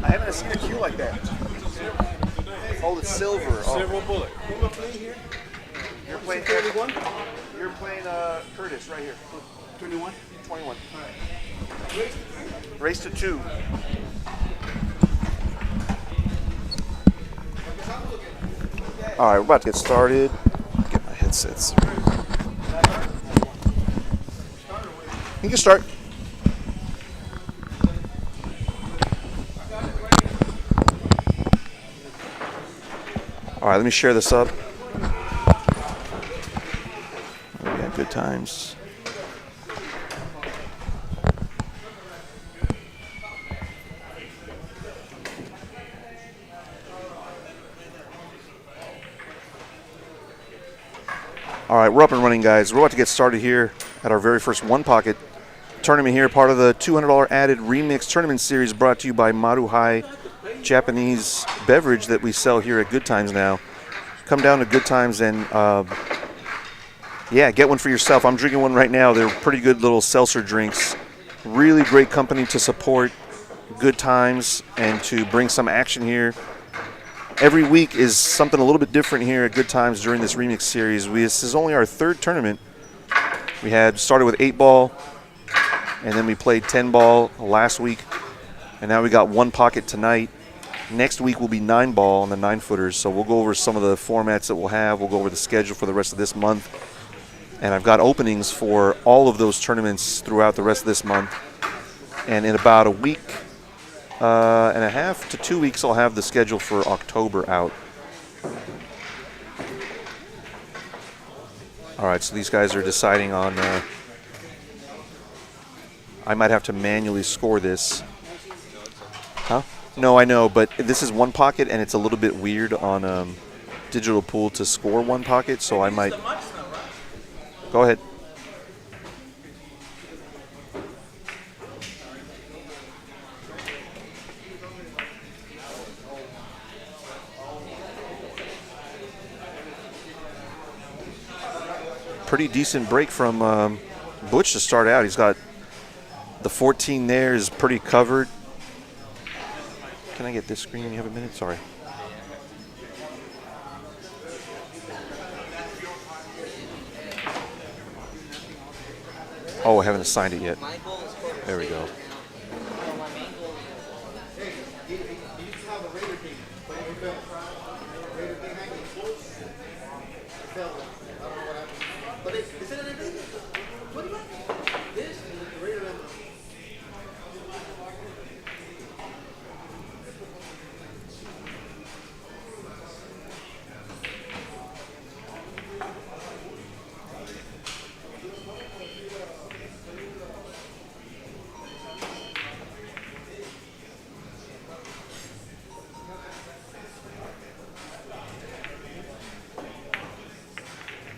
I haven't seen a cue like that. Oh, it's silver. Oh. Silver bullet. Who am I playing here? You're playing 31? You're playing Curtis right here. 21? 21. All right. Race to 2. All right, we're about to get started. Get my headsets. You can start. All right, let me share this up. We had good times. All right, we're up and running, guys. We're about to get started here at our very first One Pocket tournament here, part of the $200 added remix tournament series brought to you by Maruhai Japanese beverage that we sell here at Good Times now. Come down to Good Times and, yeah, get one for yourself. I'm drinking one right now. They're pretty good little seltzer drinks. Really great company to support Good Times and to bring some action here. Every week is something a little bit different here at Good Times during this remix series. This is only our third tournament. We had started with 8-ball, and then we played 10-ball last week, and now we got One Pocket tonight. Next week will be 9-ball on the 9-footers, so we'll go over some of the formats that we'll have. We'll go over the schedule for the rest of this month, and I've got openings for all of those tournaments throughout the rest of this month. And in about a week and a half to 2 weeks, I'll have the schedule for October out. All right, so these guys are deciding on, I might have to manually score this. Huh? No, I know, but this is One Pocket, and it's a little bit weird on Digital Pool to score One Pocket, so I might. Go ahead. Pretty decent break from Butch to start out. He's got the 14 there is pretty covered. Can I get this screen? You have a minute? Sorry. Oh, I haven't assigned it yet. There we go.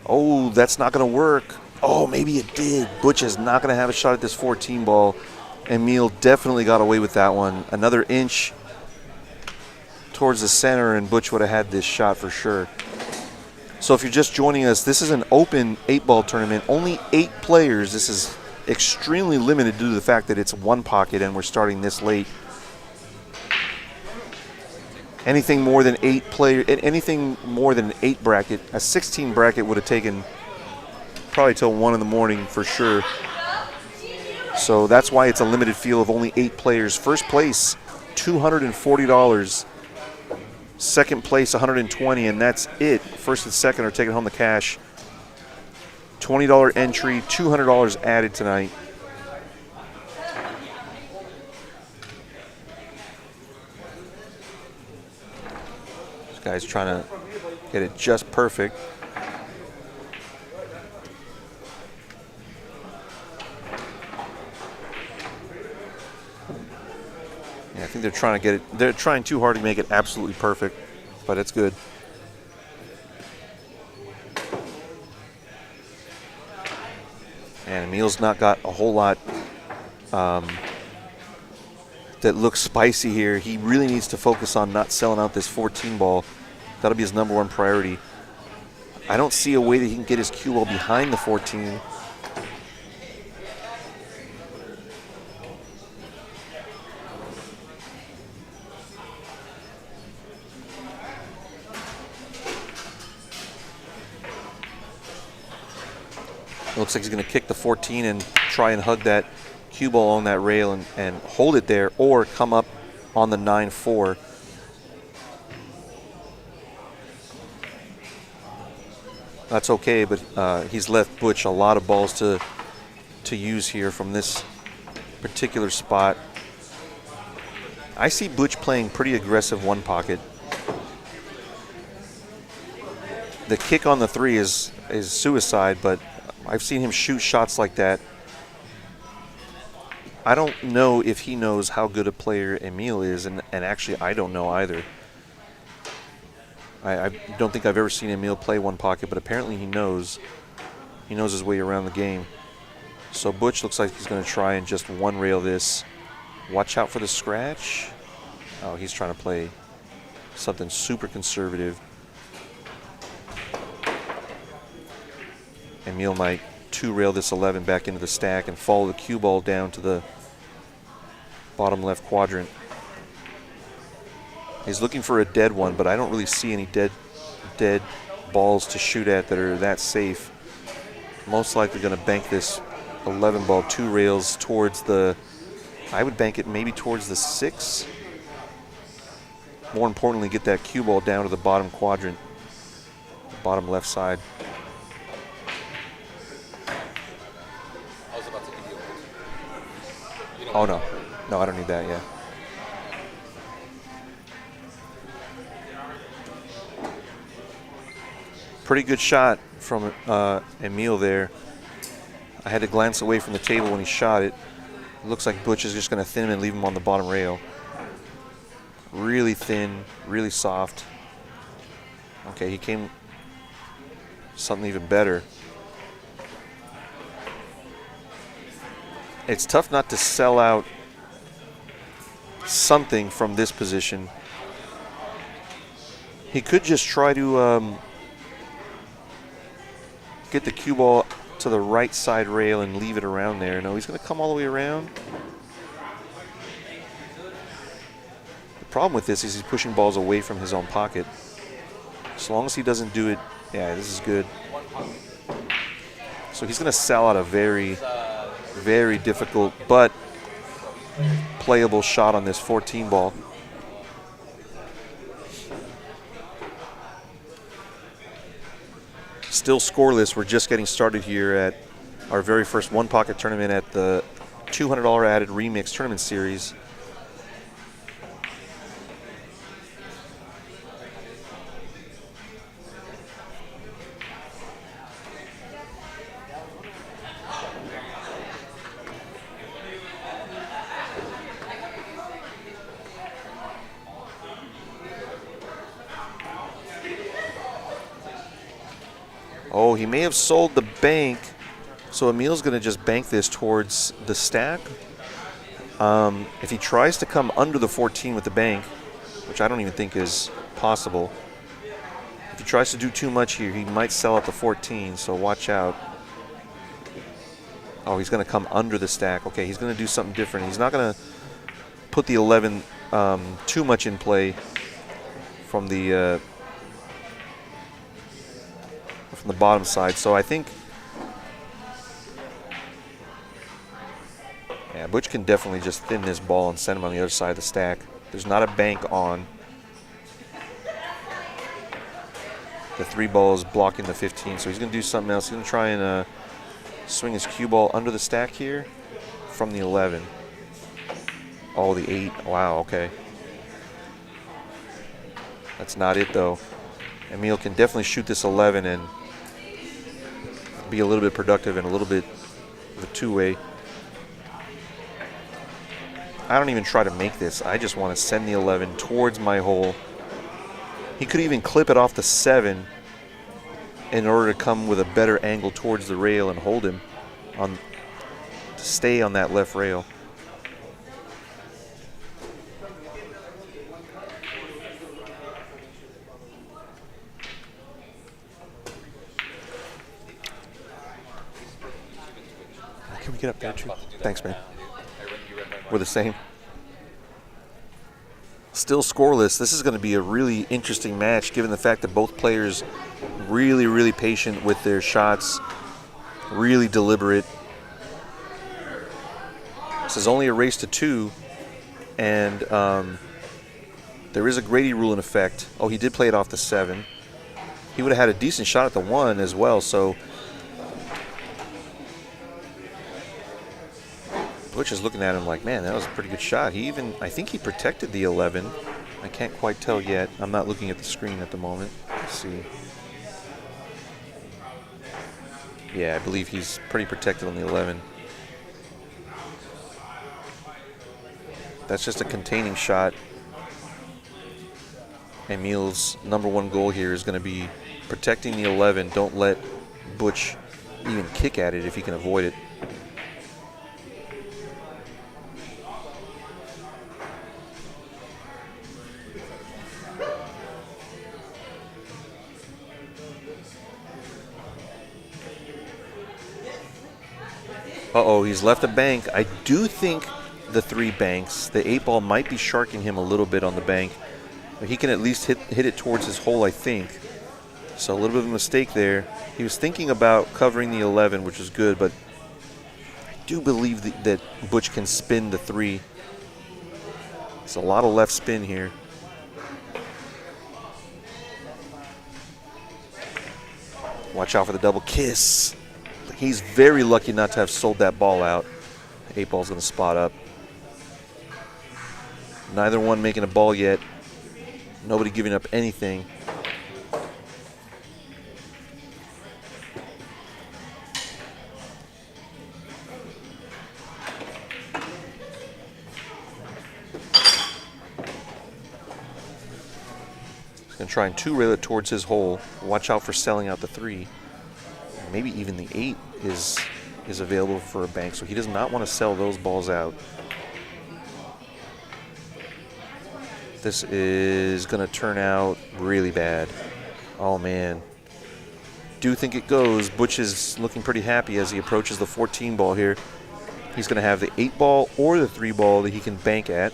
Oh, that's not going to work. Oh, maybe it did. Butch is not going to have a shot at this 14 ball. Emil definitely got away with that one. Another inch towards the center, and Butch would have had this shot for sure. So if you're just joining us, this is an open 8-ball tournament. Only 8 players. This is extremely limited due to the fact that it's One Pocket and we're starting this late. Anything more than 8 player, anything more than an 8 bracket, a 16 bracket would have taken probably till 1 in the morning for sure. So that's why it's a limited field of only 8 players. First place, $240. Second place, $120, and that's it. First and second are taking home the cash. $20 entry, $200 added tonight. This guy's trying to get it just perfect. Yeah, I think they're trying to get it. They're trying too hard to make it absolutely perfect, but it's good. And Emil's not got a whole lot that looks spicy here. He really needs to focus on not selling out this 14 ball. That'll be his number one priority. I don't see a way that he can get his cue ball behind the 14. Looks like he's going to kick the 14 and try and hug that cue ball on that rail and hold it there, or come up on the 9-4. That's okay, but he's left Butch a lot of balls to use here from this particular spot. I see Butch playing pretty aggressive one pocket. The kick on the 3 is suicide, but I've seen him shoot shots like that. I don't know if he knows how good a player Emil is, and actually I don't know either. I don't think I've ever seen Emil play one pocket, but apparently he knows. He knows his way around the game. So Butch looks like he's going to try and just one rail this. Watch out for the scratch. Oh, he's trying to play something super conservative. Emil might two-rail this 11 back into the stack and follow the cue ball down to the bottom left quadrant. He's looking for a dead one, but I don't really see any dead balls to shoot at that are that safe. Most likely going to bank this 11 ball 2 rails towards the, I would bank it maybe towards the 6. More importantly, get that cue ball down to the bottom quadrant, bottom left side. Oh, no. No, I don't need that, yeah. Pretty good shot from Emil there. I had to glance away from the table when he shot it. It looks like Butch is just going to thin him and leave him on the bottom rail. Really thin, really soft. Okay, he came something even better. It's tough not to sell out something from this position. He could just try to get the cue ball to the right side rail and leave it around there. No, he's going to come all the way around. The problem with this is he's pushing balls away from his own pocket. As long as he doesn't do it, yeah, this is good. So he's going to sell out a very, very difficult but playable shot on this 14 ball. Still scoreless. We're just getting started here at our very first one pocket tournament at the $200 added remix tournament series. Oh, he may have sold the bank, so Emil's going to just bank this towards the stack. If he tries to come under the 14 with the bank, which I don't even think is possible, if he tries to do too much here, he might sell out the 14, so watch out. Oh, he's going to come under the stack. Okay, he's going to do something different. He's not going to put the 11 too much in play from the bottom side. So I think, yeah, Butch can definitely just thin this ball and send him on the other side of the stack. There's not a bank on. The 3 ball is blocking the 15, so he's going to do something else. He's going to try and swing his cue ball under the stack here from the 11. Oh, the 8. Wow, okay. That's not it, though. Emil can definitely shoot this 11 and be a little bit productive and a little bit of a two-way. I don't even try to make this. I just want to send the 11 towards my hole. He could even clip it off the 7 in order to come with a better angle towards the rail and hold him on to stay on that left rail. Can we get up there, too? Thanks, man. We're the same. Still scoreless. This is going to be a really interesting match given the fact that both players really, really patient with their shots. Really deliberate. This is only a race to 2, and there is a Grady rule in effect. Oh, he did play it off the 7. He would have had a decent shot at the 1 as well, so Butch is looking at him like, man, that was a pretty good shot. I think he protected the 11. I can't quite tell yet. I'm not looking at the screen at the moment. Let's see. Yeah, I believe he's pretty protected on the 11. That's just a containing shot. Emil's #1 goal here is going to be protecting the 11. Don't let Butch even kick at it if he can avoid it. Uh-oh, he's left a bank. I do think the 3 banks. The 8 ball might be sharking him a little bit on the bank. But he can at least hit it towards his hole, I think. So a little bit of a mistake there. He was thinking about covering the 11, which is good, but I do believe that Butch can spin the 3. It's a lot of left spin here. Watch out for the double kiss. He's very lucky not to have sold that ball out. 8 ball's going to spot up. Neither one making a ball yet. Nobody giving up anything. He's going to try and 2-rail it towards his hole. Watch out for selling out the 3. Maybe even the 8 is available for a bank, so he does not want to sell those balls out. This is going to turn out really bad. Oh, man. Do think it goes. Butch is looking pretty happy as he approaches the 14 ball here. He's going to have the 8 ball or the 3 ball that he can bank at.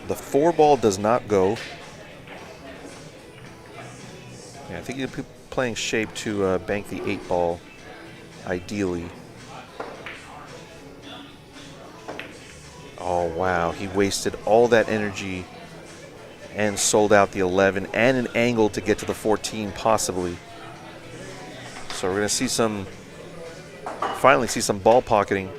The 4 ball does not go. Yeah, I think he'll be playing shape to bank the 8 ball, ideally. Oh, wow. He wasted all that energy and sold out the 11 and an angle to get to the 14, possibly. So we're going to finally see some ball pocketing.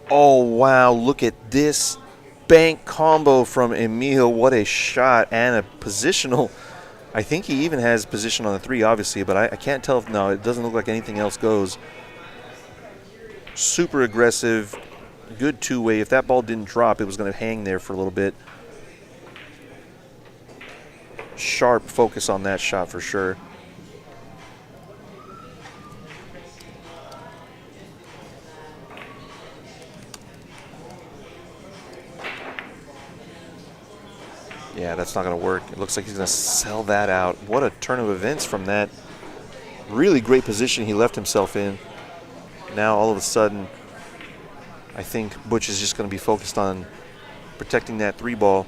Oh, wow, look at this bank combo from Emil. What a shot and a positional. I think he even has position on the 3, obviously, but I can't tell if, no, it doesn't look like anything else goes. Super aggressive, good 2-way. If that ball didn't drop, it was going to hang there for a little bit. Sharp focus on that shot for sure. Yeah, that's not going to work. It looks like he's going to sell that out. What a turn of events from that really great position he left himself in. Now, all of a sudden, I think Butch is just going to be focused on protecting that 3 ball,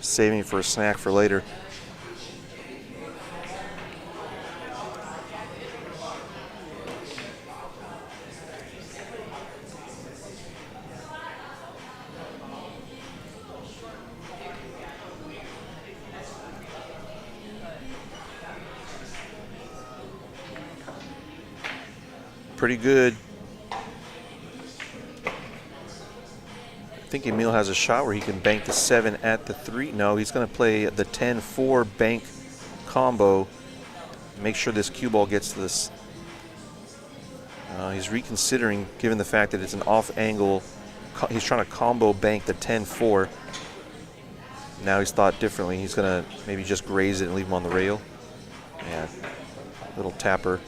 saving for a snack for later. Pretty good. I think Emil has a shot where he can bank the 7 at the 3. No, he's going to play the 10-4 bank combo. Make sure this cue ball gets to this. He's reconsidering, given the fact that it's an off angle. He's trying to combo bank the 10-4. Now he's thought differently. He's going to maybe just graze it and leave him on the rail. Yeah, little tapper.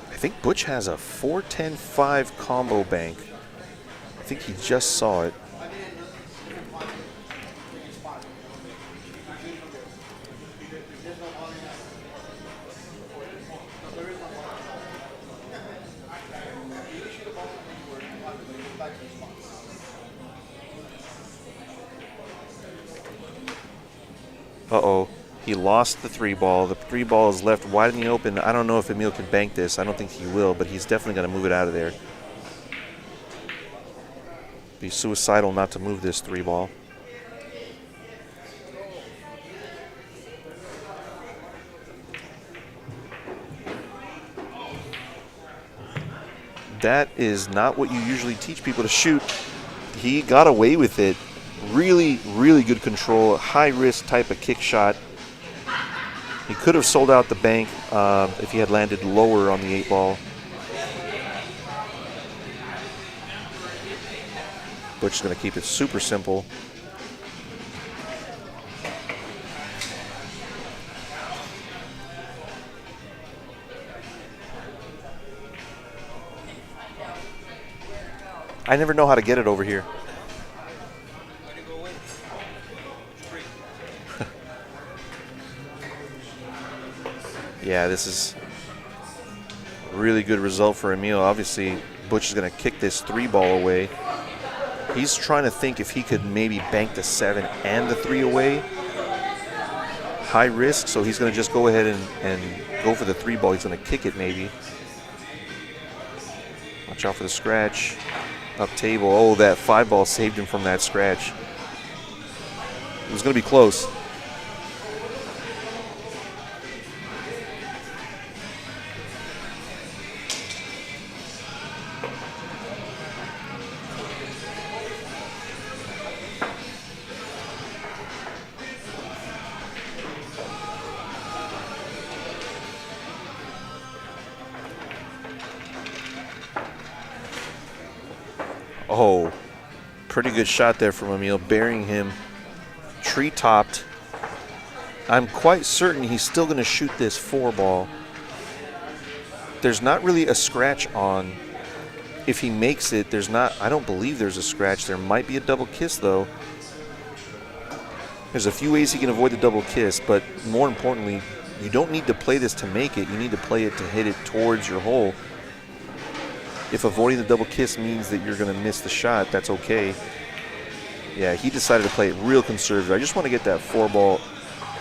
I think Butch has a 4-10-5 combo bank. I think he just saw it. Uh-oh. He lost the 3-ball. The 3-ball is left wide in the open. I don't know if Emil can bank this. I don't think he will, but he's definitely going to move it out of there. Be suicidal not to move this 3-ball. That is not what you usually teach people to shoot. He got away with it. Really, really good control. High-risk type of kick shot. He could have sold out the bank if he had landed lower on the 8-ball. Butch is going to keep it super simple. I never know how to get it over here. Yeah, this is a really good result for Emil. Obviously, Butch is going to kick this 3-ball away. He's trying to think if he could maybe bank the 7 and the 3 away. High risk, so he's going to just go ahead and go for the 3-ball. He's going to kick it maybe. Watch out for the scratch. Up table. Oh, that 5-ball saved him from that scratch. It was going to be close. Oh, pretty good shot there from Emil, burying him tree-topped. I'm quite certain he's still going to shoot this 4-ball. There's not really a scratch on. If he makes it, there's not. I don't believe there's a scratch. There might be a double kiss, though. There's a few ways he can avoid the double kiss, but more importantly, you don't need to play this to make it. You need to play it to hit it towards your hole. If avoiding the double kiss means that you're going to miss the shot, that's okay. Yeah, he decided to play it real conservative. I just want to get that 4-ball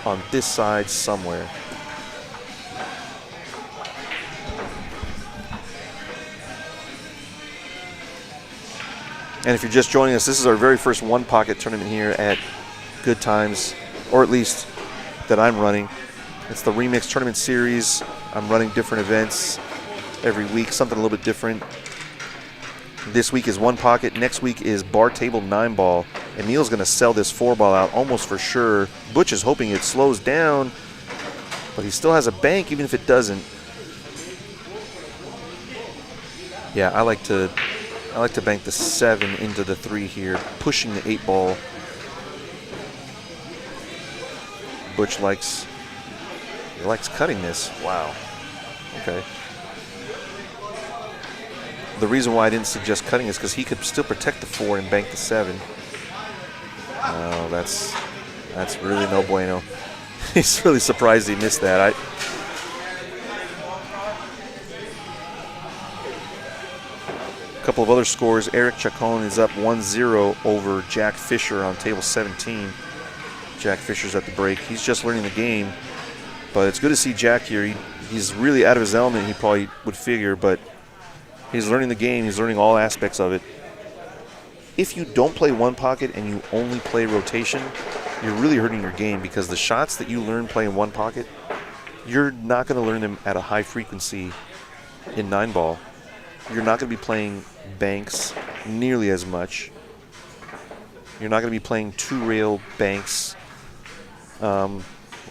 on this side somewhere. And if you're just joining us, this is our very first one-pocket tournament here at Good Times, or at least that I'm running. It's the Remix Tournament Series. I'm running different events every week, something a little bit different. This week is 1-pocket. Next week is bar table 9-ball. Emil's going to sell this 4-ball out almost for sure. Butch is hoping it slows down, but he still has a bank even if it doesn't. Yeah, I like to bank the 7 into the 3 here, pushing the 8-ball. Butch likes cutting this. Wow. Okay. The reason why I didn't suggest cutting is because he could still protect the 4 and bank the 7. Oh, that's really no bueno. He's really surprised he missed that. A couple of other scores. Eric Chacon is up 1-0 over Jack Fisher on table 17. Jack Fisher's at the break. He's just learning the game, but it's good to see Jack here. He's really out of his element, he probably would figure, but he's learning the game. He's learning all aspects of it. If you don't play 1-pocket and you only play rotation, you're really hurting your game, because the shots that you learn playing 1-pocket, you're not going to learn them at a high frequency in 9-ball. You're not going to be playing banks nearly as much. You're not going to be playing 2-rail banks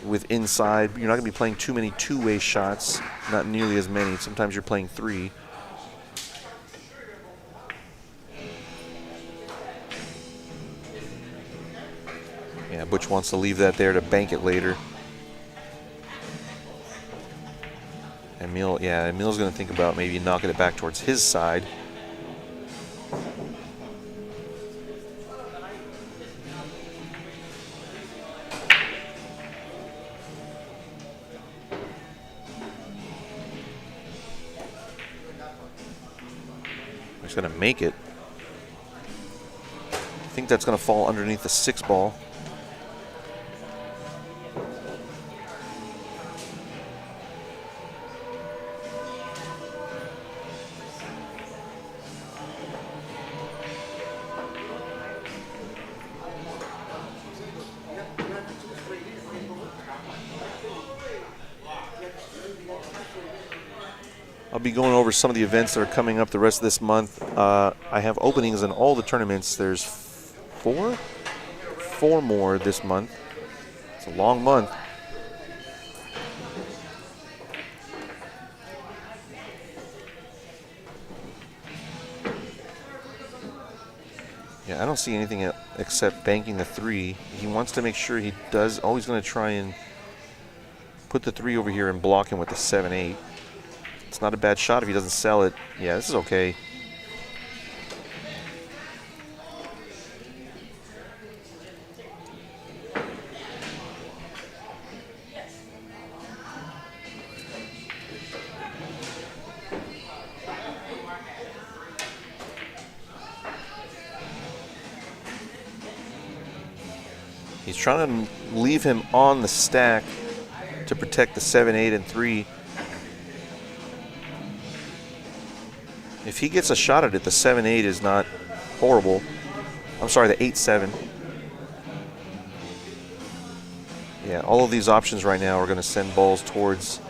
with inside. You're not going to be playing too many 2-way shots, not nearly as many. Sometimes you're playing 3. Yeah, Butch wants to leave that there to bank it later. Emil's going to think about maybe knocking it back towards his side. He's going to make it. I think that's going to fall underneath the 6 ball. I'll be going over some of the events that are coming up the rest of this month. I have openings in all the tournaments. There's 4 more this month. It's a long month. Yeah, I don't see anything except banking the 3. He wants to make sure he does. Oh, he's going to try and put the 3 over here and block him with the 7-8. It's not a bad shot if he doesn't sell it. Yeah, this is okay. He's trying to leave him on the stack to protect the 7, 8, and 3. If he gets a shot at it, the 7, 8 is not horrible. I'm sorry, the 8, 7. Yeah, all of these options right now are going to send balls towards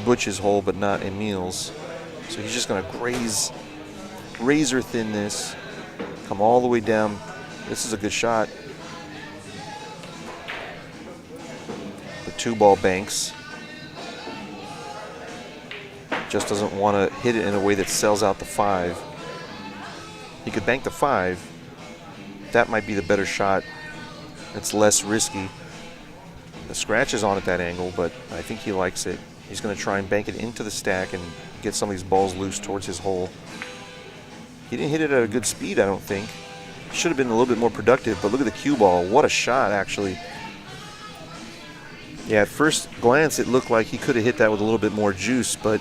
Butch's hole, but not Emil's. So he's just going to graze, razor thin this, come all the way down. This is a good shot. The 2 ball banks. Just doesn't want to hit it in a way that sells out the 5. He could bank the 5. That might be the better shot. It's less risky. The scratch is on at that angle, but I think he likes it. He's going to try and bank it into the stack and get some of these balls loose towards his hole. He didn't hit it at a good speed, I don't think. Should have been a little bit more productive, but look at the cue ball. What a shot, actually. Yeah, at first glance, it looked like he could have hit that with a little bit more juice, but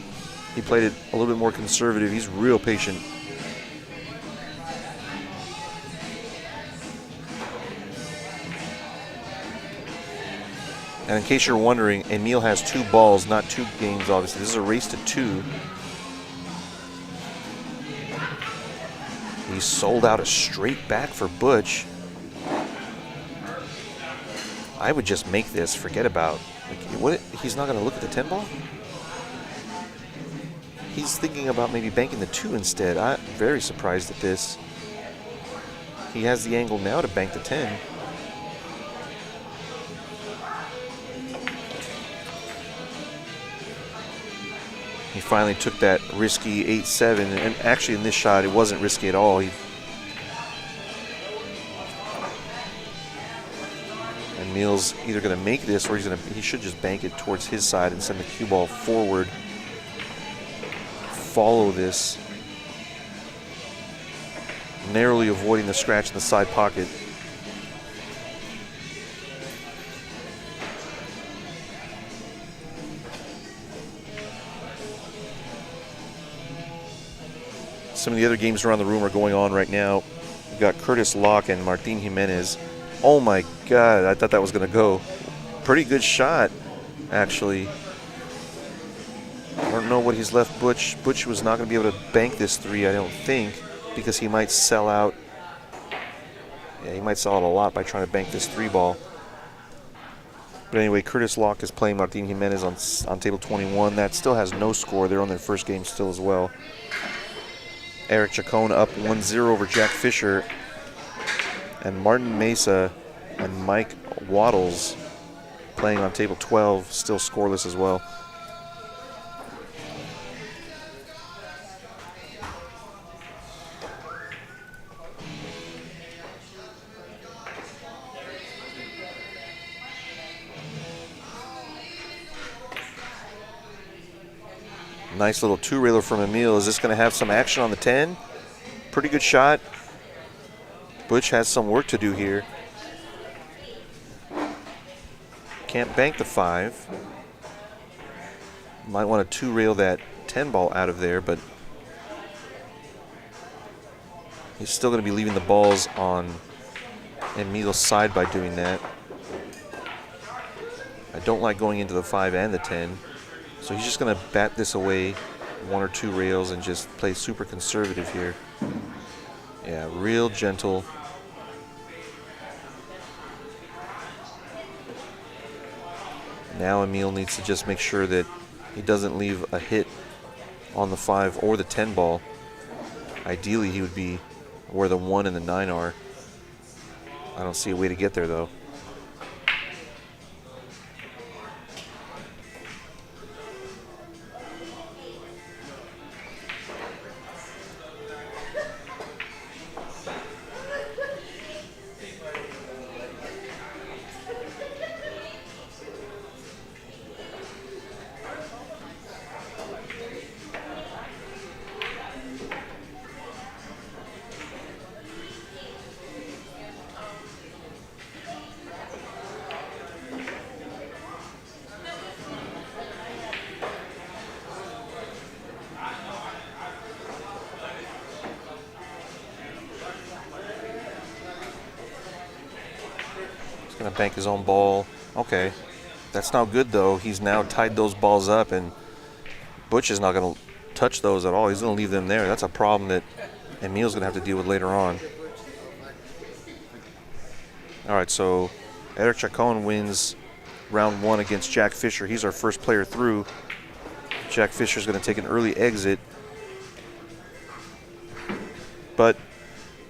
he played it a little bit more conservative. He's real patient. And in case you're wondering, Emil has 2 balls, not 2 games, obviously. This is a race to 2. He sold out a straight back for Butch. I would just make this, forget about. Like, what? He's not going to look at the 10 ball? He's thinking about maybe banking the 2 instead. I'm very surprised at this. He has the angle now to bank the 10. He finally took that risky 8-7, and actually in this shot it wasn't risky at all. Emil's either going to make this or he should just bank it towards his side and send the cue ball forward. Follow this, narrowly avoiding the scratch in the side pocket. Some of the other games around the room are going on right now. We've got Curtis Locke and Martin Jimenez. Oh my God, I thought that was going to go. Pretty good shot, actually. I don't know what he's left Butch. Butch was not going to be able to bank this 3, I don't think, because he might sell out. Yeah, he might sell out a lot by trying to bank this 3 ball. But anyway, Curtis Locke is playing Martin Jimenez on table 21. That still has no score. They're on their first game still as well. Eric Chacon up 1-0 over Jack Fisher. And Martin Mesa and Mike Waddles playing on table 12, still scoreless as well. Nice little two-railer from Emil. Is this going to have some action on the 10? Pretty good shot. Butch has some work to do here. Can't bank the 5. Might want to two-rail that 10 ball out of there, but he's still going to be leaving the balls on Emil's side by doing that. I don't like going into the 5 and the 10, so he's just going to bat this away 1 or 2 rails and just play super conservative here. Yeah, real gentle. Now Emil needs to just make sure that he doesn't leave a hit on the 5 or the 10 ball. Ideally, he would be where the 1 and the 9 are. I don't see a way to get there, though. Going to bank his own ball. Okay. That's not good, though. He's now tied those balls up, and Butch is not going to touch those at all. He's going to leave them there. That's a problem that Emil's going to have to deal with later on. All right, so Eric Chacon wins round 1 against Jack Fisher. He's our first player through. Jack Fisher's going to take an early exit. But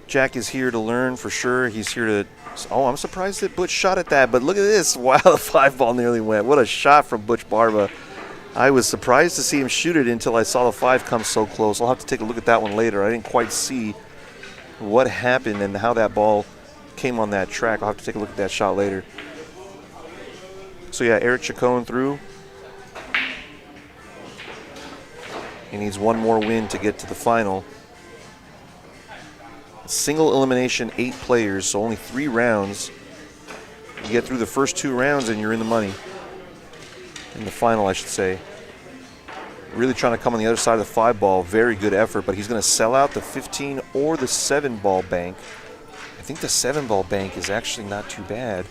Jack is here to learn for sure. He's here to... Oh, I'm surprised that Butch shot at that, but look at this. Wow, the 5 ball nearly went. What a shot from Butch Barba. I was surprised to see him shoot it until I saw the 5 come so close. I'll have to take a look at that one later. I didn't quite see what happened and how that ball came on that track. I'll have to take a look at that shot later. So, yeah, Eric Chacon through. He needs one more win to get to the final. Single elimination, 8 players, so only 3 rounds. You get through the first 2 rounds and you're in the money. In the final, I should say. Really trying to come on the other side of the 5 ball. Very good effort, but he's going to sell out the 15 or the 7 ball bank. I think the 7 ball bank is actually not too bad.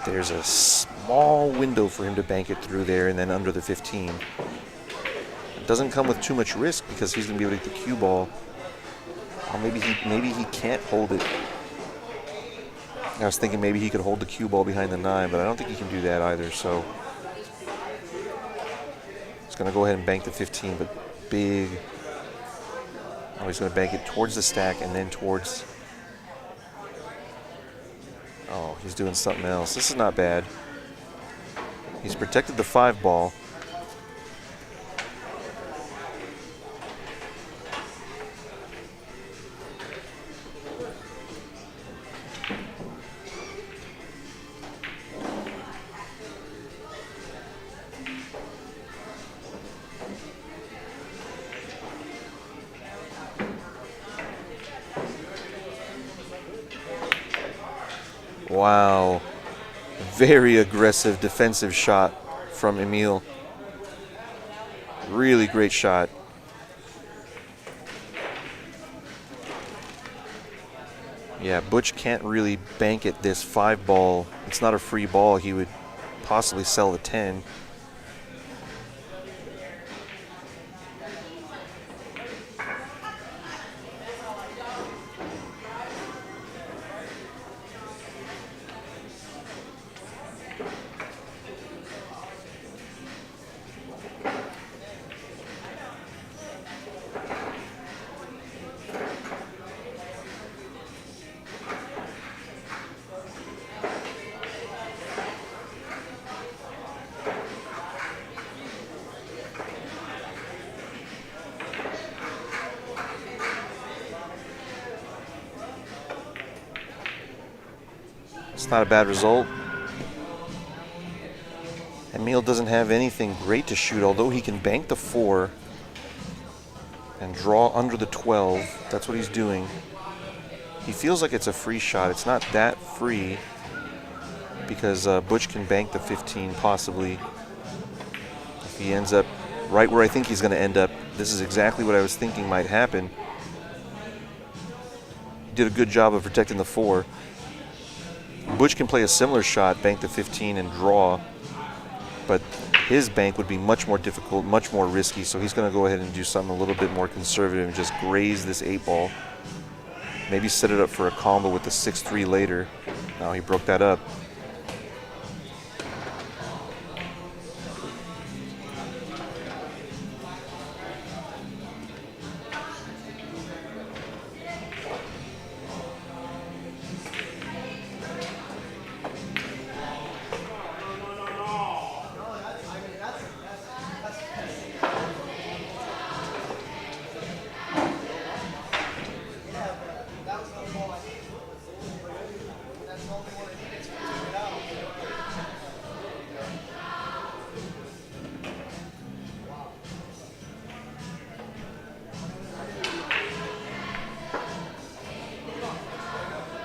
There's a small window for him to bank it through there and then under the 15. It doesn't come with too much risk because he's going to be able to get the cue ball. Or maybe he can't hold it. I was thinking maybe he could hold the cue ball behind the 9, but I don't think he can do that either. So he's going to go ahead and bank the 15, but big. Oh, he's going to bank it towards the stack and then towards. Oh, he's doing something else. This is not bad. He's protected the 5 ball. Wow. Very aggressive defensive shot from Emil. Really great shot. Yeah, Butch can't really bank it this 5 ball. It's not a free ball. He would possibly sell the 10. It's not a bad result. Emil doesn't have anything great to shoot, although he can bank the 4 and draw under the 12. That's what he's doing. He feels like it's a free shot. It's not that free because Butch can bank the 15 possibly. If he ends up right where I think he's going to end up, this is exactly what I was thinking might happen. He did a good job of protecting the 4. Butch can play a similar shot, bank the 15 and draw, but his bank would be much more difficult, much more risky, so he's going to go ahead and do something a little bit more conservative and just graze this 8-ball. Maybe set it up for a combo with the 6-3 later. Now he broke that up.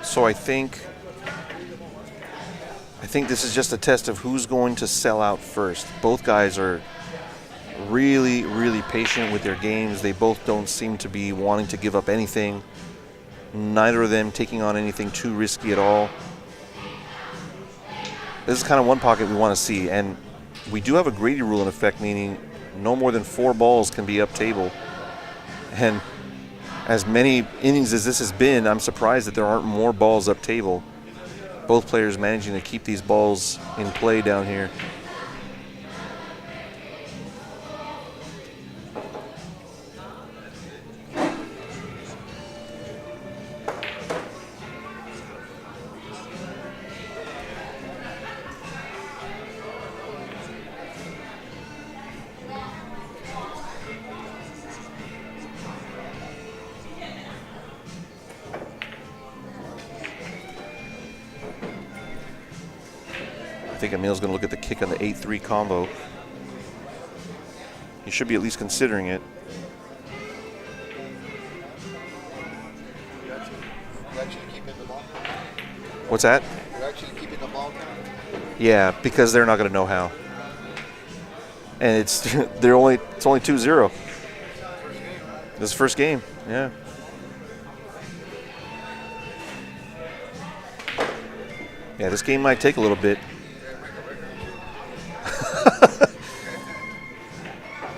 So I think this is just a test of who's going to sell out first. Both guys are really, really patient with their games. They both don't seem to be wanting to give up anything. Neither of them taking on anything too risky at all. This is kind of one pocket we want to see. And we do have a Grady rule in effect, meaning no more than 4 balls can be up table. And as many innings as this has been, I'm surprised that there aren't more balls up table. Both players managing to keep these balls in play down here. I think Emil's going to look at the kick on the 8-3 combo. He should be at least considering it. You're actually keeping the ball? What's that? You're actually keeping the ball? Yeah, because they're not going to know how. And it's it's only 2-0. This is first game, yeah. Yeah, this game might take a little bit.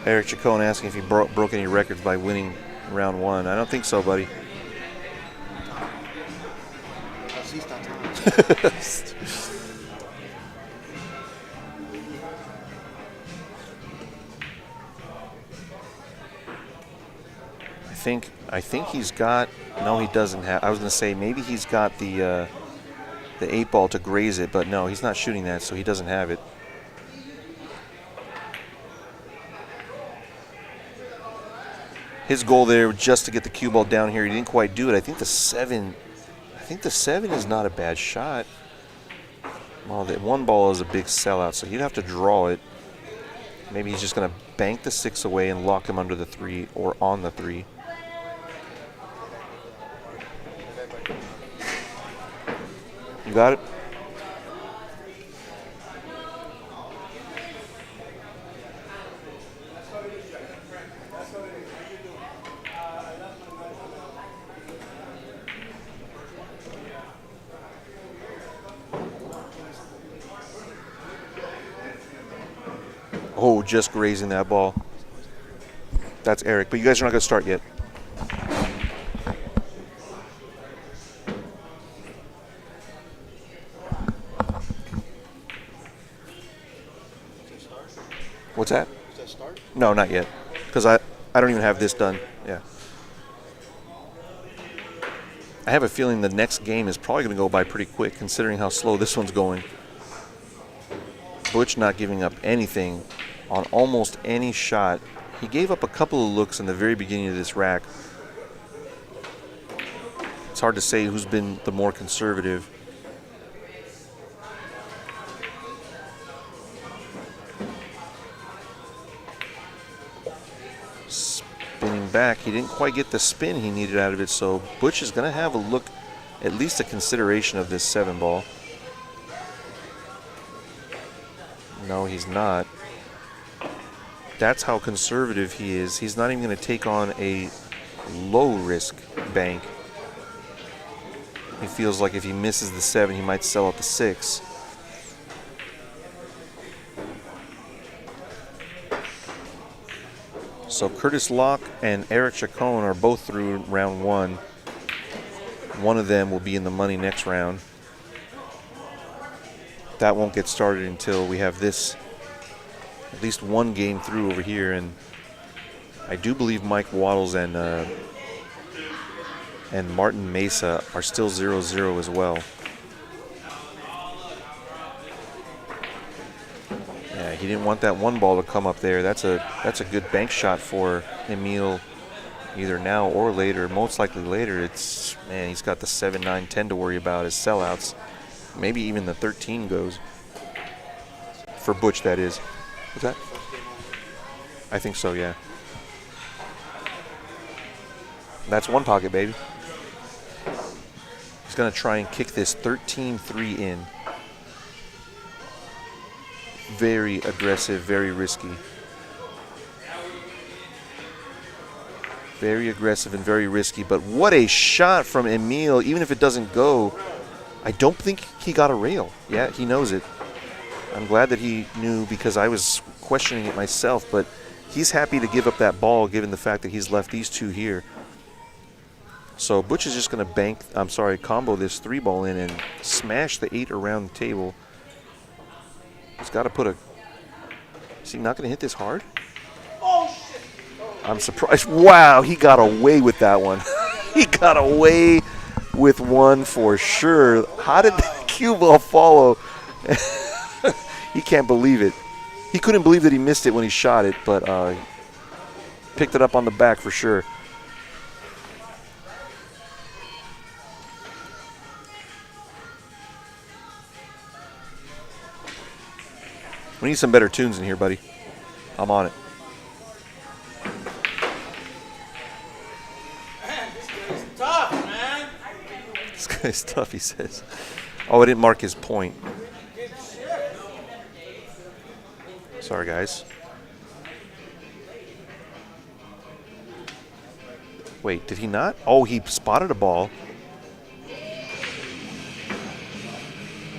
Eric Chacon asking if he broke any records by winning round 1. I don't think so, buddy. I think he's got. No, he doesn't have. I was going to say maybe he's got the 8-ball to graze it, but no, he's not shooting that, so he doesn't have it. His goal there was just to get the cue ball down here. He didn't quite do it. I think the 7 is not a bad shot. Well, the 1 ball is a big sellout, so he'd have to draw it. Maybe he's just going to bank the 6 away and lock him under the 3 or on the 3. You got it? Oh, just grazing that ball. That's Eric, but you guys are not going to start yet. What's that? Does that start? No, not yet, because I don't even have this done. Yeah. I have a feeling the next game is probably going to go by pretty quick, considering how slow this one's going. Butch not giving up anything on almost any shot. He gave up a couple of looks in the very beginning of this rack. It's hard to say who's been the more conservative. back. He didn't quite get the spin he needed out of it, so Butch is going to have a look, at least a consideration of this 7 ball. No, he's not. That's how conservative he is. He's not even going to take on a low-risk bank. He feels like if he misses the 7, he might sell at the 6. So Curtis Locke and Eric Chacon are both through round 1. One of them will be in the money next round. That won't get started until we have this, at least one game through over here. And I do believe Mike Waddles and Martin Mesa are still 0-0 as well. Yeah, he didn't want that 1 ball to come up there. That's a good bank shot for Emil, either now or later. Most likely later. It's, man, he's got the 7, 9, 10 to worry about as sellouts. Maybe even the 13 goes. For Butch, that is. What's that? I think so, yeah. That's one pocket, baby. He's going to try and kick this 13-3 in. Very aggressive, very risky. Very aggressive and very risky. But what a shot from Emil. Even if it doesn't go, I don't think he got a rail. Yeah, he knows it. I'm glad that he knew because I was questioning it myself. But he's happy to give up that ball given the fact that he's left these 2 here. So Butch is just going to combo this 3 ball in and smash the 8 around the table. He's got to put a... Is he not going to hit this hard? Oh, shit. I'm surprised. Wow, he got away with that one. He got away with one for sure. How did that cue ball follow? He can't believe it. He couldn't believe that he missed it when he shot it, but picked it up on the back for sure. We need some better tunes in here, buddy. I'm on it. Man, this guy's tough, man. This guy's tough, he says. Oh, I didn't mark his point. Sorry, guys. Wait, did he not? Oh, he spotted a ball.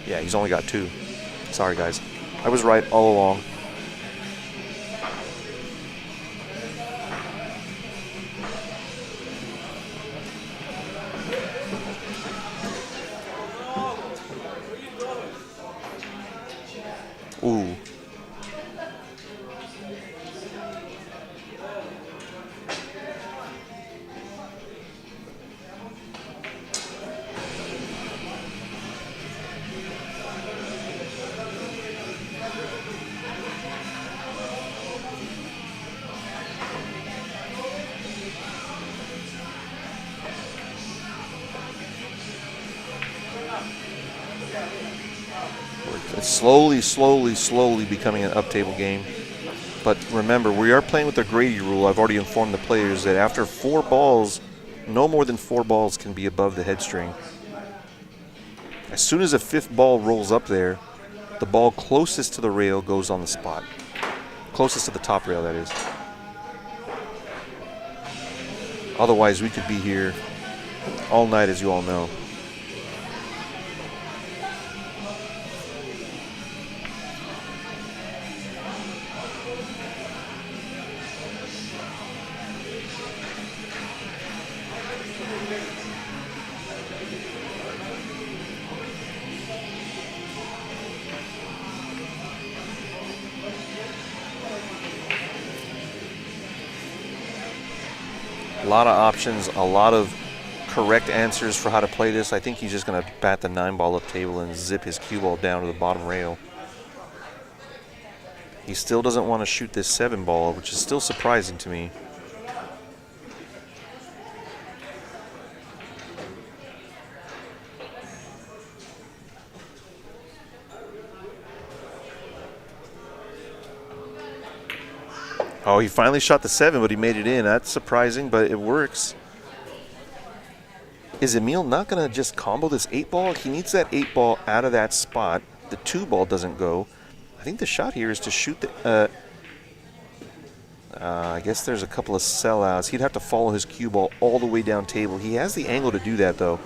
Yeah, he's only got 2. Sorry, guys. I was right all along. Ooh. It's slowly becoming an up-table game. But remember, we are playing with the Grady rule. I've already informed the players that after 4 balls, no more than 4 balls can be above the head string. As soon as a 5th ball rolls up there, the ball closest to the rail goes on the spot. Closest to the top rail, that is. Otherwise, we could be here all night, as you all know. A lot of options, a lot of correct answers for how to play this. I think he's just going to bat the 9 ball up table and zip his cue ball down to the bottom rail. He still doesn't want to shoot this 7 ball, which is still surprising to me. Oh, he finally shot the 7, but he made it in. That's surprising, but it works. Is Emil not going to just combo this 8 ball? He needs that 8 ball out of that spot. The 2 ball doesn't go. I think the shot here is to shoot the... I guess there's a couple of sellouts. He'd have to follow his cue ball all the way down table. He has the angle to do that, though.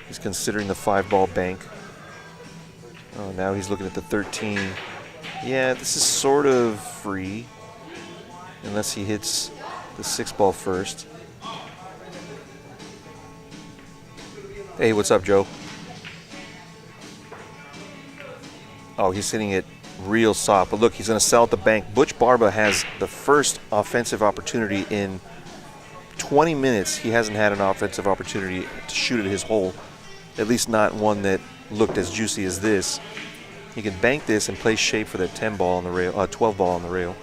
He's considering the 5 ball bank. Oh, now he's looking at the 13. Yeah, this is sort of free. Unless he hits the 6 ball first. Hey, what's up, Joe? Oh, he's hitting it real soft. But look, he's going to sell at the bank. Butch Barba has the first offensive opportunity in 20 minutes. He hasn't had an offensive opportunity to shoot at his hole. At least not one that looked as juicy as this. He can bank this and play shape for that 10 ball on the rail, 12 ball on the rail.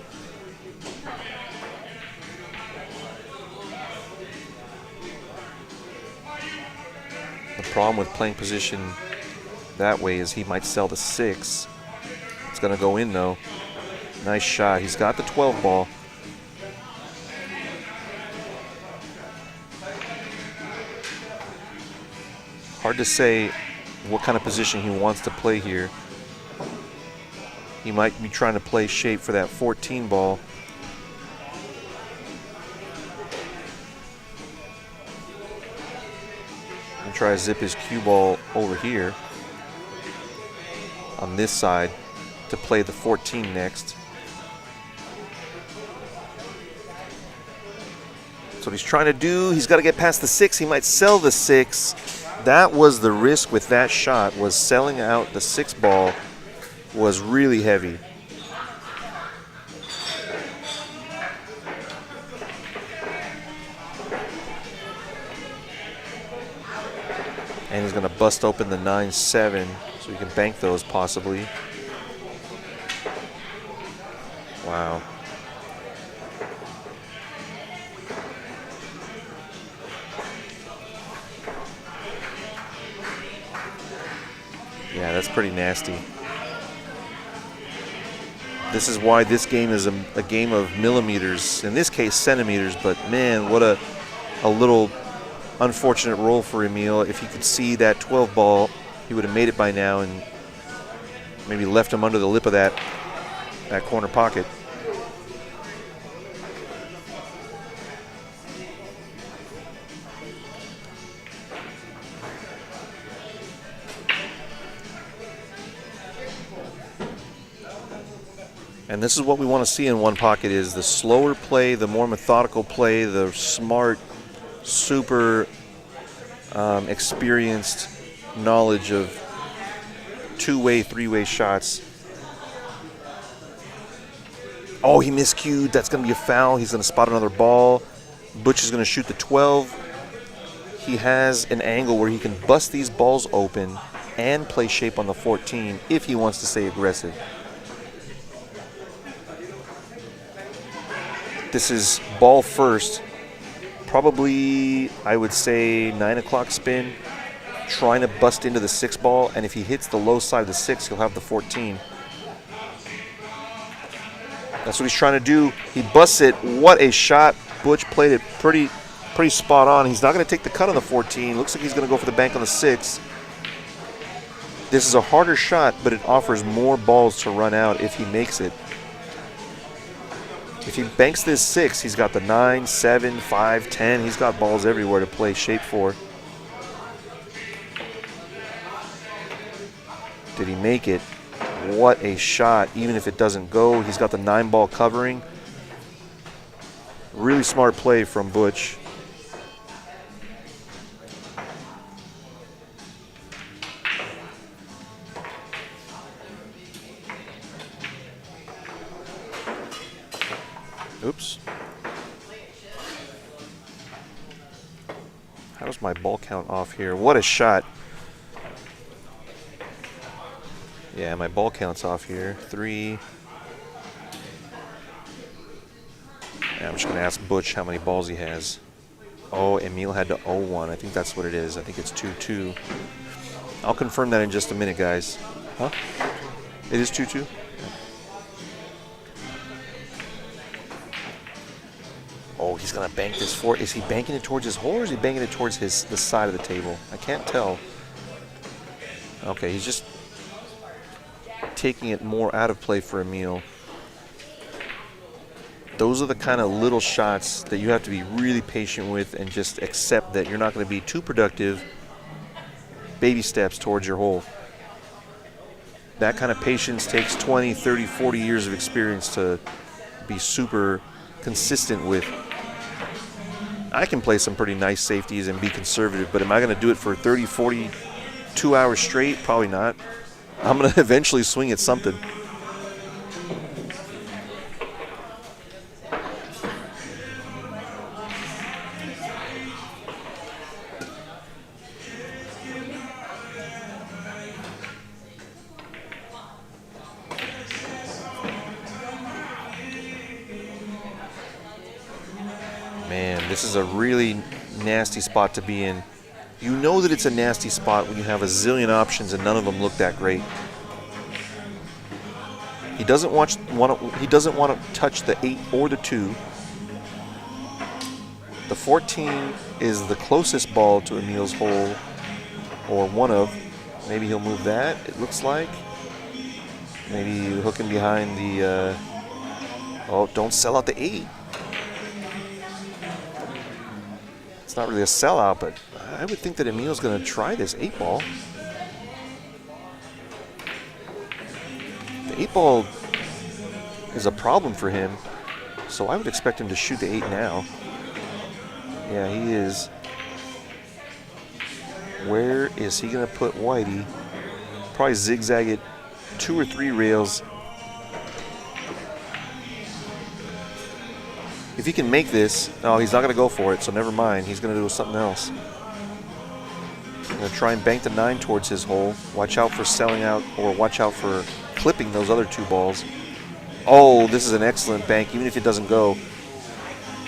The problem with playing position that way is he might sell the 6. It's going to go in, though. Nice shot. He's got the 12 ball. Hard to say what kind of position he wants to play here. He might be trying to play shape for that 14 ball. And try to zip his cue ball over here on this side to play the 14 next. That's what he's trying to do. He's got to get past the 6. He might sell the 6. That was the risk with that shot, was selling out the 6 ball was really heavy. And he's going to bust open the 9-7 so he can bank those possibly. Wow. Yeah, that's pretty nasty. This is why this game is a game of millimeters, in this case centimeters, but man, what a little unfortunate roll for Emil. If he could see that 12 ball, he would have made it by now and maybe left him under the lip of that corner pocket. And this is what we want to see in one pocket, is the slower play, the more methodical play, the smart, super experienced knowledge of two-way, three-way shots. Oh, he miscued. That's going to be a foul. He's going to spot another ball. Butch is going to shoot the 12. He has an angle where he can bust these balls open and play shape on the 14 if he wants to stay aggressive. This is ball first, probably I would say 9 o'clock spin, trying to bust into the 6 ball, and if he hits the low side of the 6, he'll have the 14. That's what he's trying to do. He busts it. What a shot. Butch played it pretty spot on. He's not going to take the cut on the 14. Looks like he's going to go for the bank on the 6. This is a harder shot, but it offers more balls to run out if he makes it. If he banks this 6, he's got the 9, 7, 5, 10. He's got balls everywhere to play shape for. Did he make it? What a shot. Even if it doesn't go, he's got the 9 ball covering. Really smart play from Butch. Oops. How's my ball count off here? What a shot. Yeah, my ball count's off here. 3. Yeah, I'm just going to ask Butch how many balls he has. Oh, Emil had to 0-1. I think that's what it is. I think it's 2-2. I'll confirm that in just a minute, guys. Huh? It is 2-2? Oh, he's going to bank this for. Is he banking it towards his hole or is he banking it towards the side of the table? I can't tell. Okay, he's just taking it more out of play for Emil. Those are the kind of little shots that you have to be really patient with and just accept that you're not going to be too productive. Baby steps towards your hole. That kind of patience takes 20, 30, 40 years of experience to be super consistent with. I can play some pretty nice safeties and be conservative, but am I going to do it for 30, 40, 2 hours straight? Probably not. I'm going to eventually swing at something. Man, this is a really nasty spot to be in. You know that it's a nasty spot when you have a zillion options and none of them look that great. He doesn't want to touch the 8 or the 2. The 14 is the closest ball to Emil's hole, or one of. Maybe he'll move that, it looks like. Maybe hooking behind the... oh, don't sell out the 8. It's not really a sellout, but I would think that Emil's going to try this 8 ball. The 8 ball is a problem for him, so I would expect him to shoot the 8 now. Yeah, he is. Where is he going to put Whitey? Probably zigzag it 2 or 3 rails. If he can make this, no, he's not going to go for it, so never mind. He's going to do something else. Going to try and bank the 9 towards his hole. Watch out for selling out, or watch out for clipping those other 2 balls. Oh, this is an excellent bank, even if it doesn't go.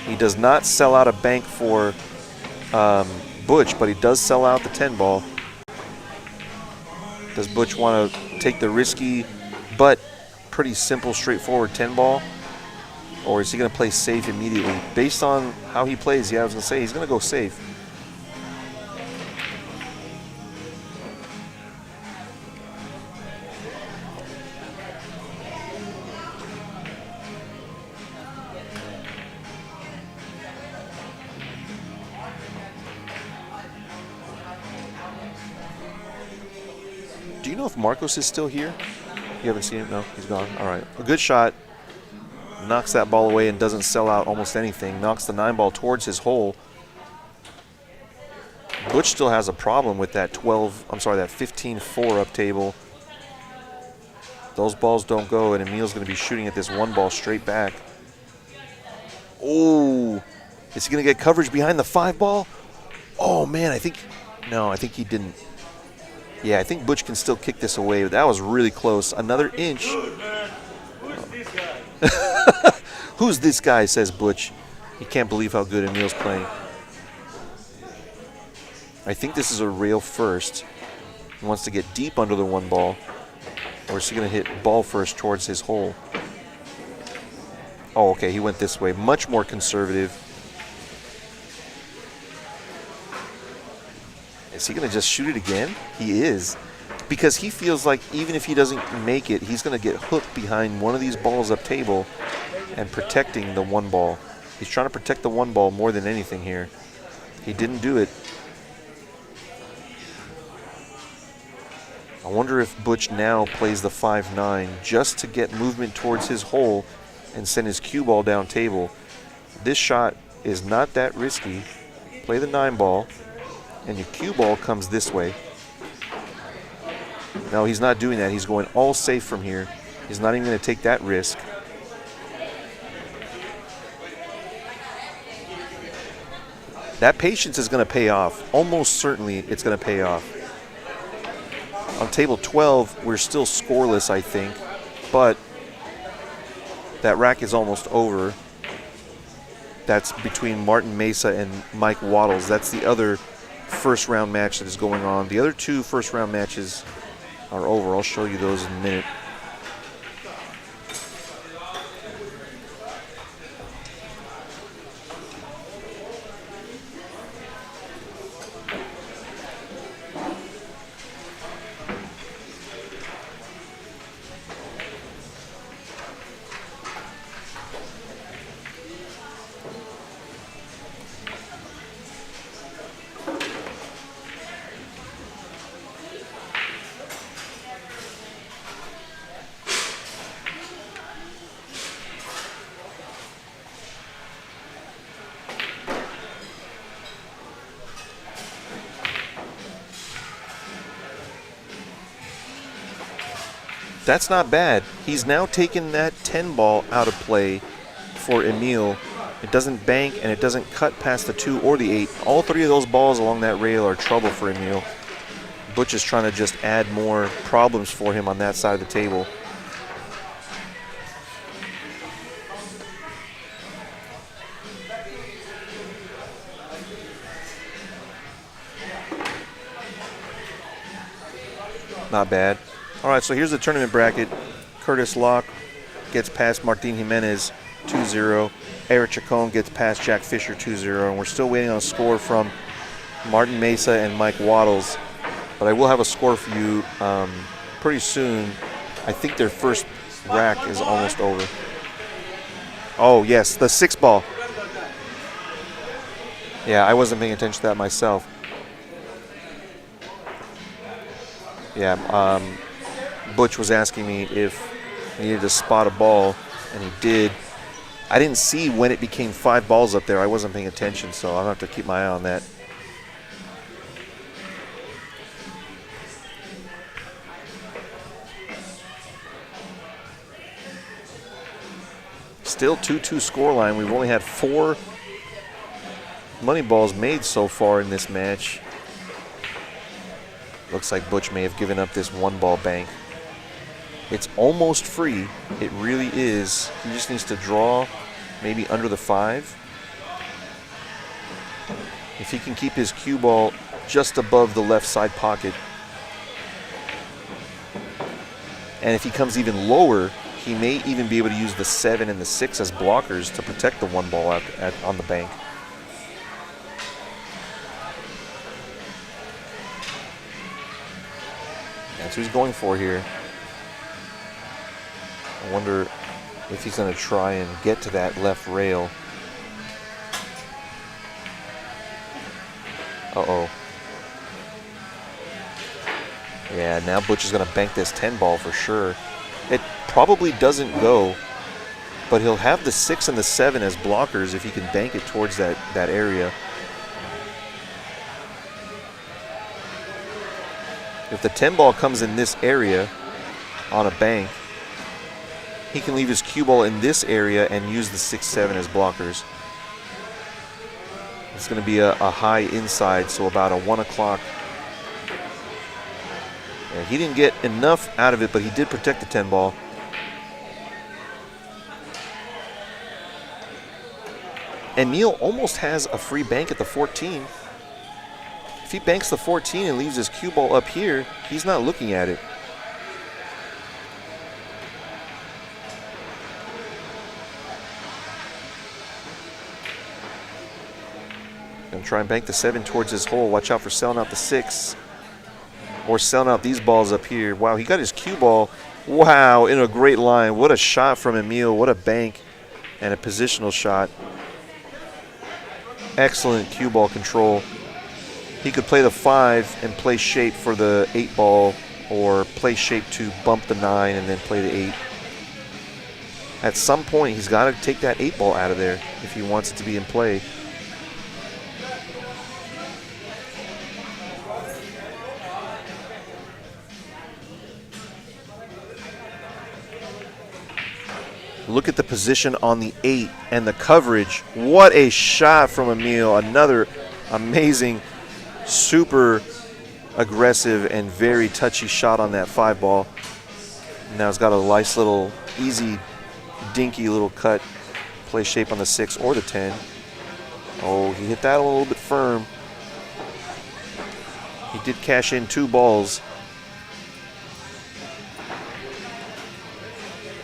He does not sell out a bank for Butch, but he does sell out the 10 ball. Does Butch want to take the risky but pretty simple, straightforward 10 ball? Or is he going to play safe immediately? Based on how he plays, yeah, I was going to say he's going to go safe. Do you know if Marcos is still here? You haven't seen him? No, he's gone. All right. A good shot. Knocks that ball away and doesn't sell out almost anything. Knocks the 9 ball towards his hole. Butch still has a problem with that 15-4 up table. Those balls don't go, and Emil's going to be shooting at this 1 ball straight back. Oh, is he going to get coverage behind the 5 ball? Oh, man, I think he didn't. Yeah, I think Butch can still kick this away, but that was really close. Another inch. Who's this guy, says Butch. He can't believe how good Emil's playing. I think this is a rail first. He wants to get deep under the 1 ball. Or is he going to hit ball first towards his hole? Oh, okay, he went this way. Much more conservative. Is he going to just shoot it again? He is. Because he feels like even if he doesn't make it, he's going to get hooked behind one of these balls up table and protecting the 1 ball. He's trying to protect the 1 ball more than anything here. He didn't do it. I wonder if Butch now plays the 5-9 just to get movement towards his hole and send his cue ball down table. This shot is not that risky. Play the 9 ball, and your cue ball comes this way. No, he's not doing that. He's going all safe from here. He's not even going to take that risk. That patience is going to pay off. Almost certainly it's going to pay off. On table 12, we're still scoreless, I think. But that rack is almost over. That's between Martin Mesa and Mike Waddles. That's the other first-round match that is going on. The other 2 first-round matches are over. I'll show you those in a minute. That's not bad. He's now taken that 10 ball out of play for Emil. It doesn't bank and it doesn't cut past the 2 or the 8. All 3 of those balls along that rail are trouble for Emil. Butch is trying to just add more problems for him on that side of the table. Not bad. All right, so here's the tournament bracket. Curtis Locke gets past Martin Jimenez 2-0. Eric Chacon gets past Jack Fisher 2-0. And we're still waiting on a score from Martin Mesa and Mike Waddles. But I will have a score for you pretty soon. I think their first rack is almost over. Oh, yes, the 6 ball. Yeah, I wasn't paying attention to that myself. Yeah, Butch was asking me if he needed to spot a ball, and he did. I didn't see when it became 5 balls up there. I wasn't paying attention, so I'll have to keep my eye on that. Still 2-2 scoreline. We've only had 4 money balls made so far in this match. Looks like Butch may have given up this 1 ball bank. It's almost free. It really is. He just needs to draw maybe under the 5. If he can keep his cue ball just above the left side pocket. And if he comes even lower, he may even be able to use the 7 and the 6 as blockers to protect the 1 ball on the bank. That's what he's going for here. I wonder if he's going to try and get to that left rail. Uh-oh. Yeah, now Butch is going to bank this 10 ball for sure. It probably doesn't go, but he'll have the 6 and the 7 as blockers if he can bank it towards that area. If the 10 ball comes in this area on a bank, he can leave his cue ball in this area and use the 6-7 as blockers. It's going to be a high inside, so about a 1 o'clock. Yeah, he didn't get enough out of it, but he did protect the 10 ball. Emil almost has a free bank at the 14. If he banks the 14 and leaves his cue ball up here, he's not looking at it. Gonna try and bank the 7 towards his hole. Watch out for selling out the 6. Or selling out these balls up here. Wow, he got his cue ball. Wow, in a great line. What a shot from Emil. What a bank and a positional shot. Excellent cue ball control. He could play the 5 and play shape for the 8 ball, or play shape to bump the 9 and then play the 8. At some point, he's got to take that 8 ball out of there if he wants it to be in play. Look at the position on the 8 and the coverage. What a shot from Emil. Another amazing, super aggressive and very touchy shot on that 5 ball. Now it's got a nice little easy, dinky little cut. Play shape on the 6 or the 10. Oh, he hit that a little bit firm. He did cash in 2 balls.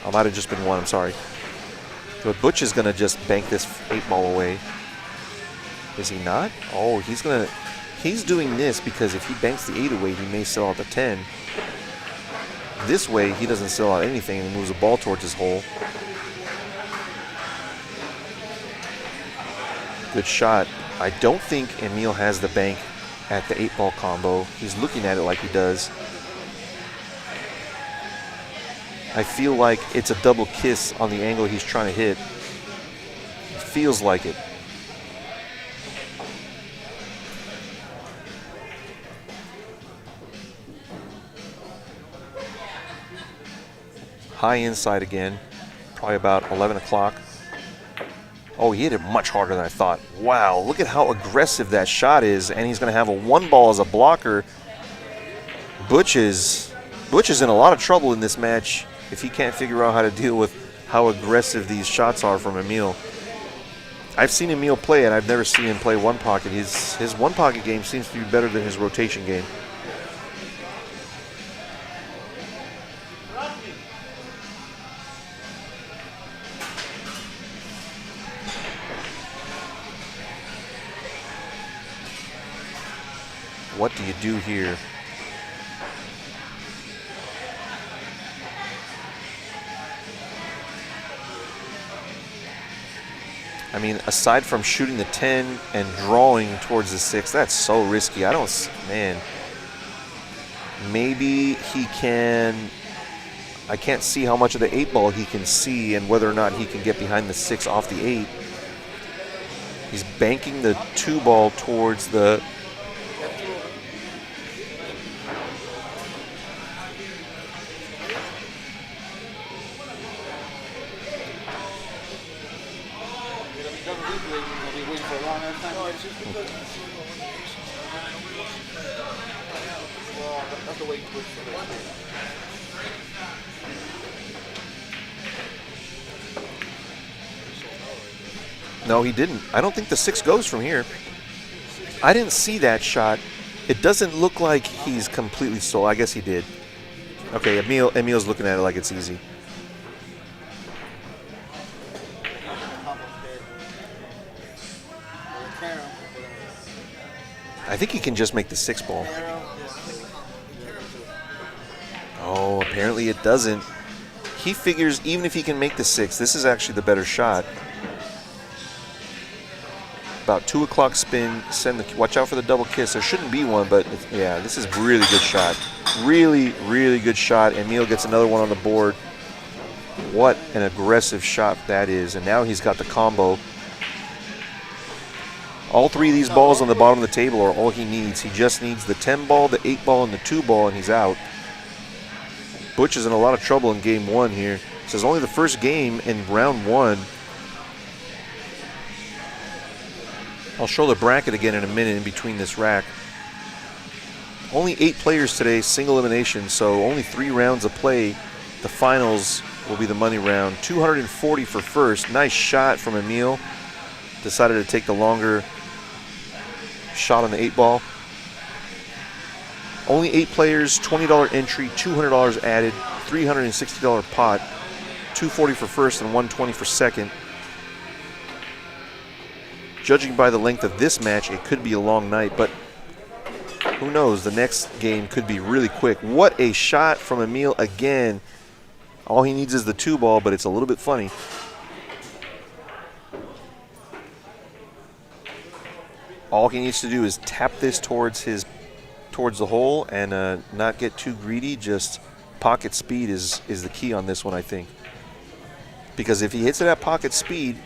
I might have just been 1, I'm sorry. But Butch is gonna just bank this 8 ball away. Is he not? Oh, he's doing this because if he banks the 8 away, he may sell out the 10. This way, he doesn't sell out anything and moves the ball towards his hole. Good shot. I don't think Emil has the bank at the 8 ball combo. He's looking at it like he does. I feel like it's a double kiss on the angle he's trying to hit. It feels like it. High inside again, probably about 11 o'clock. Oh, he hit it much harder than I thought. Wow, look at how aggressive that shot is, and he's going to have a 1 ball as a blocker. Butch is in a lot of trouble in this match if he can't figure out how to deal with how aggressive these shots are from Emil. I've seen Emil play, and I've never seen him play one pocket. His one pocket game seems to be better than his rotation game. What do you do here? I mean, aside from shooting the 10 and drawing towards the 6, that's so risky. Man. Maybe he can, I can't see how much of the 8 ball he can see and whether or not he can get behind the 6 off the 8. He's banking the 2 ball towards the, no, he didn't. I don't think the 6 goes from here. I didn't see that shot. It doesn't look like he's completely stole. I guess he did. Okay, Emil's looking at it like it's easy. I think he can just make the 6 ball. Oh, apparently it doesn't. He figures even if he can make the 6, this is actually the better shot. About 2 o'clock spin, watch out for the double kiss. There shouldn't be one, but yeah, this is a really good shot. Really, really good shot. Emil gets another one on the board. What an aggressive shot that is. And now he's got the combo. All 3 of these balls on the bottom of the table are all he needs. He just needs the 10 ball, the 8 ball, and the 2 ball, and he's out. Butch is in a lot of trouble in game 1 here. This is only the first game in round 1. I'll show the bracket again in a minute in between this rack. Only 8 players today, single elimination, so only 3 rounds of play. The finals will be the money round. 240 for first. Nice shot from Emil. Decided to take the longer shot on the 8 ball. Only 8 players, $20 entry, $200 added, $360 pot, $240 for first and $120 for second. Judging by the length of this match, it could be a long night, but who knows? The next game could be really quick. What a shot from Emil again. All he needs is the 2 ball, but it's a little bit funny. All he needs to do is tap this towards the hole and not get too greedy. Just pocket speed is the key on this one, I think. Because if he hits it at pocket speed,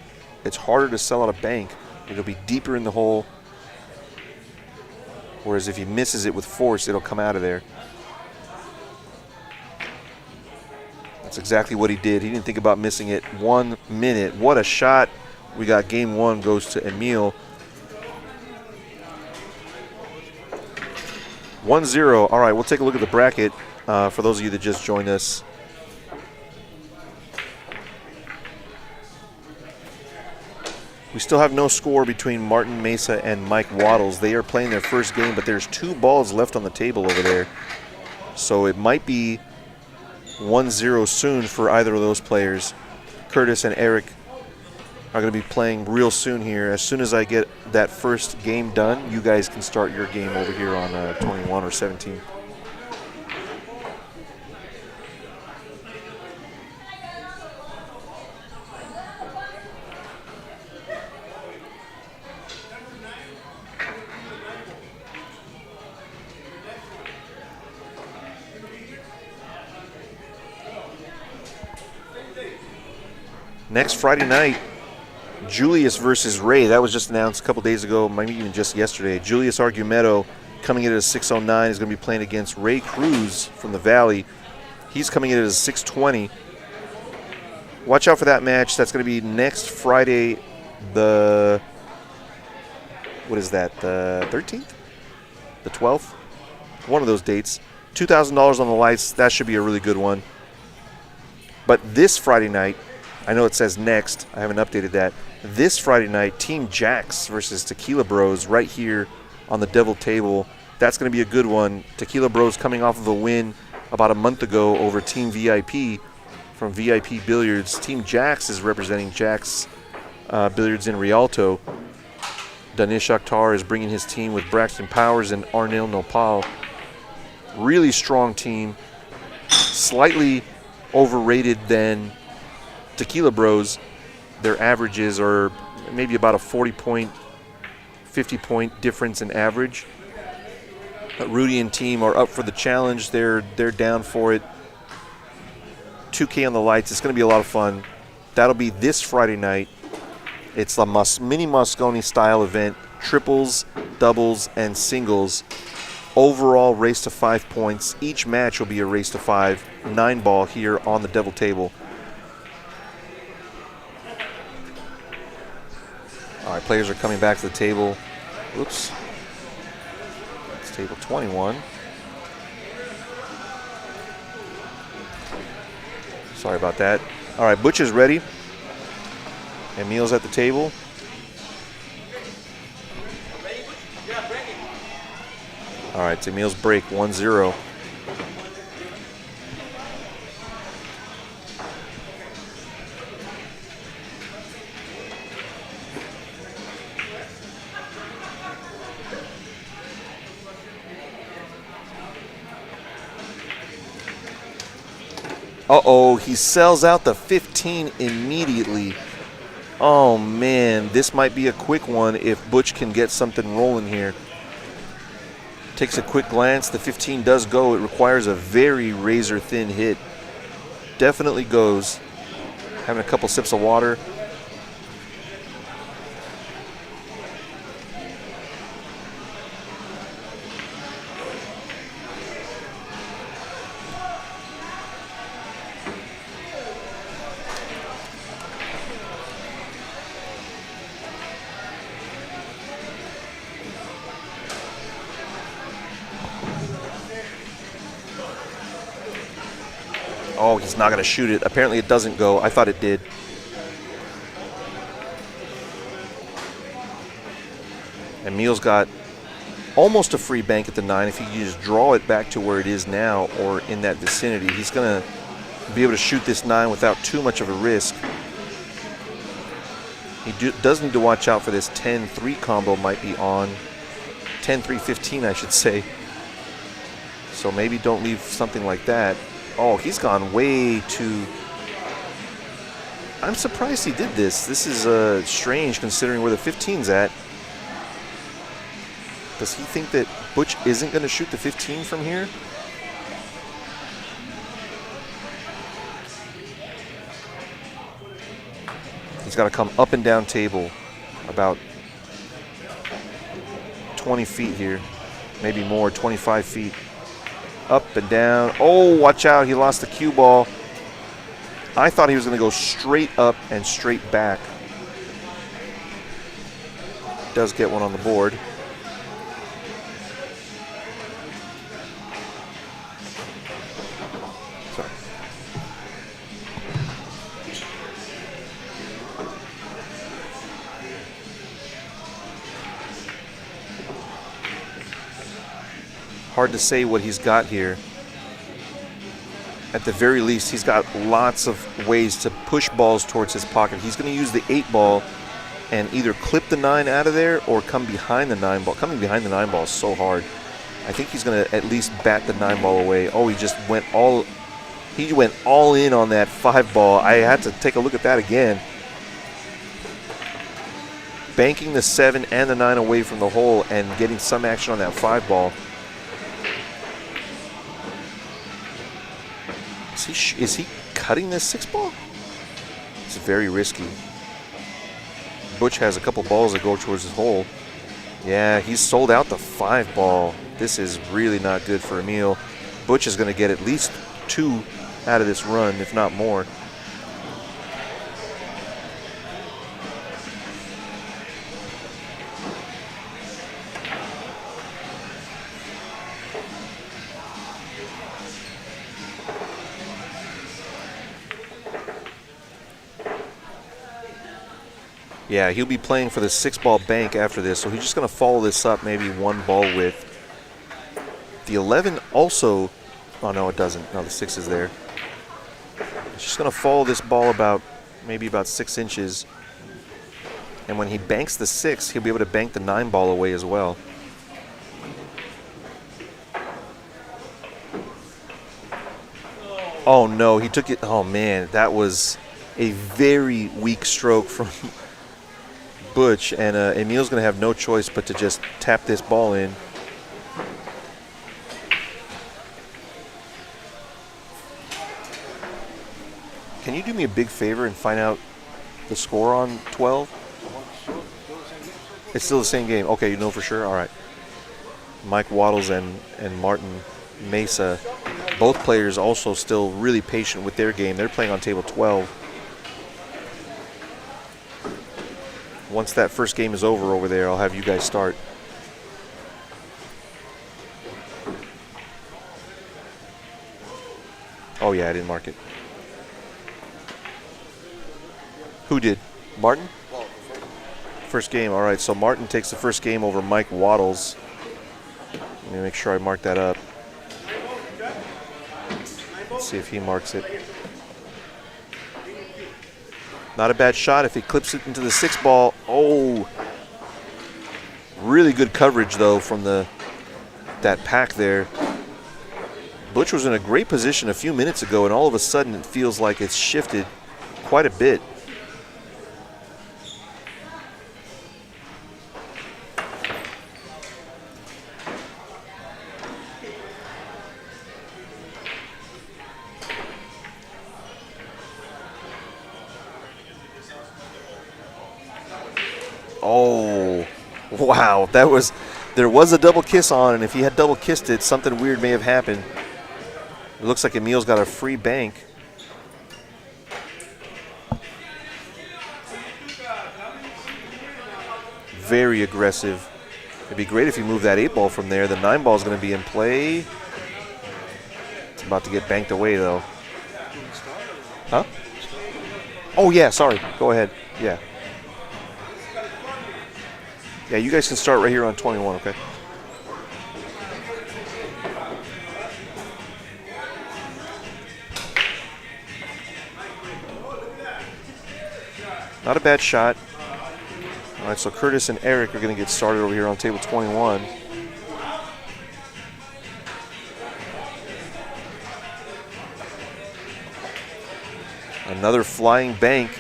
it's harder to sell out a bank. It'll be deeper in the hole. Whereas if he misses it with force, it'll come out of there. That's exactly what he did. He didn't think about missing it 1 minute. What a shot. We got game 1 goes to Emil. 1-0. All right, we'll take a look at the bracket for those of you that just joined us. We still have no score between Martin Mesa and Mike Waddles. They are playing their first game, but there's 2 balls left on the table over there. So it might be 1-0 soon for either of those players. Curtis and Eric are going to be playing real soon here. As soon as I get that first game done, you guys can start your game over here on 21 or 17. Next Friday night, Julius versus Ray. That was just announced a couple days ago, maybe even just yesterday. Julius Argumedo coming in at a 609 is going to be playing against Ray Cruz from the Valley. He's coming in at a 620. watch out for that match. That's going to be next Friday, the, what is that, the 13th? The 12th? One of those dates. $2,000 on the lights. That should be a really good one. But this Friday night, I know it says next. I haven't updated that. This Friday night, Team Jax versus Tequila Bros right here on the Devil Table. That's going to be a good one. Tequila Bros coming off of a win about a month ago over Team VIP from VIP Billiards. Team Jax is representing Jax Billiards in Rialto. Danish Akhtar is bringing his team with Braxton Powers and Arnil Nopal. Really strong team. Slightly overrated than Tequila Bros. Their averages are maybe about a 40-point, 50-point difference in average. But Rudy and team are up for the challenge. They're down for it. 2K on the lights. It's going to be a lot of fun. That'll be this Friday night. It's a mini Moscone style event. Triples, doubles, and singles. Overall race to 5 points. Each match will be a race to 5. 9-ball here on the Devil Table. All right, players are coming back to the table. Oops. It's table 21. Sorry about that. All right, Butch is ready. Emil's at the table. All right, it's Emil's break, 1-0. Uh-oh, he sells out the 15 immediately. Oh, man, this might be a quick one if Butch can get something rolling here. Takes a quick glance. The 15 does go. It requires a very razor-thin hit. Definitely goes. Having a couple sips of water. Oh, he's not going to shoot it. Apparently it doesn't go. I thought it did. Emil's got almost a free bank at the 9. If he can just draw it back to where it is now or in that vicinity, he's going to be able to shoot this 9 without too much of a risk. He does need to watch out for this 10-3 combo might be on. 10-3-15, I should say. So maybe don't leave something like that. Oh, he's gone way too... I'm surprised he did this. This is strange considering where the 15's at. Does he think that Butch isn't going to shoot the 15 from here? He's got to come up and down table about 20 feet here. Maybe more, 25 feet. Up and down. Oh, watch out. He lost the cue ball. I thought he was going to go straight up and straight back. Does get one on the board. Sorry. Hard to say what he's got here. At the very least, he's got lots of ways to push balls towards his pocket. He's going to use the 8 ball and either clip the 9 out of there or come behind the 9 ball. Coming behind the 9 ball is so hard. I think he's going to at least bat the 9 ball away. Oh, he just went all in on that 5 ball. I had to take a look at that again. Banking the 7 and the 9 away from the hole and getting some action on that 5 ball. Is he cutting this 6 ball? It's very risky. Butch has a couple balls that go towards his hole. Yeah, he's sold out the 5 ball. This is really not good for Emil. Butch is going to get at least 2 out of this run, if not more. Yeah, he'll be playing for the 6-ball bank after this, so he's just going to follow this up maybe 1 ball width. The 11 also, oh no it doesn't, no the 6 is there. He's just going to follow this ball maybe about 6 inches. And when he banks the 6, he'll be able to bank the 9 ball away as well. Oh no, he took it, oh man, that was a very weak stroke from Butch, and Emil's going to have no choice but to just tap this ball in. Can you do me a big favor and find out the score on 12? It's still the same game. Okay, you know for sure? All right. Mike Waddles and Martin Mesa, both players also still really patient with their game. They're playing on table 12. Once that first game is over there, I'll have you guys start. Oh yeah, I didn't mark it. Who did? Martin? First game, all right. So Martin takes the first game over Mike Waddles. Let me make sure I mark that up. Let's see if he marks it. Not a bad shot if he clips it into the 6 ball. Oh, really good coverage though from that pack there. Butch was in a great position a few minutes ago, and all of a sudden it feels like it's shifted quite a bit. Oh, wow. There was a double kiss on, and if he had double kissed it, something weird may have happened. It looks like Emil's got a free bank. Very aggressive. It'd be great if you move that 8 ball from there. The 9 ball is going to be in play. It's about to get banked away, though. Huh? Oh, yeah, sorry. Go ahead. Yeah. Yeah, you guys can start right here on 21, okay? Not a bad shot. All right, so Curtis and Eric are going to get started over here on table 21. Another flying bank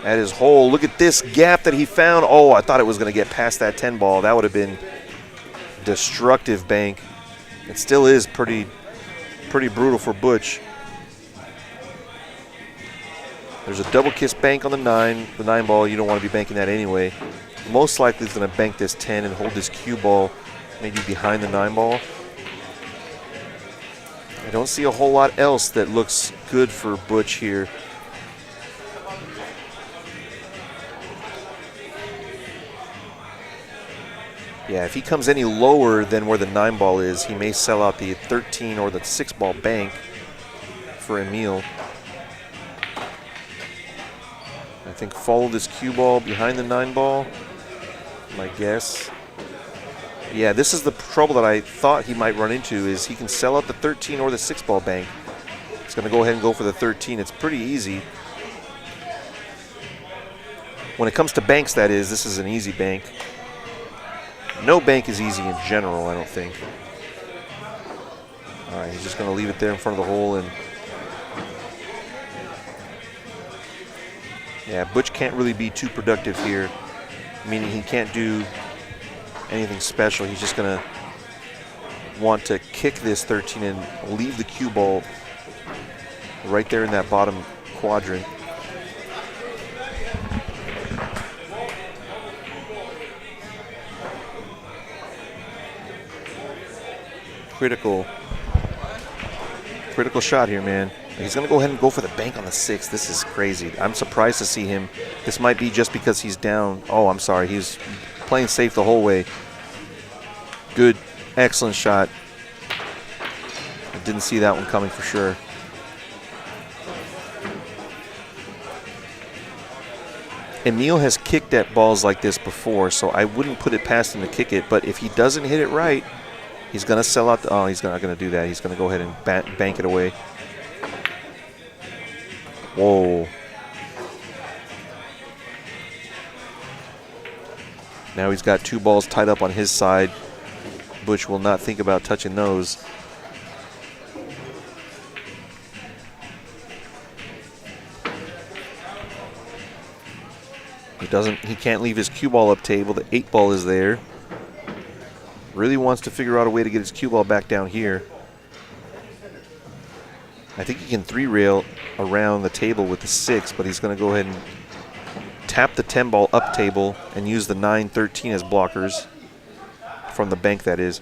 at his hole. Look at this gap that he found. Oh, I thought it was going to get past that 10 ball. That would have been destructive bank. It still is pretty brutal for Butch. There's a double kiss bank on the 9. The 9 ball, you don't want to be banking that anyway. Most likely he's going to bank this 10 and hold this cue ball maybe behind the 9 ball. I don't see a whole lot else that looks good for Butch here. Yeah, if he comes any lower than where the 9 ball is, he may sell out the 13 or the 6 ball bank for Emil. I think follow this cue ball behind the 9 ball, my guess. Yeah, this is the trouble that I thought he might run into, is he can sell out the 13 or the 6 ball bank. He's going to go ahead and go for the 13. It's pretty easy. When it comes to banks, that is, this is an easy bank. No bank is easy in general, I don't think. All right, he's just going to leave it there in front of the hole. And yeah, Butch can't really be too productive here, meaning he can't do anything special. He's just going to want to kick this 13 and leave the cue ball right there in that bottom quadrant. Critical shot here, man. He's going to go ahead and go for the bank on the 6. This is crazy. I'm surprised to see him. This might be just because he's down. Oh, I'm sorry. He's playing safe the whole way. Good, excellent shot. I didn't see that one coming for sure. Emil has kicked at balls like this before, so I wouldn't put it past him to kick it. But if he doesn't hit it right, he's going to sell out. Oh, he's not going to do that. He's going to go ahead and bank it away. Whoa. Now he's got 2 balls tied up on his side. Butch will not think about touching those. He can't leave his cue ball up table. The 8 ball is there. Really wants to figure out a way to get his cue ball back down here. I think he can 3-rail around the table with the 6, but he's going to go ahead and tap the 10 ball up table and use the 9-13 as blockers from the bank, that is.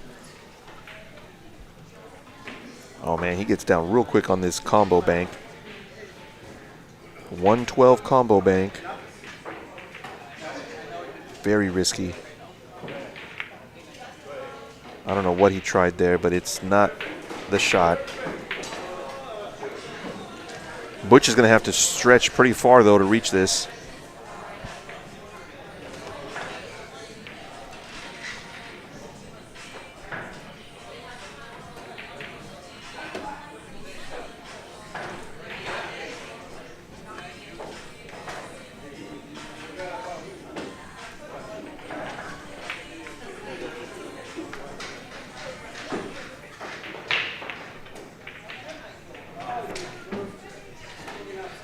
Oh man, he gets down real quick on this combo bank. 112 combo bank. Very risky. I don't know what he tried there, but it's not the shot. Butch is going to have to stretch pretty far, though, to reach this.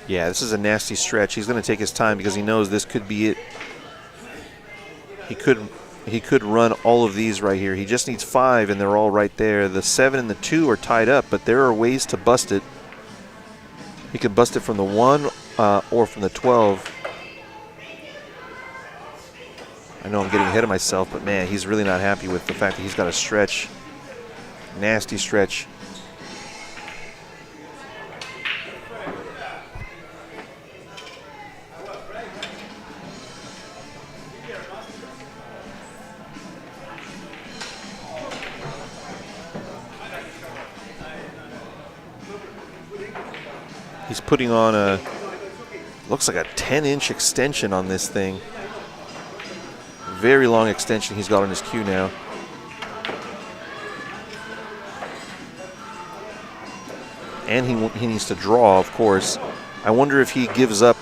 Yeah, this is a nasty stretch. He's going to take his time because he knows this could be it. He could run all of these right here. He just needs 5, and they're all right there. The 7 and the 2 are tied up, but there are ways to bust it. He could bust it from the 1 or from the 12. I know I'm getting ahead of myself, but man, he's really not happy with the fact that he's got a stretch. Nasty stretch. He's putting on a, looks like a 10-inch extension on this thing. Very long extension he's got on his cue now. And he needs to draw, of course. I wonder if he gives up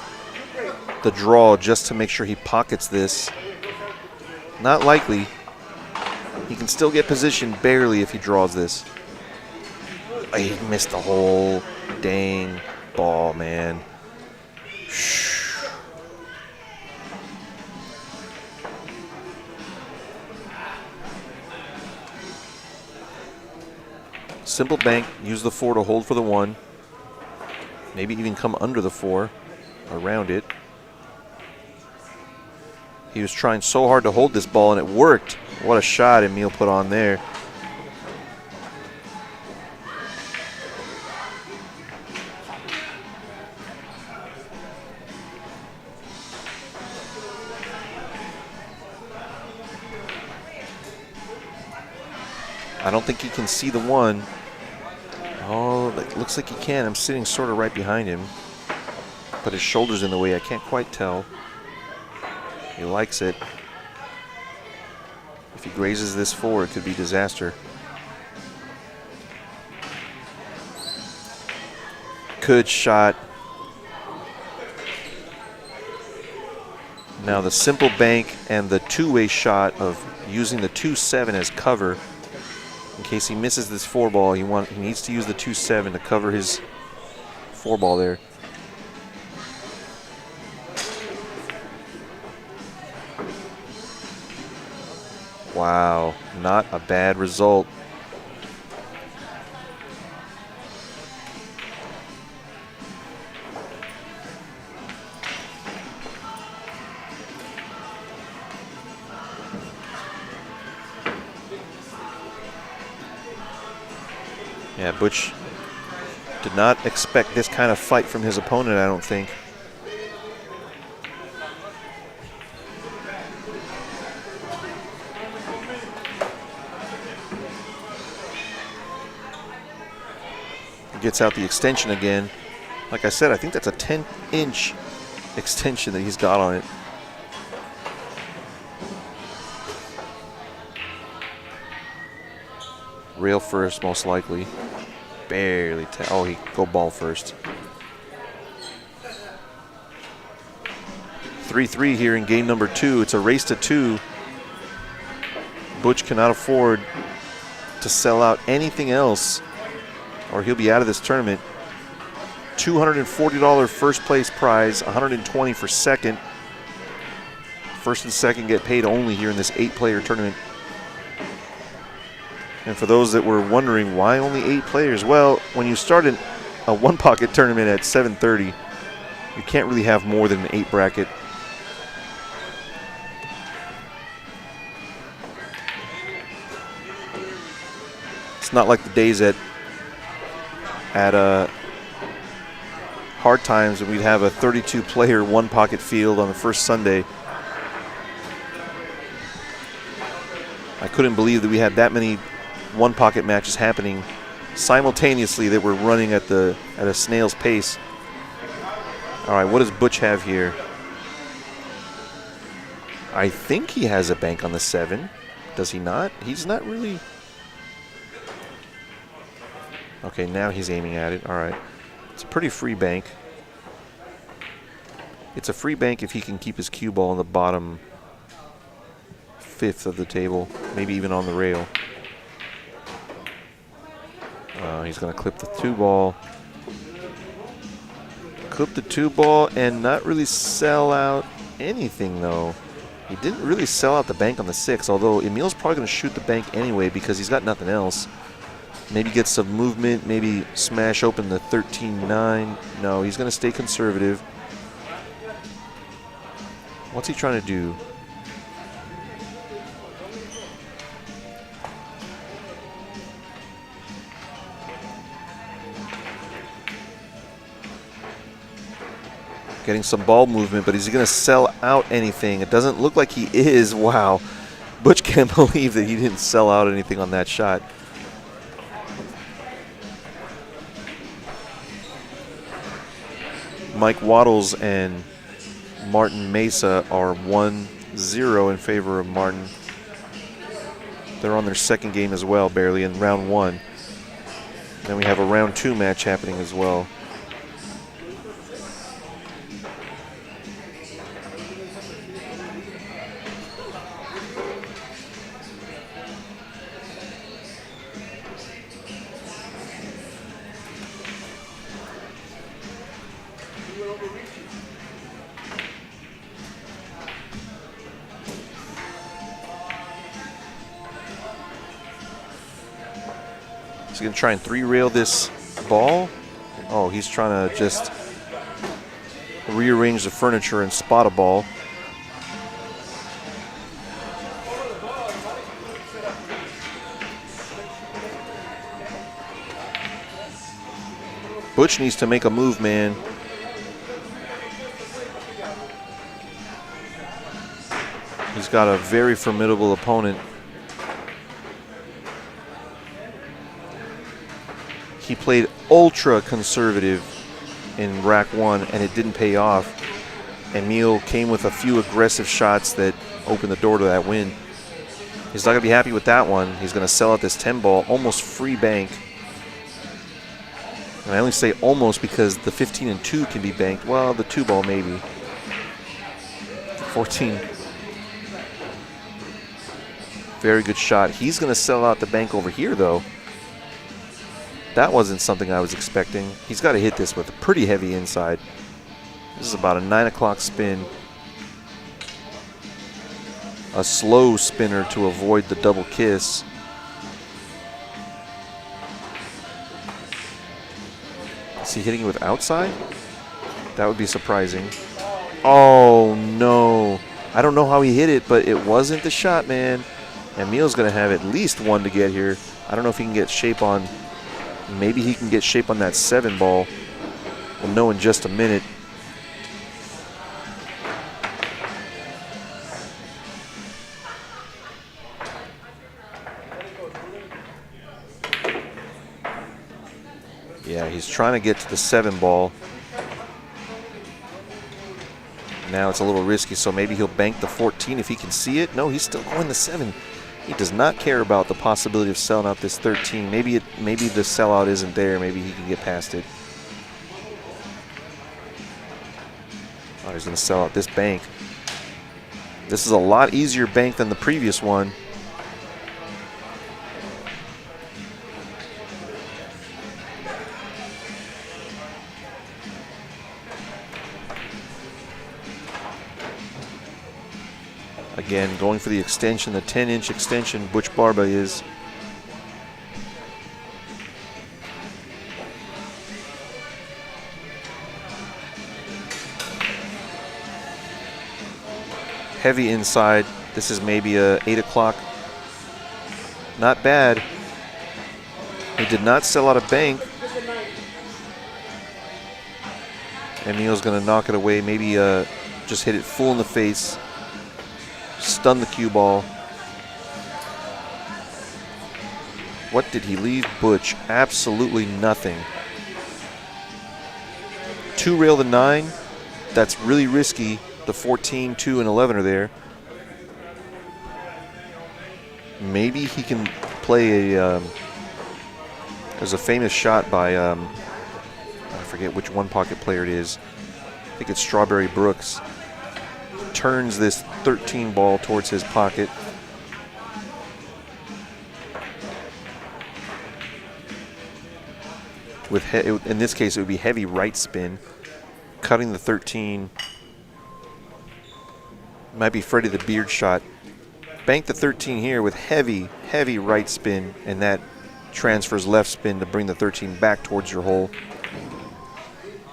the draw just to make sure he pockets this. Not likely. He can still get position barely if he draws this. Oh, he missed the whole dang ball, man. Shh. Simple bank, use the 4 to hold for the 1. Maybe even come under the 4, around it. He was trying so hard to hold this ball and it worked. What a shot Emil put on there. I don't think he can see the 1. Oh, it looks like he can. I'm sitting sort of right behind him. But his shoulder's in the way. I can't quite tell. He likes it. If he grazes this 4, it could be disaster. Good shot. Now the simple bank and the 2-way shot of using the 2-7 as cover. In case he misses this 4 ball, he needs to use the 2-7 to cover his 4 ball there. Wow, not a bad result. Yeah, Butch did not expect this kind of fight from his opponent, I don't think. He gets out the extension again. Like I said, I think that's a 10-inch extension that he's got on it. Rail first, most likely. Barely. Oh, he go ball first. 3-3 here in game number 2. It's a race to 2. Butch cannot afford to sell out anything else, or he'll be out of this tournament. $240 first place prize, $120 for second. First and second get paid only here in this 8-player tournament. And for those that were wondering why only 8 players, well, when you start a one-pocket tournament at 7:30, you can't really have more than an 8 bracket. It's not like the days at Hard Times when we'd have a 32-player one-pocket field on the first Sunday. I couldn't believe that we had that many one-pocket matches happening simultaneously that were running at a snail's pace. All right, what does Butch have here? I think he has a bank on the 7. Does he not? He's not really. Okay, now he's aiming at it. All right. It's a pretty free bank. It's a free bank if he can keep his cue ball in the bottom 5th of the table, maybe even on the rail. He's going to clip the 2 ball. Clip the 2 ball and not really sell out anything, though. He didn't really sell out the bank on the 6, although Emil's probably going to shoot the bank anyway because he's got nothing else. Maybe get some movement, maybe smash open the 13-9. No, he's going to stay conservative. What's he trying to do? Getting some ball movement, but is he going to sell out anything? It doesn't look like he is. Wow. Butch can't believe that he didn't sell out anything on that shot. Mike Waddles and Martin Mesa are 1-0 in favor of Martin. They're on their second game as well, barely in round 1. Then we have a round 2 match happening as well. Is he going to try and 3-rail this ball? Oh, he's trying to just rearrange the furniture and spot a ball. Butch needs to make a move, man. He's got a very formidable opponent. He played ultra conservative in rack 1 and it didn't pay off. Emil came with a few aggressive shots that opened the door to that win. He's not going to be happy with that one. He's going to sell out this 10 ball, almost free bank. And I only say almost because the 15 and 2 can be banked. Well, the 2 ball maybe. 14. Very good shot. He's going to sell out the bank over here, though. That wasn't something I was expecting. He's got to hit this with a pretty heavy inside. This is about a 9 o'clock spin. A slow spinner to avoid the double kiss. Is he hitting it with outside? That would be surprising. Oh, no. I don't know how he hit it, but it wasn't the shot, man. Emil's going to have at least 1 to get here. I don't know if he can get shape on. Maybe he can get shape on that 7 ball. We'll know in just a minute. Yeah, he's trying to get to the 7 ball. Now it's a little risky, so maybe he'll bank the 14 if he can see it. No, he's still going the 7. He does not care about the possibility of selling out this 13. Maybe the sellout isn't there. Maybe he can get past it. Oh, he's going to sell out this bank. This is a lot easier bank than the previous one. Again, going for the extension, the 10-inch extension, Butch Barba is. Heavy inside. This is maybe a 8 o'clock. Not bad. He did not sell out a bank. Emil's going to knock it away. Maybe just hit it full in the face. Stun the cue ball. What did he leave Butch? Absolutely nothing. 2 rail the 9. That's really risky. The 14, 2, and 11 are there. Maybe he can play a. There's a famous shot by I forget which one pocket player it is. I think it's Strawberry Brooks. Turns this 13 ball towards his pocket. With in this case, it would be heavy right spin, cutting the 13. Might be Freddie the Beard shot. Bank the 13 here with heavy, heavy right spin, and that transfers left spin to bring the 13 back towards your hole.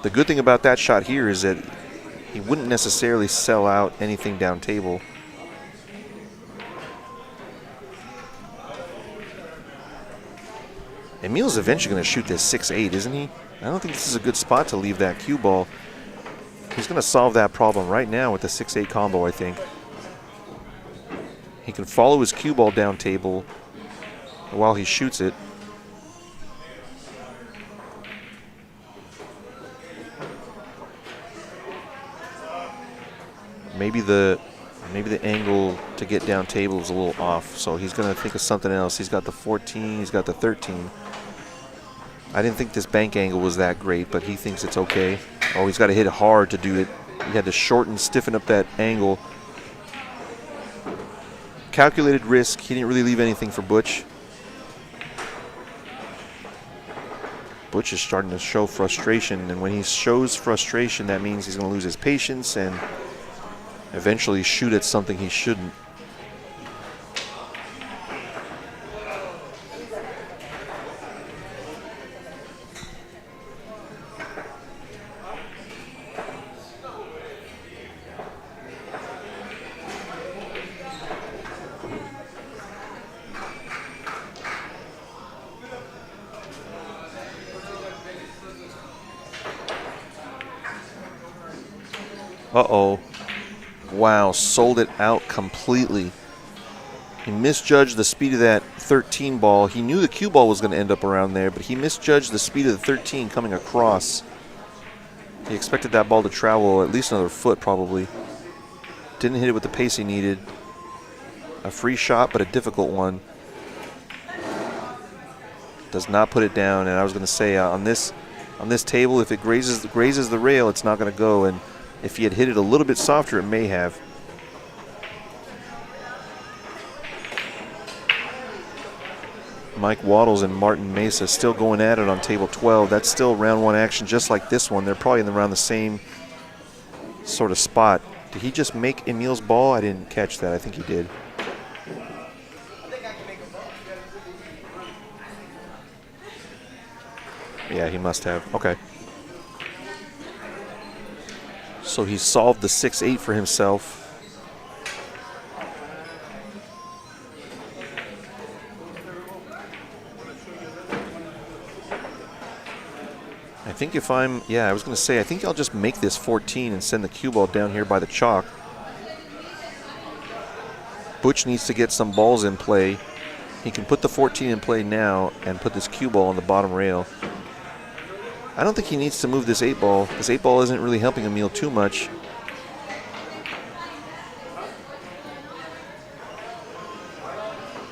The good thing about that shot here is that he wouldn't necessarily sell out anything down table. Emil's eventually going to shoot this 6-8, isn't he? I don't think this is a good spot to leave that cue ball. He's going to solve that problem right now with the 6-8 combo, I think. He can follow his cue ball down table while he shoots it. Maybe the angle to get down table is a little off, so he's going to think of something else. He's got the 14, he's got the 13. I didn't think this bank angle was that great, but he thinks it's okay. Oh, he's got to hit it hard to do it. He had to shorten, stiffen up that angle. Calculated risk. He didn't really leave anything for Butch. Butch is starting to show frustration, and when he shows frustration, that means he's going to lose his patience and eventually shoot at something he shouldn't. Uh-oh. Wow, sold it out completely. He misjudged the speed of that 13 ball. He knew the cue ball was going to end up around there, but he misjudged the speed of the 13 coming across. He expected that ball to travel at least another foot, probably. Didn't hit it with the pace he needed. A free shot, but a difficult one. Does not put it down, and I was going to say on this table, if it grazes the rail, it's not going to go, and if he had hit it a little bit softer, it may have. Mike Waddles and Martin Mesa still going at it on table 12. That's still round one action, just like this one. They're probably around the same sort of spot. Did he just make Emil's ball? I didn't catch that. I think he did. Yeah, he must have. Okay. So he solved the 6-8 for himself. I think if I'm, I was going to say, I think I'll just make this 14 and send the cue ball down here by the chalk. Butch needs to get some balls in play. He can put the 14 in play now and put this cue ball on the bottom rail. I don't think he needs to move this 8 ball. This 8 ball isn't really helping Emil too much.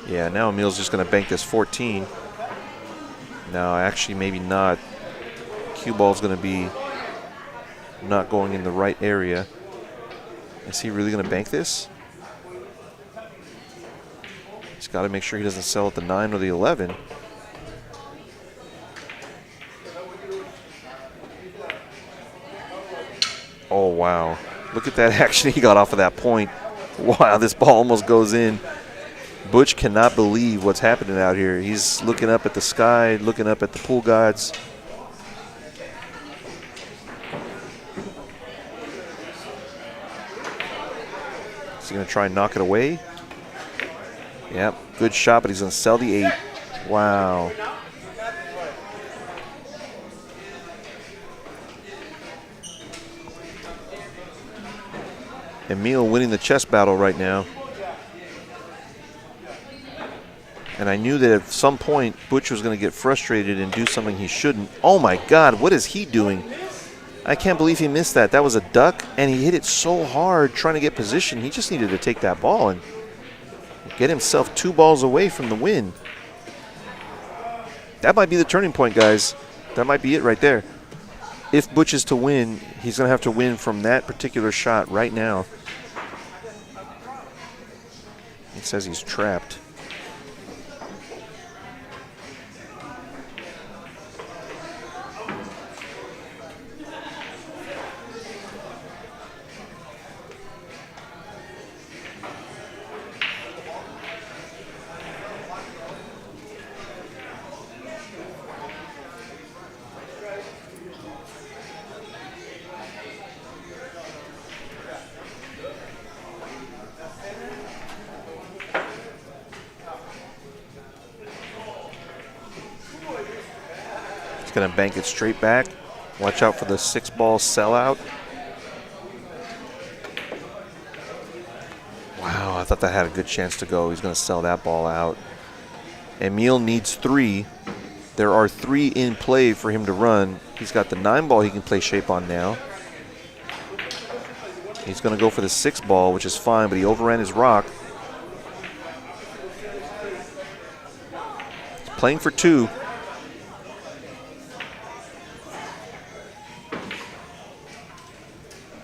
Yeah, now Emil's just going to bank this 14. No, actually, maybe not. Cue ball's going to be not going in the right area. Is he really going to bank this? He's got to make sure he doesn't sell at the 9 or the 11. Oh, wow. Look at that action he got off of that point. Wow, this ball almost goes in. Butch cannot believe what's happening out here. He's looking up at the sky, looking up at the pool gods. Is he going to try and knock it away? Yep, good shot, but he's going to sell the 8. Wow. Emil winning the chess battle right now. And I knew that at some point Butch was going to get frustrated and do something he shouldn't. Oh my God, what is he doing? I can't believe he missed that. That was a duck, and he hit it so hard trying to get position. He just needed to take that ball and get himself 2 balls away from the win. That might be the turning point, guys. That might be it right there. If Butch is to win, he's going to have to win from that particular shot right now. It says he's trapped. Going to bank it straight back. Watch out for the 6-ball sellout. Wow, I thought that had a good chance to go. He's going to sell that ball out. Emil needs 3. There are 3 in play for him to run. He's got the 9-ball he can play shape on now. He's going to go for the 6-ball, which is fine, but he overran his rock. He's playing for 2.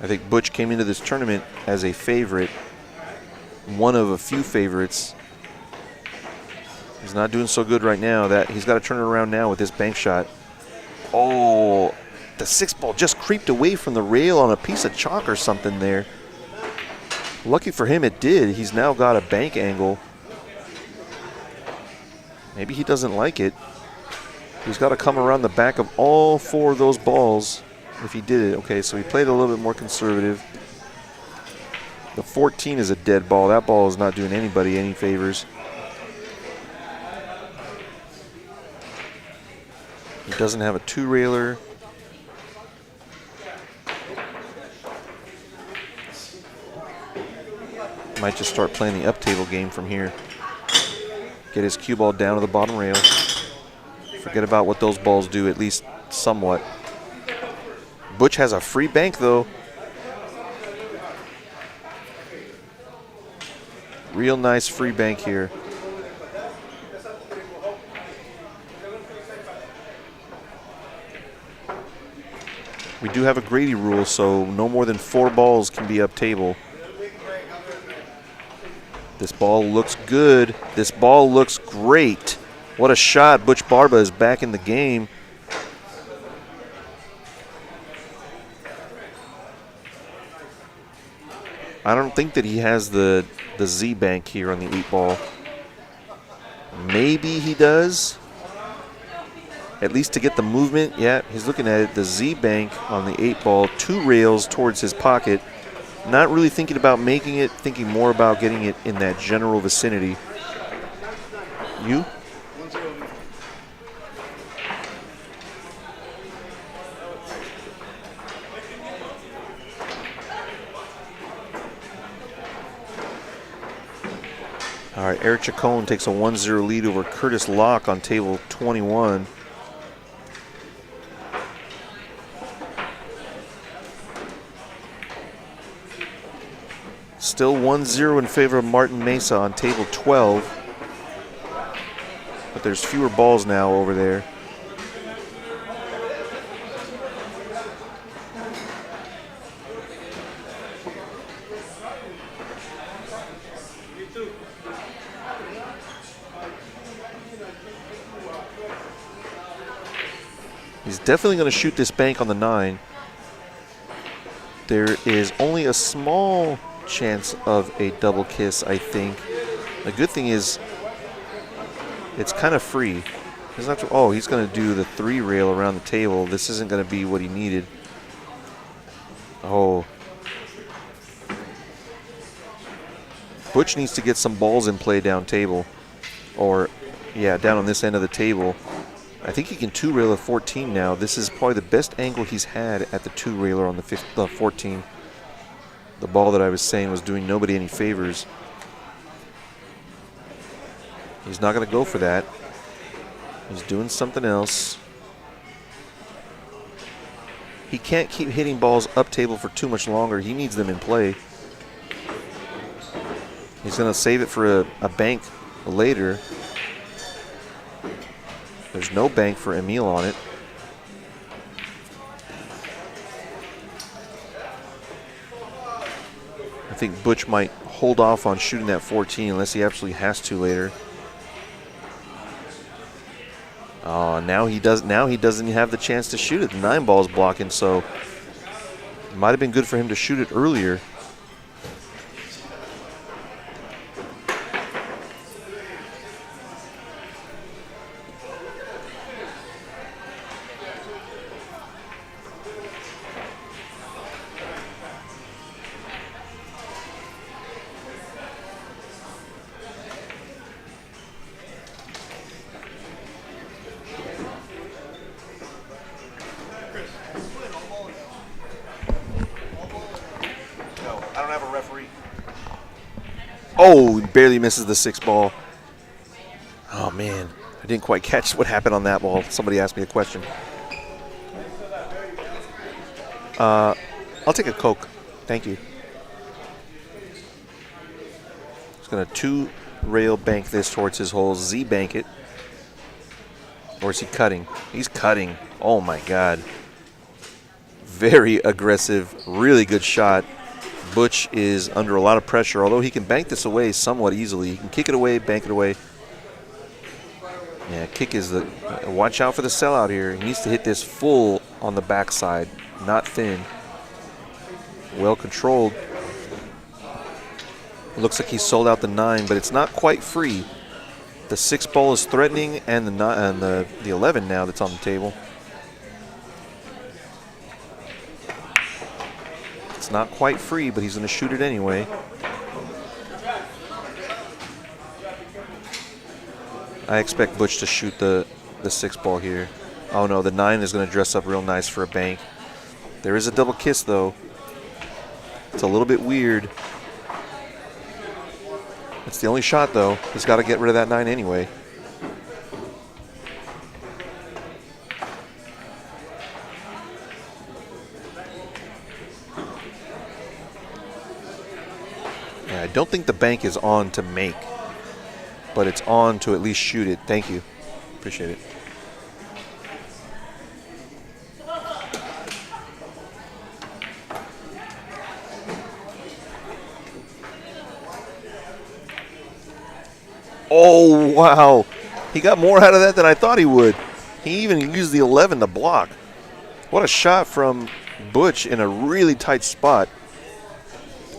I think Butch came into this tournament as a favorite, one of a few favorites. He's not doing so good right now. That he's got to turn it around now with this bank shot. Oh, the 6-ball just creeped away from the rail on a piece of chalk or something there. Lucky for him it did. He's now got a bank angle. Maybe he doesn't like it. He's got to come around the back of all 4 of those balls. If he did it, okay, so he played a little bit more conservative. The 14 is a dead ball. That ball is not doing anybody any favors. He doesn't have a 2-railer. Might just start playing the up table game from here. Get his cue ball down to the bottom rail. Forget about what those balls do, at least somewhat. Butch has a free bank, though. Real nice free bank here. We do have a Grady rule, so no more than 4 balls can be up table. This ball looks good. This ball looks great. What a shot. Butch Barba is back in the game. I don't think that he has the Z bank here on the 8-ball. Maybe he does. At least to get the movement. Yeah, he's looking at it. The Z bank on the 8-ball. 2 rails towards his pocket. Not really thinking about making it. Thinking more about getting it in that general vicinity. You? All right, Eric Chacon takes a 1-0 lead over Curtis Locke on table 21. Still 1-0 in favor of Martin Mesa on table 12. but there's fewer balls now over there. He's definitely going to shoot this bank on the 9. There is only a small chance of a double kiss, I think. The good thing is it's kind of free. Oh, he's going to do the 3 rail around the table. This isn't going to be what he needed. Oh. Butch needs to get some balls in play down table. Or, yeah, down on this end of the table. I think he can 2 rail a 14 now. This is probably the best angle he's had at the 2 railer on the 14. The ball that I was saying was doing nobody any favors. He's not going to go for that. He's doing something else. He can't keep hitting balls up table for too much longer. He needs them in play. He's going to save it for a bank later. There's no bank for Emil on it. I think Butch might hold off on shooting that 14 unless he absolutely has to later. Now he doesn't have the chance to shoot it. The 9 ball is blocking, so it might have been good for him to shoot it earlier. Oh, barely misses the 6 ball. Oh, man. I didn't quite catch what happened on that ball. Somebody asked me a question. I'll take a Coke. Thank you. He's going to 2 rail bank this towards his hole. Z bank it. Or is he cutting? He's cutting. Oh, my God. Very aggressive. Really good shot. Butch is under a lot of pressure, although he can bank this away somewhat easily. He can kick it away, bank it away. Yeah, kick is the... Watch out for the sellout here. He needs to hit this full on the backside, not thin. Well controlled. It looks like he sold out the 9, but it's not quite free. The 6 ball is threatening, and the 11 now that's on the table. It's not quite free, but he's going to shoot it anyway. I expect Butch to shoot the 6 ball here. Oh no, the 9 is going to dress up real nice for a bank. There is a double kiss though. It's a little bit weird. It's the only shot though. He's got to get rid of that 9 anyway. I don't think the bank is on to make, but it's on to at least shoot it. Thank you. Appreciate it. Oh, wow. He got more out of that than I thought he would. He even used the 11 to block. What a shot from Butch in a really tight spot.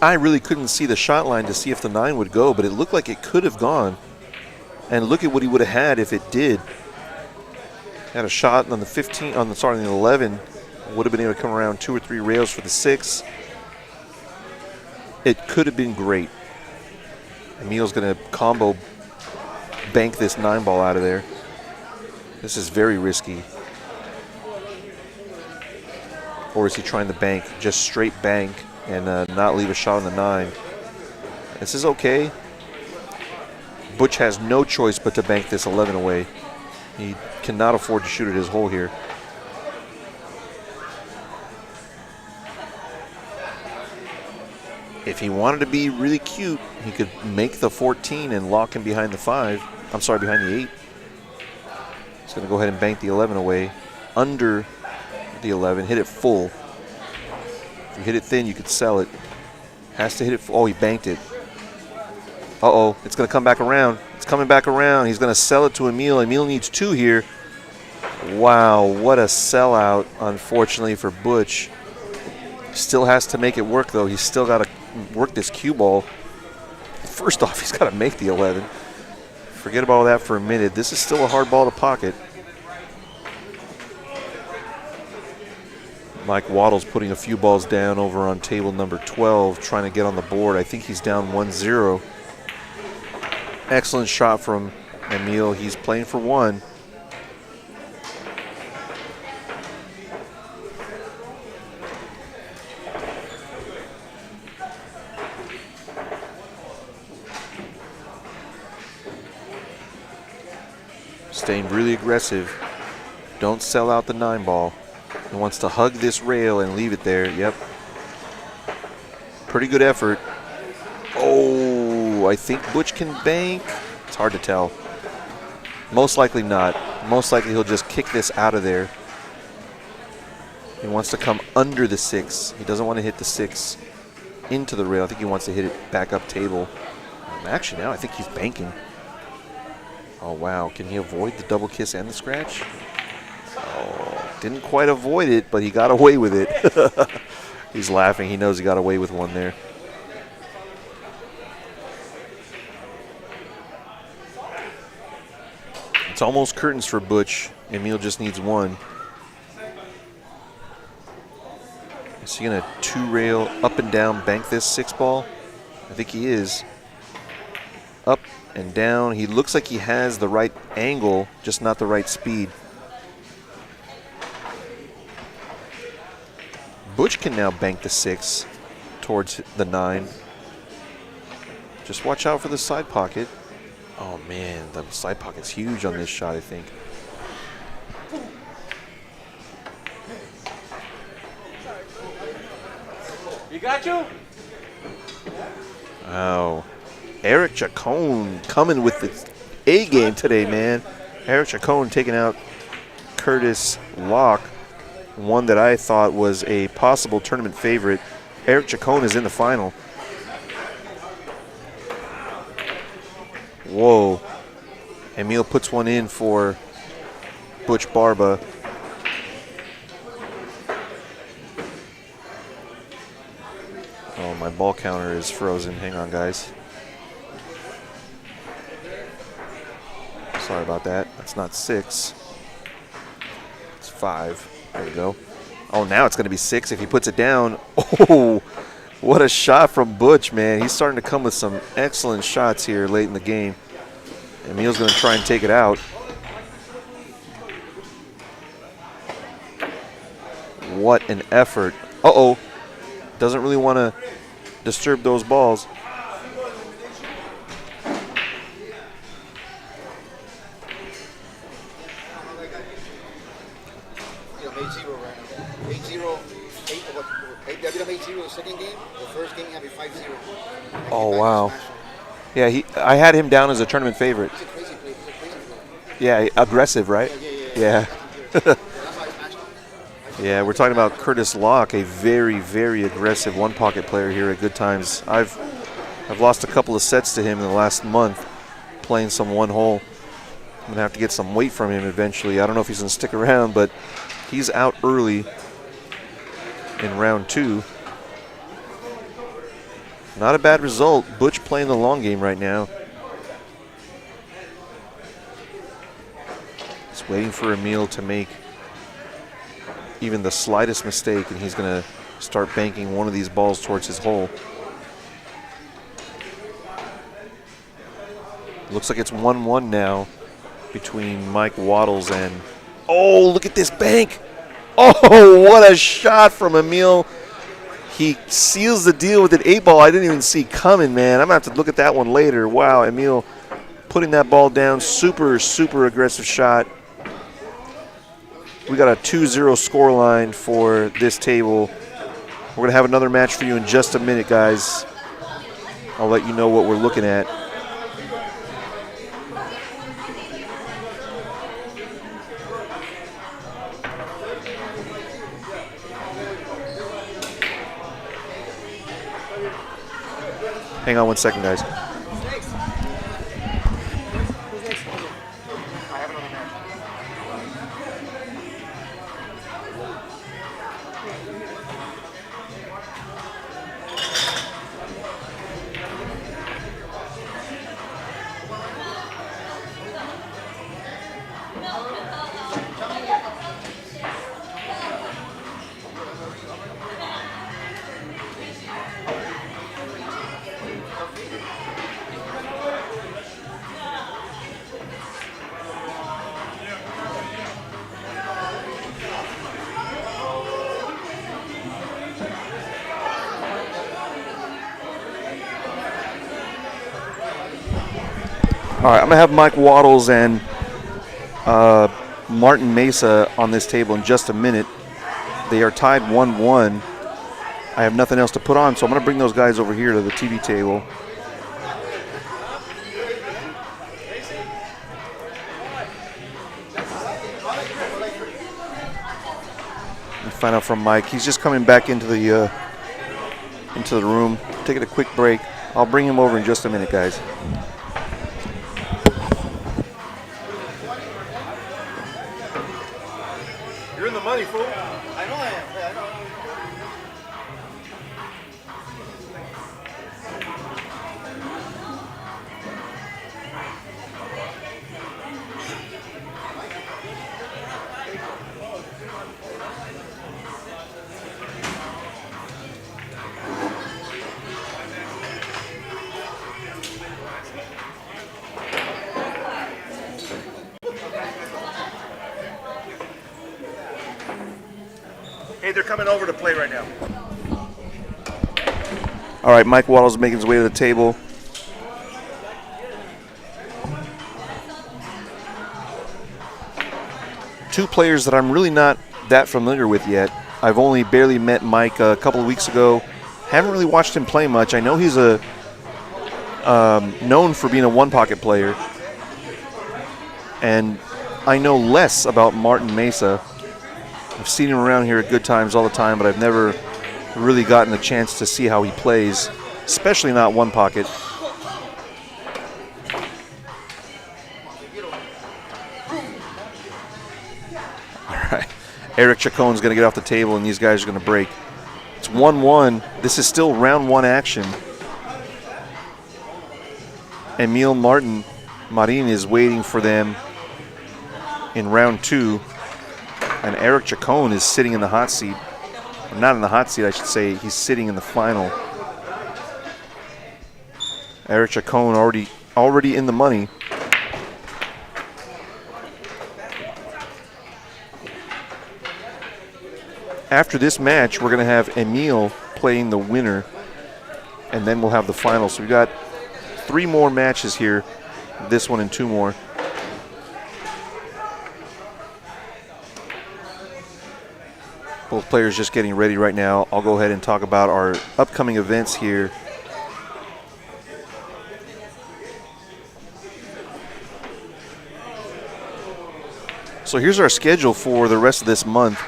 I really couldn't see the shot line to see if the 9 would go, but it looked like it could have gone. And look at what he would have had if it did. Had a shot on the 15, on the 11. Would have been able to come around 2 or 3 rails for the 6. It could have been great. Emil's going to combo bank this 9 ball out of there. This is very risky. Or is he trying to bank, just straight bank, and not leave a shot on the 9? This is okay. Butch has no choice but to bank this 11 away. He cannot afford to shoot at his hole here. If he wanted to be really cute, he could make the 14 and lock him behind the 5. I'm sorry, behind the 8. He's going to go ahead and bank the 11 away. Under the 11. Hit it full. If you hit it thin, you could sell it. Has to hit it full. Oh, he banked it. Uh-oh. It's going to come back around. It's coming back around. He's going to sell it to Emil. Emil needs 2 here. Wow, what a sellout, unfortunately, for Butch. Still has to make it work, though. He's still got to work this cue ball. First off, he's got to make the 11. Forget about that for a minute. This is still a hard ball to pocket. Mike Waddle's putting a few balls down over on table number 12, trying to get on the board. I think he's down 1-0. Excellent shot from Emil. He's playing for 1. Staying really aggressive. Don't sell out the 9 ball. He wants to hug this rail and leave it there. Yep. Pretty good effort. Oh, I think Butch can bank. It's hard to tell. Most likely not. Most likely he'll just kick this out of there. He wants to come under the 6. He doesn't want to hit the 6 into the rail. I think he wants to hit it back up table. Actually, now I think he's banking. Oh, wow. Can he avoid the double kiss and the scratch? Oh, didn't quite avoid it, but he got away with it. He's laughing. He knows he got away with one there. It's almost curtains for Butch. Emil just needs 1. Is he going to 2-rail up and down, bank this 6 ball? I think he is. Up and down. He looks like he has the right angle, just not the right speed. Butch can now bank the 6 towards the 9. Just watch out for the side pocket. Oh man, the side pocket's huge on this shot, I think. You got you? Wow. Eric Chacon coming with the A game today, man. Eric Chacon taking out Curtis Locke, one that I thought was a possible tournament favorite. Eric Chacon is in the final. Whoa. Emil puts one in for Butch Barba. Oh, my ball counter is frozen. Hang on, guys. Sorry about that. That's not 6. It's 5. There you go. Oh, now it's going to be 6 if he puts it down. Oh, what a shot from Butch, man. He's starting to come with some excellent shots here late in the game. Emil's going to try and take it out. What an effort. Uh-oh. Doesn't really want to disturb those balls. Oh, wow. Yeah, I had him down as a tournament favorite. Yeah, aggressive, right? Yeah. Yeah, we're talking about Curtis Locke, a very, very aggressive one-pocket player here at Good Times. I've lost a couple of sets to him in the last month playing some one-hole. I'm going to have to get some weight from him eventually. I don't know if he's going to stick around, but he's out early in round 2. Not a bad result. Butch playing the long game right now. He's waiting for Emil to make even the slightest mistake, and he's going to start banking one of these balls towards his hole. Looks like it's 1-1 now between Mike Waddles and... Oh, look at this bank! Oh, what a shot from Emil. He seals the deal with an 8 ball I didn't even see coming, man. I'm going to have to look at that one later. Wow, Emil putting that ball down. Super, super aggressive shot. We got a 2-0 score line for this table. We're going to have another match for you in just a minute, guys. I'll let you know what we're looking at. Hang on 1 second, guys. All right, I'm going to have Mike Waddles and Martin Mesa on this table in just a minute. They are tied 1-1. I have nothing else to put on, so I'm going to bring those guys over here to the TV table. And find out from Mike. He's just coming back into the room, taking a quick break. I'll bring him over in just a minute, guys. You're in the money, fool. I know I am. Yeah, I know. Hey, they're coming over to play right now. All right, Mike Waddles making his way to the table. Two players that I'm really not that familiar with yet. I've only barely met Mike a couple of weeks ago. Haven't really watched him play much. I know he's known for being a one-pocket player. And I know less about Martin Mesa. I've seen him around here at Good Times all the time, but I've never really gotten a chance to see how he plays, especially not one pocket. All right, Eric Chacon's going to get off the table, and these guys are going to break. It's 1-1. This is still round one action. Emil Marin is waiting for them in round two. And Eric Chacon is sitting in the hot seat. Not in the hot seat, I should say. He's sitting in the final. Eric Chacon already in the money. After this match, we're going to have Emil playing the winner. And then we'll have the final. So we've got 3 more matches here. This one and 2 more. Both players just getting ready right now. I'll go ahead and talk about our upcoming events here. So here's our schedule for the rest of this month.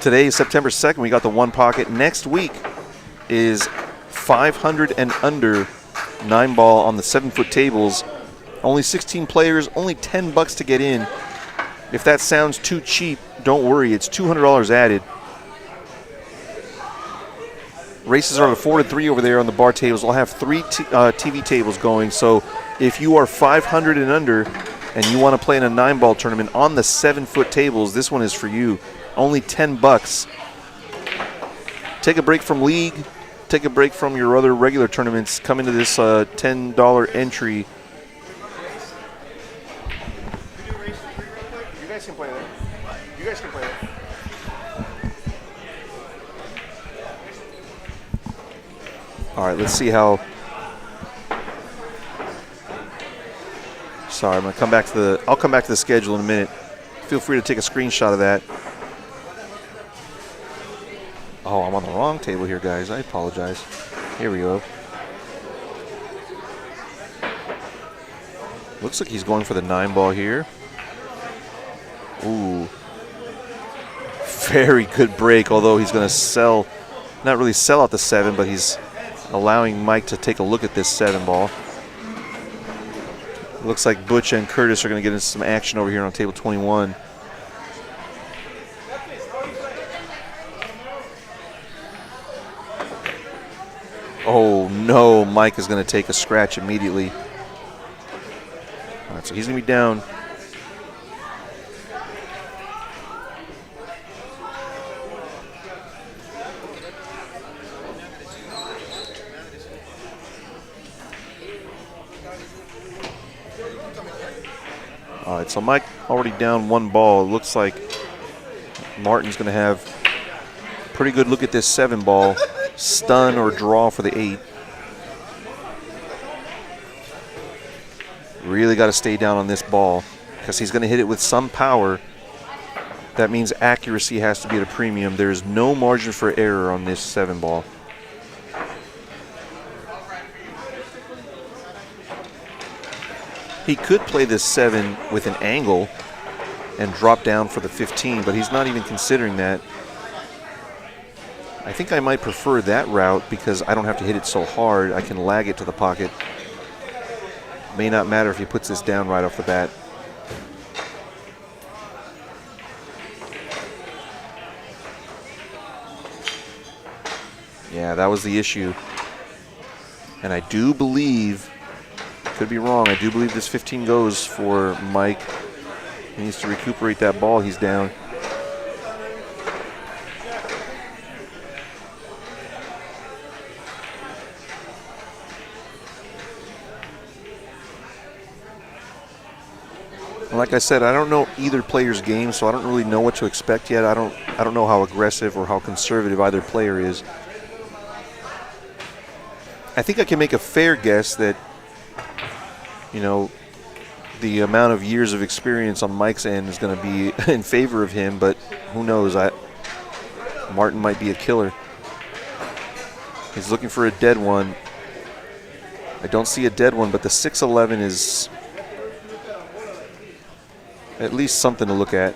Today is September 2nd. We got the one pocket. Next week is 500 and under 9-ball on the 7-foot tables. Only 16 players, only $10 to get in. If that sounds too cheap, don't worry, it's $200 added. Races are at 4 to 3 over there on the bar tables. I'll have 3 TV tables going. So if you are 500 and under and you want to play in a 9-ball tournament on the 7-foot tables, this one is for you. Only $10. Take a break from league. Take a break from your other regular tournaments. Come into this $10 entry. You guys can play that. You guys can play that. All right, let's see how. Sorry, I'm gonna come back to the. I'll come back to the schedule in a minute. Feel free to take a screenshot of that. Oh, I'm on the wrong table here, guys. I apologize. Here we go. Looks like he's going for the 9-ball here. Ooh. Very good break, although he's going to sell, not really sell out the 7, but he's allowing Mike to take a look at this 7 ball. Looks like Butch and Curtis are going to get into some action over here on table 21. Oh no, Mike is going to take a scratch immediately. All right, so he's going to be down. All right, so Mike already down 1 ball. It looks like Martin's going to have a pretty good look at this 7 ball. Stun or draw for the 8. Really got to stay down on this ball because he's going to hit it with some power. That means accuracy has to be at a premium. There is no margin for error on this 7 ball. He could play this 7 with an angle and drop down for the 15, but he's not even considering that. I think I might prefer that route because I don't have to hit it so hard. I can lag it to the pocket. May not matter if he puts this down right off the bat. Yeah, that was the issue. And I do believe, could be wrong, I do believe this 15 goes for Mike. He needs to recuperate that ball. He's down. Like I said, I don't know either player's game, so I don't really know what to expect yet. I don't know how aggressive or how conservative either player is. I think I can make a fair guess that, you know, the amount of years of experience on Mike's end is going to be in favor of him, but who knows? Martin might be a killer. He's looking for a dead one. I don't see a dead one, but the 6-11 is at least something to look at.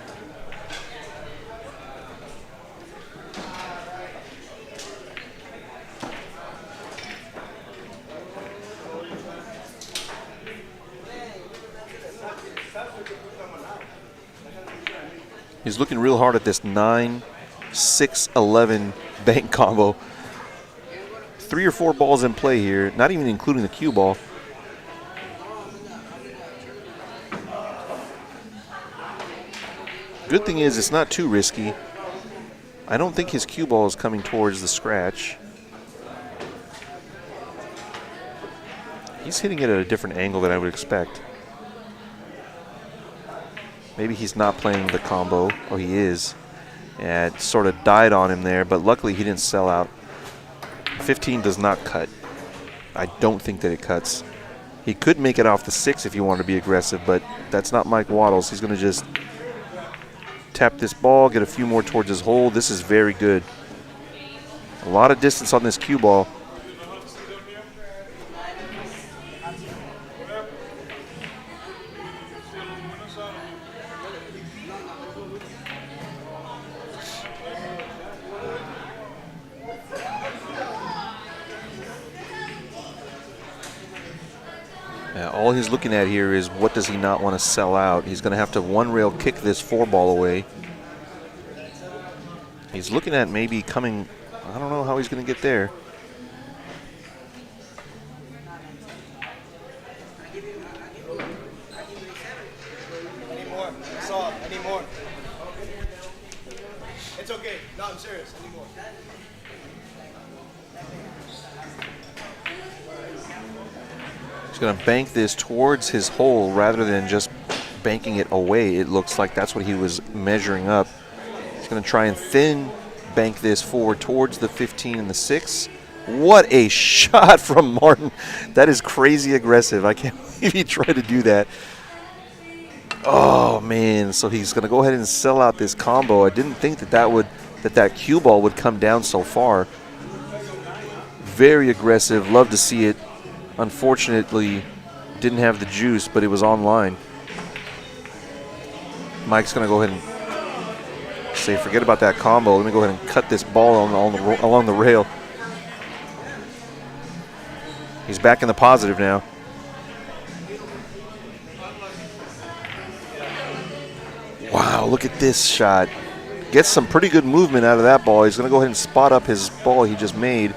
He's looking real hard at this 9-6-11 bank combo. 3 or 4 balls in play here, not even including the cue ball. Good thing is it's not too risky. I don't think his cue ball is coming towards the scratch. He's hitting it at a different angle than I would expect. Maybe he's not playing the combo. Oh, he is. Yeah, it sort of died on him there, but luckily he didn't sell out. 15 does not cut. I don't think that it cuts. He could make it off the 6 if he wanted to be aggressive, but that's not Mike Waddles. He's going to just tap this ball, get a few more towards his hole. This is very good. A lot of distance on this cue ball. All he's looking at here is what does he not want to sell out. He's going to have to one rail kick this 4 ball away. He's looking at maybe coming, I don't know how he's going to get there. I need more. That's all. I need more. It's okay. No, I'm serious. I need more. He's going to bank this towards his hole rather than just banking it away. It looks like that's what he was measuring up. He's going to try and thin bank this forward towards the 15 and the 6. What a shot from Martin. That is crazy aggressive. I can't believe he tried to do that. Oh, man. So he's going to go ahead and sell out this combo. I didn't think that cue ball would come down so far. Very aggressive. Love to see it. Unfortunately, didn't have the juice, but it was online. Mike's going to go ahead and say, forget about that combo. Let me go ahead and cut this ball along the rail. He's back in the positive now. Wow, look at this shot. Gets some pretty good movement out of that ball. He's going to go ahead and spot up his ball he just made.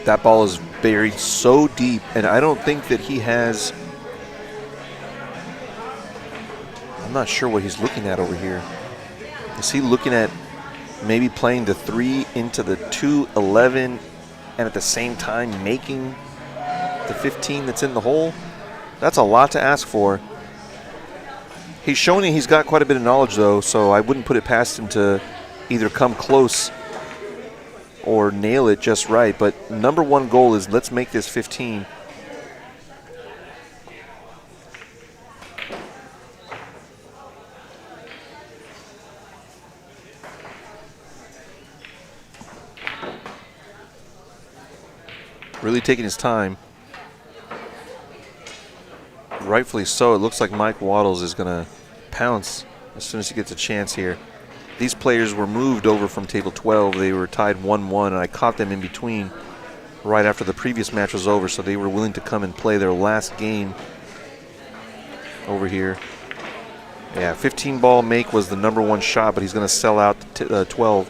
That ball is buried so deep, and I don't think that he has... I'm not sure what he's looking at over here. Is he looking at maybe playing the 3 into the 2-11 and at the same time making the 15 that's in the hole? That's a lot to ask for. He's showing he's got quite a bit of knowledge, though, so I wouldn't put it past him to either come close or nail it just right. But #1 goal is let's make this 15. Really taking his time. Rightfully so. It looks like Mike Waddles is going to pounce as soon as he gets a chance here. These players were moved over from table 12. They were tied 1-1, and I caught them in between right after the previous match was over, so they were willing to come and play their last game over here. Yeah, 15 ball make was the #1 shot, but he's going to sell out 12.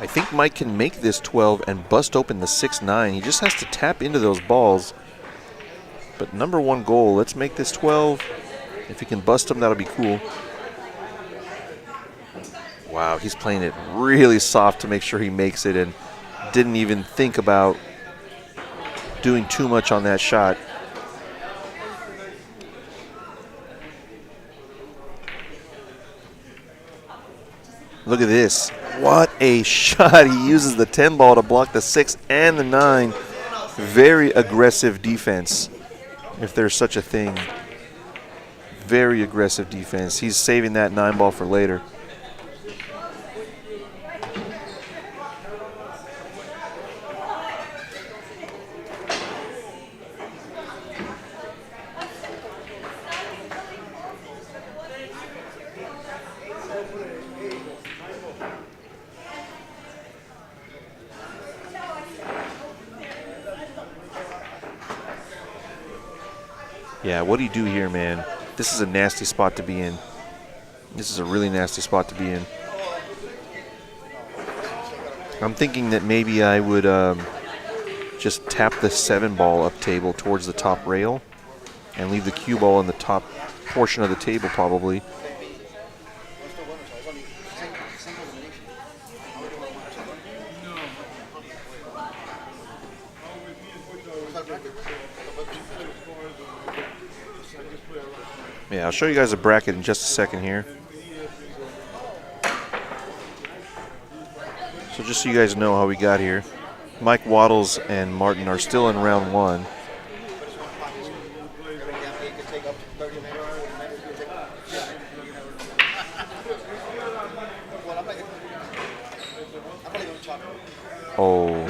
I think Mike can make this 12 and bust open the 6-9. He just has to tap into those balls. But #1 goal, let's make this 12. If he can bust them, that'll be cool. Wow, he's playing it really soft to make sure he makes it and didn't even think about doing too much on that shot. Look at this. What a shot. He uses the 10 ball to block the 6 and the 9. Very aggressive defense, if there's such a thing. Very aggressive defense. He's saving that 9 ball for later. Yeah, what do you do here, man? This is a nasty spot to be in. This is a really nasty spot to be in. I'm thinking that maybe I would just tap the 7 ball up table towards the top rail and leave the cue ball in the top portion of the table probably. Yeah, I'll show you guys a bracket in just a second here. So just so you guys know how we got here, Mike Waddles and Martin are still in round 1. Oh,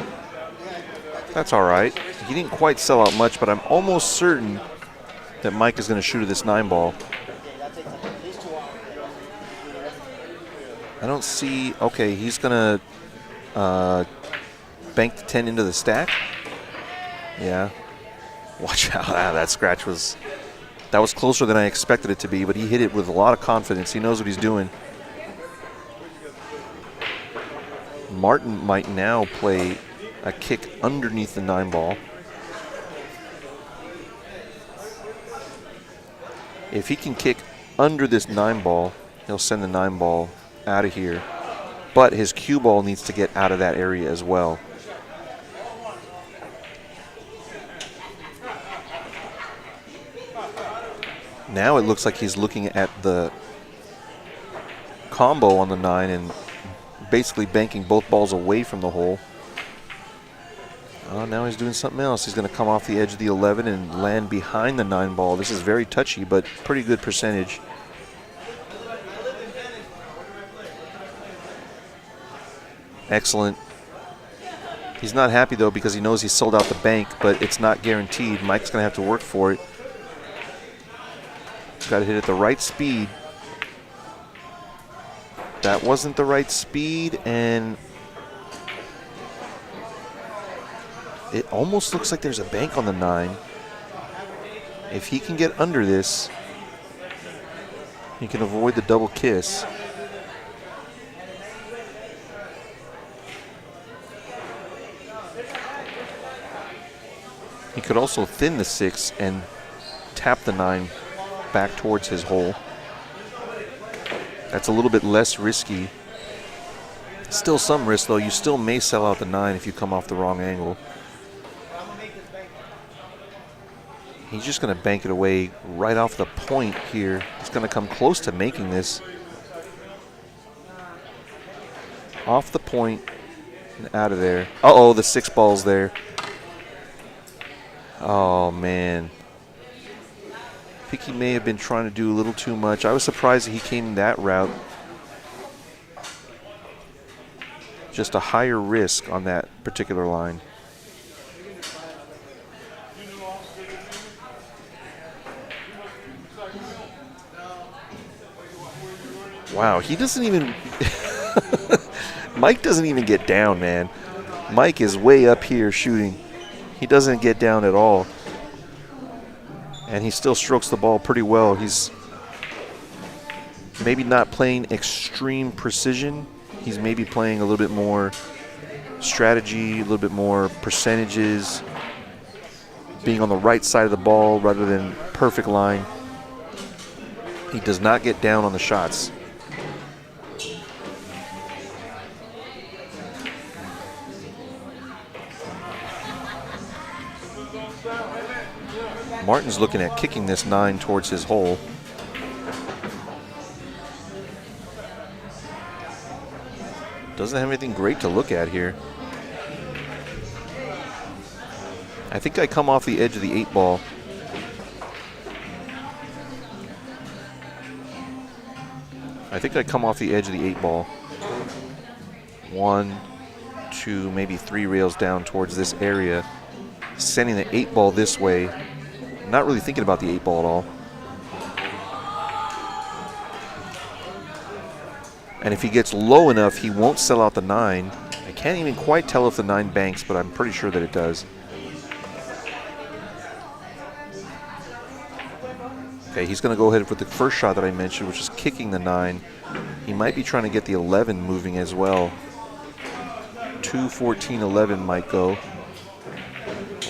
that's all right. He didn't quite sell out much, but I'm almost certain that Mike is going to shoot at this 9 ball. I don't see. Okay, he's going to bank the 10 into the stack. Yeah. Watch out. That scratch was closer than I expected it to be, but he hit it with a lot of confidence. He knows what he's doing. Martin might now play a kick underneath the 9 ball. If he can kick under this 9 ball, he'll send the 9 ball out of here. But his cue ball needs to get out of that area as well. Now it looks like he's looking at the combo on the 9 and basically banking both balls away from the hole. Oh, now he's doing something else. He's going to come off the edge of the 11 and land behind the 9 ball. This is very touchy, but pretty good percentage. Excellent. He's not happy, though, because he knows he sold out the bank, but it's not guaranteed. Mike's going to have to work for it. Got to hit at the right speed. That wasn't the right speed, and it almost looks like there's a bank on the 9. If he can get under this, he can avoid the double kiss. He could also thin the 6 and tap the 9 back towards his hole. That's a little bit less risky. Still some risk, though. You still may sell out the 9 if you come off the wrong angle. He's just going to bank it away right off the point here. He's going to come close to making this. Off the point and out of there. Uh-oh, the 6 ball's there. Oh, man. I think he may have been trying to do a little too much. I was surprised that he came that route. Just a higher risk on that particular line. Wow, he doesn't even... Mike doesn't even get down, man. Mike is way up here shooting. He doesn't get down at all. And he still strokes the ball pretty well. He's maybe not playing extreme precision. He's maybe playing a little bit more strategy, a little bit more percentages, being on the right side of the ball rather than perfect line. He does not get down on the shots. Martin's looking at kicking this 9 towards his hole. Doesn't have anything great to look at here. I think I come off the edge of the 8 ball. I think I come off the edge of the 8 ball. 1, 2, maybe 3 rails down towards this area. Sending the 8 ball this way. Not really thinking about the 8 ball at all. And if he gets low enough, he won't sell out the 9. I can't even quite tell if the 9 banks, but I'm pretty sure that it does. Okay, he's going to go ahead with the first shot that I mentioned, which is kicking the 9. He might be trying to get the 11 moving as well. 2, 14, 11 might go.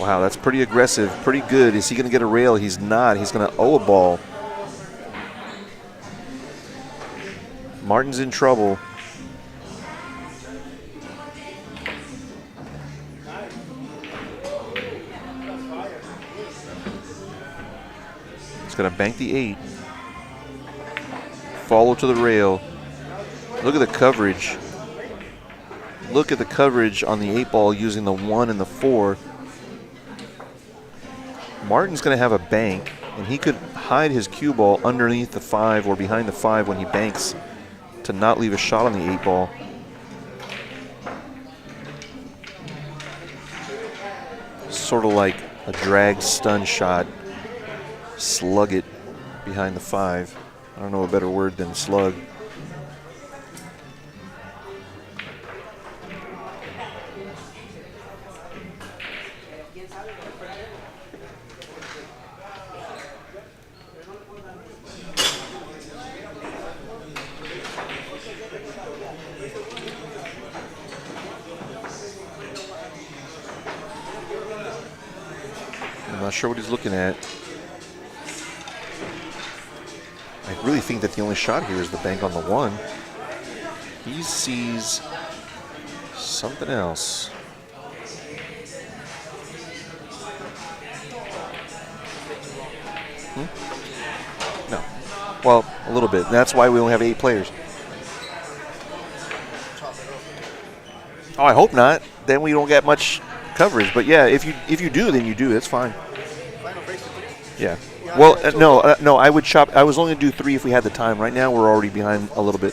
Wow, that's pretty aggressive, pretty good. Is he going to get a rail? He's not. He's going to owe a ball. Martin's in trouble. He's going to bank the 8. Follow to the rail. Look at the coverage. Look at the coverage on the 8 ball using the 1 and the 4. Martin's going to have a bank, and he could hide his cue ball underneath the 5 or behind the 5 when he banks to not leave a shot on the 8 ball. Sort of like a drag stun shot. Slug it behind the 5. I don't know a better word than slug. I'm not sure what he's looking at. I really think that the only shot here is the bank on the 1. He sees something else. No. Well, a little bit. That's why we only have 8 players. Oh, I hope not. Then we don't get much coverage. But yeah, if you do, then you do. That's fine. Yeah. Well, no. I would chop. I was only going to do 3 if we had the time. Right now, we're already behind a little bit.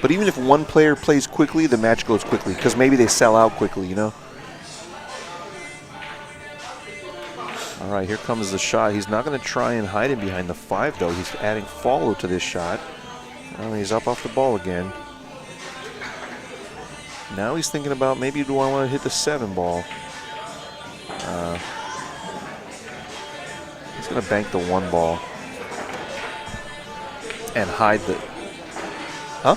But even if one player plays quickly, the match goes quickly because maybe they sell out quickly, you know? All right, here comes the shot. He's not going to try and hide him behind the 5, though. He's adding follow to this shot. Oh, he's up off the ball again. Now he's thinking about maybe do I want to hit the 7 ball? He's going to bank the 1 ball and hide the... Huh?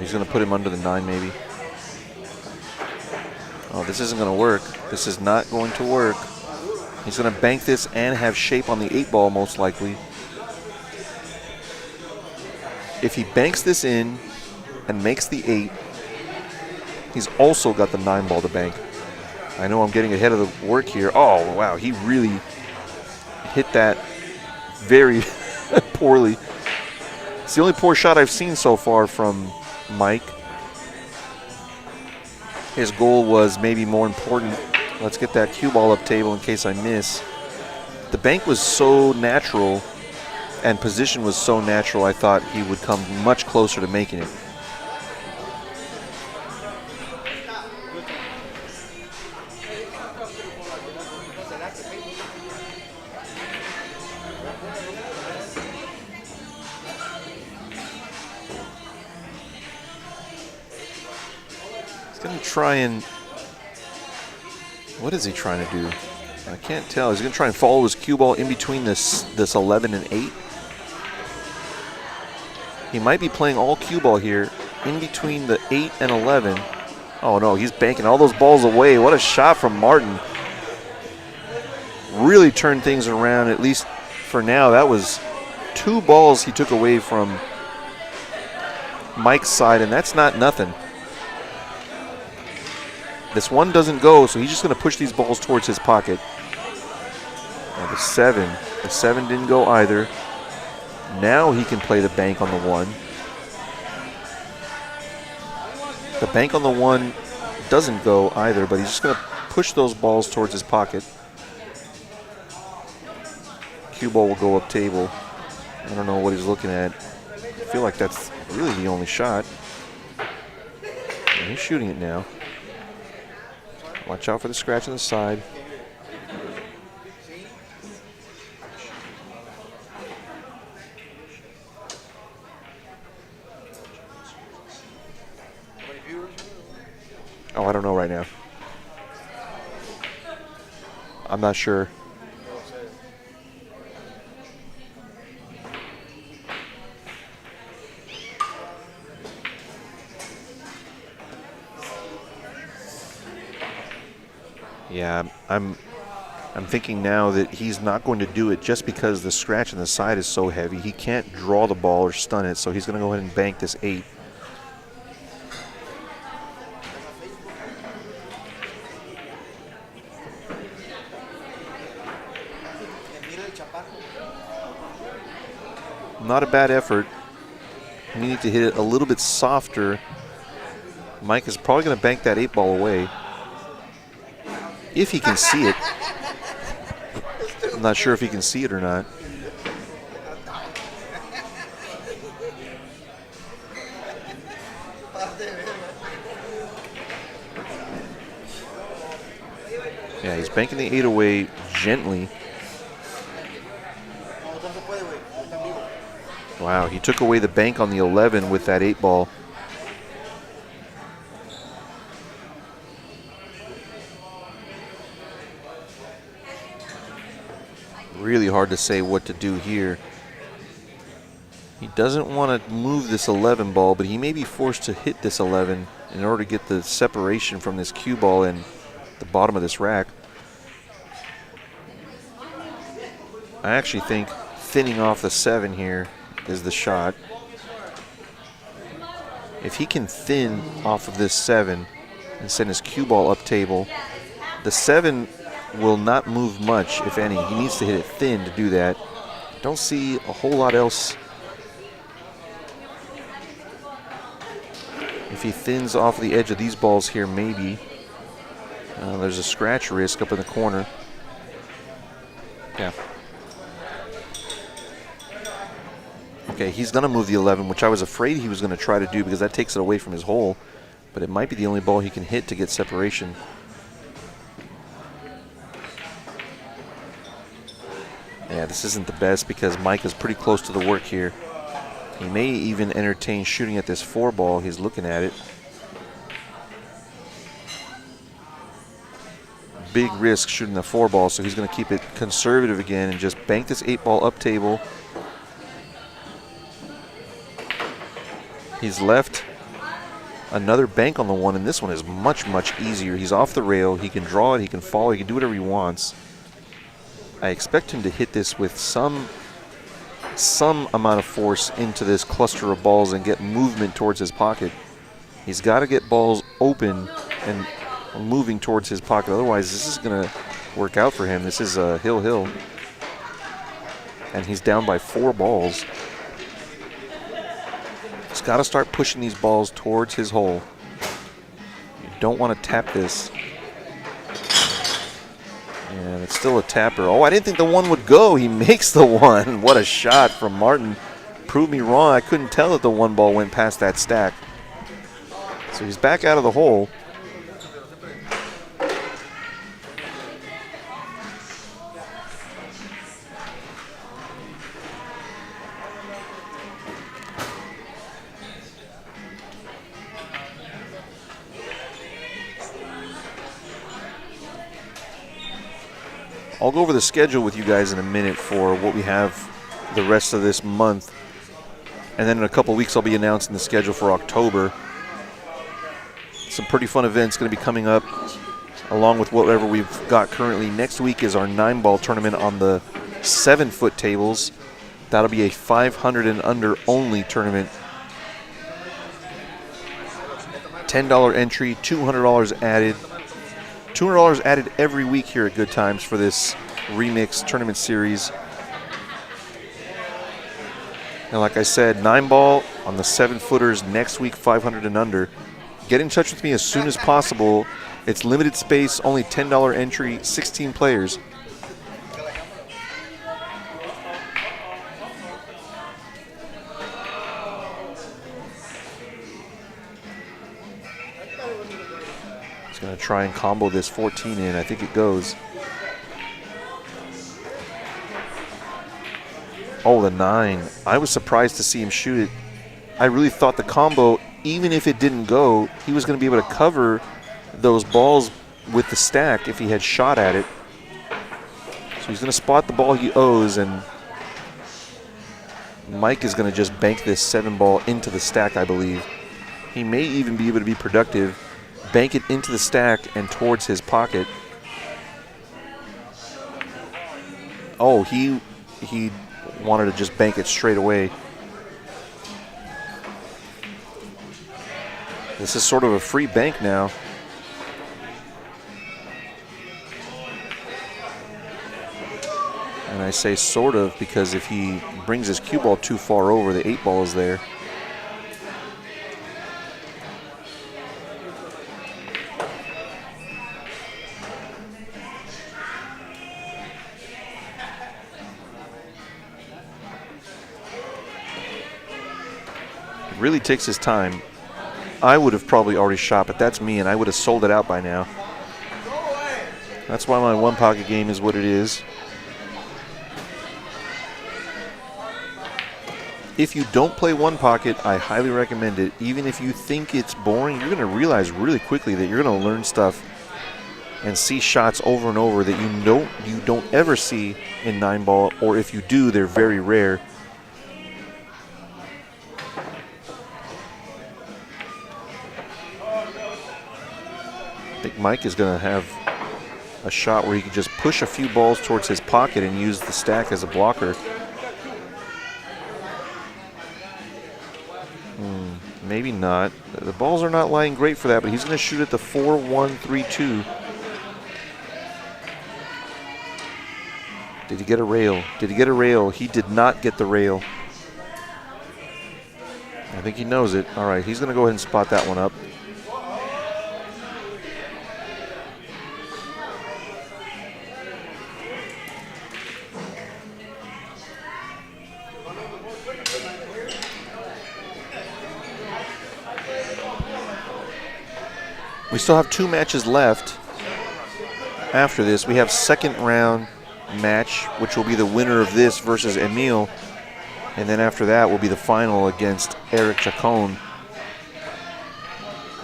He's going to put him under the 9 maybe. Oh, this isn't going to work. This is not going to work. He's going to bank this and have shape on the 8 ball most likely. If he banks this in and makes the 8, he's also got the 9 ball to bank. I know I'm getting ahead of the work here. Oh, wow. He really hit that very poorly. It's the only poor shot I've seen so far from Mike. His goal was maybe more important. Let's get that cue ball up table in case I miss. The bank was so natural and position was so natural, I thought he would come much closer to making it. Going to try and, what is he trying to do? I can't tell. He's going to try and follow his cue ball in between this 11 and 8. He might be playing all cue ball here in between the 8 and 11. Oh no, he's banking all those balls away. What a shot from Martin. Really turned things around, at least for now. That was 2 balls he took away from Mike's side, and that's not nothing. This 1 doesn't go, so he's just going to push these balls towards his pocket. Now the 7. The 7 didn't go either. Now he can play the bank on the 1. The bank on the 1 doesn't go either, but he's just going to push those balls towards his pocket. Cue ball will go up table. I don't know what he's looking at. I feel like that's really the only shot. And he's shooting it now. Watch out for the scratch on the side. Oh, I don't know right now. I'm not sure. Yeah, I'm thinking now that he's not going to do it just because the scratch on the side is so heavy. He can't draw the ball or stun it, so he's going to go ahead and bank this 8. Not a bad effort. We need to hit it a little bit softer. Mike is probably going to bank that 8 ball away. If he can see it. I'm not sure if he can see it or not. Yeah, he's banking the 8 away gently. Wow, he took away the bank on the 11 with that 8 ball. Really hard to say what to do here. He doesn't want to move this 11 ball, but he may be forced to hit this 11 in order to get the separation from this cue ball and the bottom of this rack. I actually think thinning off the 7 here is the shot. If he can thin off of this 7 and send his cue ball up table, the 7 will not move much, if any. He needs to hit it thin to do that. Don't see a whole lot else. If he thins off the edge of these balls here, maybe. There's a scratch risk up in the corner. Yeah. Okay, he's going to move the 11, which I was afraid he was going to try to do because that takes it away from his hole. But it might be the only ball he can hit to get separation. Yeah, this isn't the best because Mike is pretty close to the work here. He may even entertain shooting at this 4 ball. He's looking at it. Big risk shooting the 4 ball, so he's going to keep it conservative again and just bank this 8 ball up table. He's left another bank on the 1, and this one is much, much easier. He's off the rail. He can draw it. He can follow. He can do whatever he wants. I expect him to hit this with some amount of force into this cluster of balls and get movement towards his pocket. He's got to get balls open and moving towards his pocket. Otherwise, this is going to work out for him. This is a hill. And he's down by 4 balls. He's got to start pushing these balls towards his hole. You don't want to tap this. And it's still a tapper. Oh, I didn't think the 1 would go. He makes the 1. What a shot from Martin. Proved me wrong. I couldn't tell that the 1 ball went past that stack. So he's back out of the hole. I'll go over the schedule with you guys in a minute for what we have the rest of this month. And then in a couple weeks, I'll be announcing the schedule for October. Some pretty fun events going to be coming up along with whatever we've got currently. Next week is our 9-ball tournament on the 7-foot tables. That'll be a 500 and under only tournament. $10 entry, $200 added. $200 added every week here at Good Times for this remix tournament series. And like I said, 9-ball on the 7-footers next week, 500 and under. Get in touch with me as soon as possible. It's limited space, only $10 entry, 16 players. He's going to try and combo this 14 in. I think it goes. Oh, the 9. I was surprised to see him shoot it. I really thought the combo, even if it didn't go, he was going to be able to cover those balls with the stack if he had shot at it. So he's going to spot the ball he owes, and Mike is going to just bank this 7-ball into the stack, I believe. He may even be able to be productive. Bank it into the stack and towards his pocket. Oh, he wanted to just bank it straight away. This is sort of a free bank now. And I say sort of because if he brings his cue ball too far over, the 8-ball is there. Really takes his time. I would have probably already shot, but that's me, and I would have sold it out by now. That's why my 1-pocket game is what it is. If you don't play 1-pocket, I highly recommend it. Even if you think it's boring, you're going to realize really quickly that you're going to learn stuff and see shots over and over that you don't ever see in 9-ball, or if you do, they're very rare. I think Mike is going to have a shot where he can just push a few balls towards his pocket and use the stack as a blocker. Maybe not. The balls are not lying great for that, but he's going to shoot at the 4-1-3-2. Did he get a rail? Did he get a rail? He did not get the rail. I think he knows it. All right, he's going to go ahead and spot that one up. We still have 2 matches left. After this, we have second round match, which will be the winner of this versus Emil. And then after that will be the final against Eric Chacon.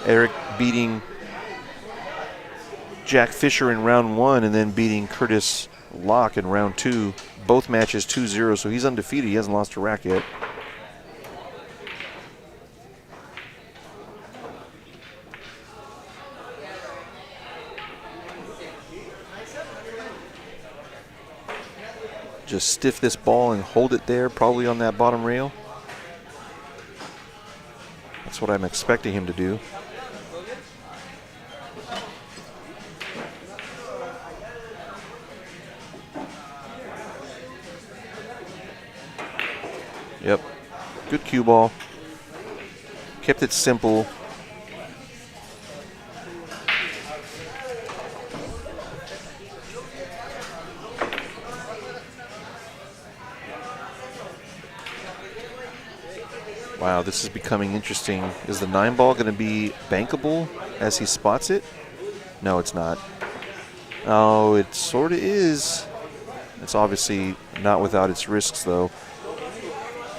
Eric beating Jack Fisher in round 1 and then beating Curtis Locke in round 2. Both matches 2-0, so he's undefeated. He hasn't lost a rack yet. Just stiff this ball and hold it there, probably on that bottom rail. That's what I'm expecting him to do. Yep, good cue ball. Kept it simple. Wow, this is becoming interesting. Is the 9 ball going to be bankable as he spots it? No, it's not. Oh, it sort of is. It's obviously not without its risks, though.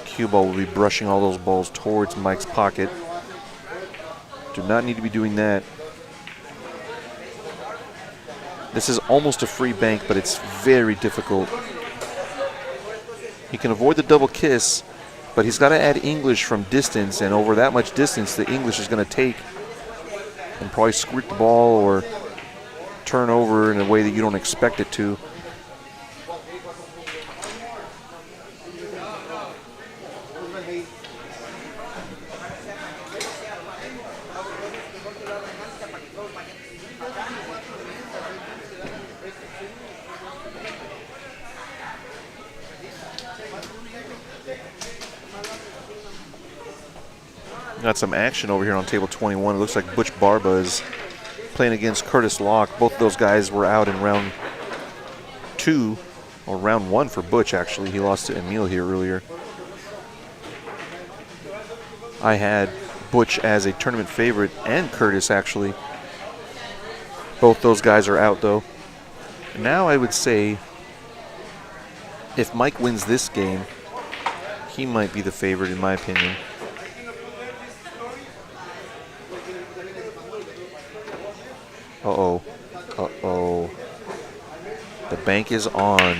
Cue ball will be brushing all those balls towards Mike's pocket. Do not need to be doing that. This is almost a free bank, but it's very difficult. He can avoid the double kiss, but he's got to add English from distance, and over that much distance, the English is going to take and probably squirt the ball or turn over in a way that you don't expect it to. Got some action over here on table 21. It looks like Butch Barba is playing against Curtis Locke. Both of those guys were out in round 2, or round 1 for Butch, actually. He lost to Emil here earlier. I had Butch as a tournament favorite, and Curtis, actually. Both those guys are out, though. Now I would say if Mike wins this game, he might be the favorite, in my opinion. Uh-oh. Uh-oh. The bank is on.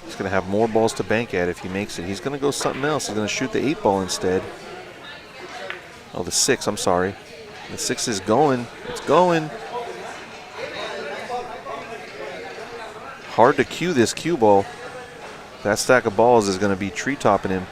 He's going to have more balls to bank at if he makes it. He's going to go something else. He's going to shoot the 8 ball instead. Oh, the 6, I'm sorry. The 6 is going. It's going. Hard to cue this cue ball. That stack of balls is going to be tree-topping him.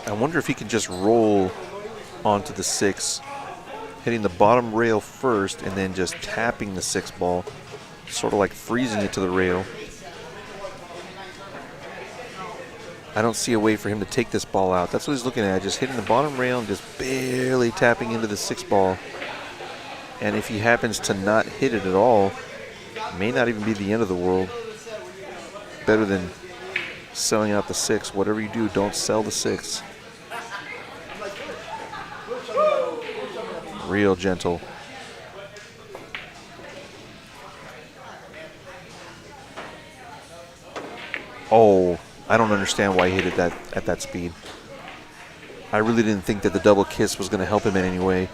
I wonder if he can just roll onto the 6, hitting the bottom rail first and then just tapping the 6 ball, sort of like freezing it to the rail. I don't see a way for him to take this ball out. That's what he's looking at, just hitting the bottom rail and just barely tapping into the 6 ball. And if he happens to not hit it at all, it may not even be the end of the world. Better than selling out the 6. Whatever you do, don't sell the 6. Real gentle. Oh, I don't understand why he hit it at that speed. I really didn't think that the double kiss was going to help him in any way.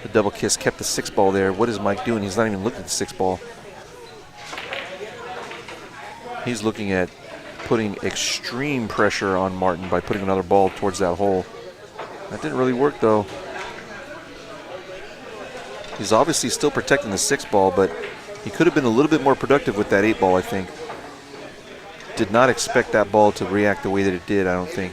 The double kiss kept the 6 ball there. What is Mike doing? He's not even looking at the 6 ball. He's looking at putting extreme pressure on Martin by putting another ball towards that hole. That didn't really work, though. He's obviously still protecting the 6 ball, but he could have been a little bit more productive with that 8 ball, I think. Did not expect that ball to react the way that it did, I don't think.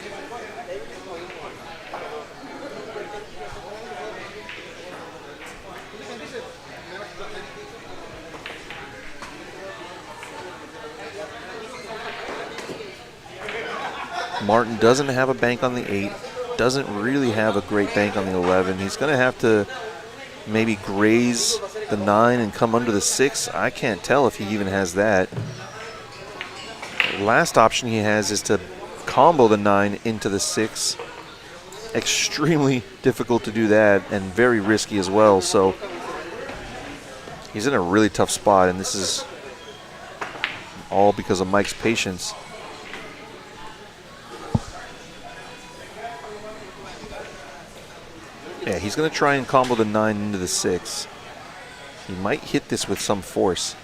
Martin doesn't have a bank on the 8, doesn't really have a great bank on the 11. He's going to have to maybe graze the 9 and come under the 6. I can't tell if he even has that. The last option he has is to combo the 9 into the 6. Extremely difficult to do that and very risky as well. So he's in a really tough spot, and this is all because of Mike's patience. Yeah, he's going to try and combo the 9 into the 6. He might hit this with some force.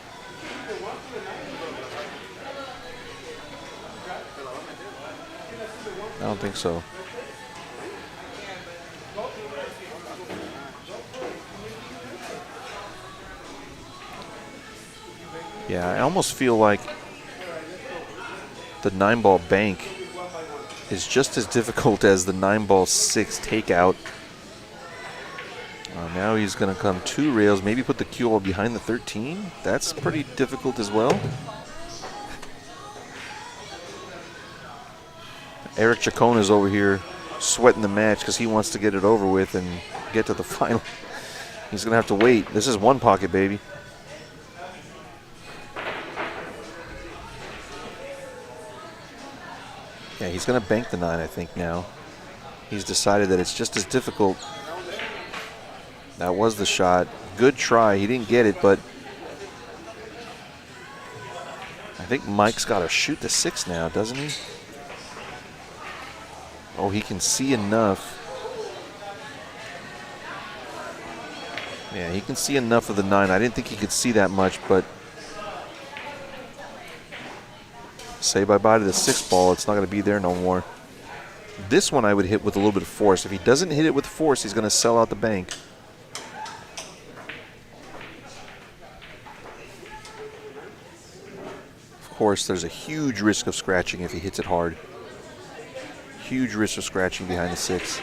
I don't think so. Yeah, I almost feel like the 9-ball bank is just as difficult as the 9-ball 6 takeout. Now he's going to come 2 rails, maybe put the cue ball behind the 13. That's pretty difficult as well. Eric Chacon is over here sweating the match because he wants to get it over with and get to the final. He's going to have to wait. This is 1 pocket, baby. Yeah, he's going to bank the 9, I think, now. He's decided that it's just as difficult. That was the shot. Good try. He didn't get it, but I think Mike's got to shoot the 6 now, doesn't he? Oh, he can see enough. Yeah, he can see enough of the 9. I didn't think he could see that much, but say bye-bye to the 6 ball. It's not going to be there no more. This one I would hit with a little bit of force. If he doesn't hit it with force, he's going to sell out the bank. Of course, there's a huge risk of scratching if he hits it hard. Huge risk of scratching behind the 6.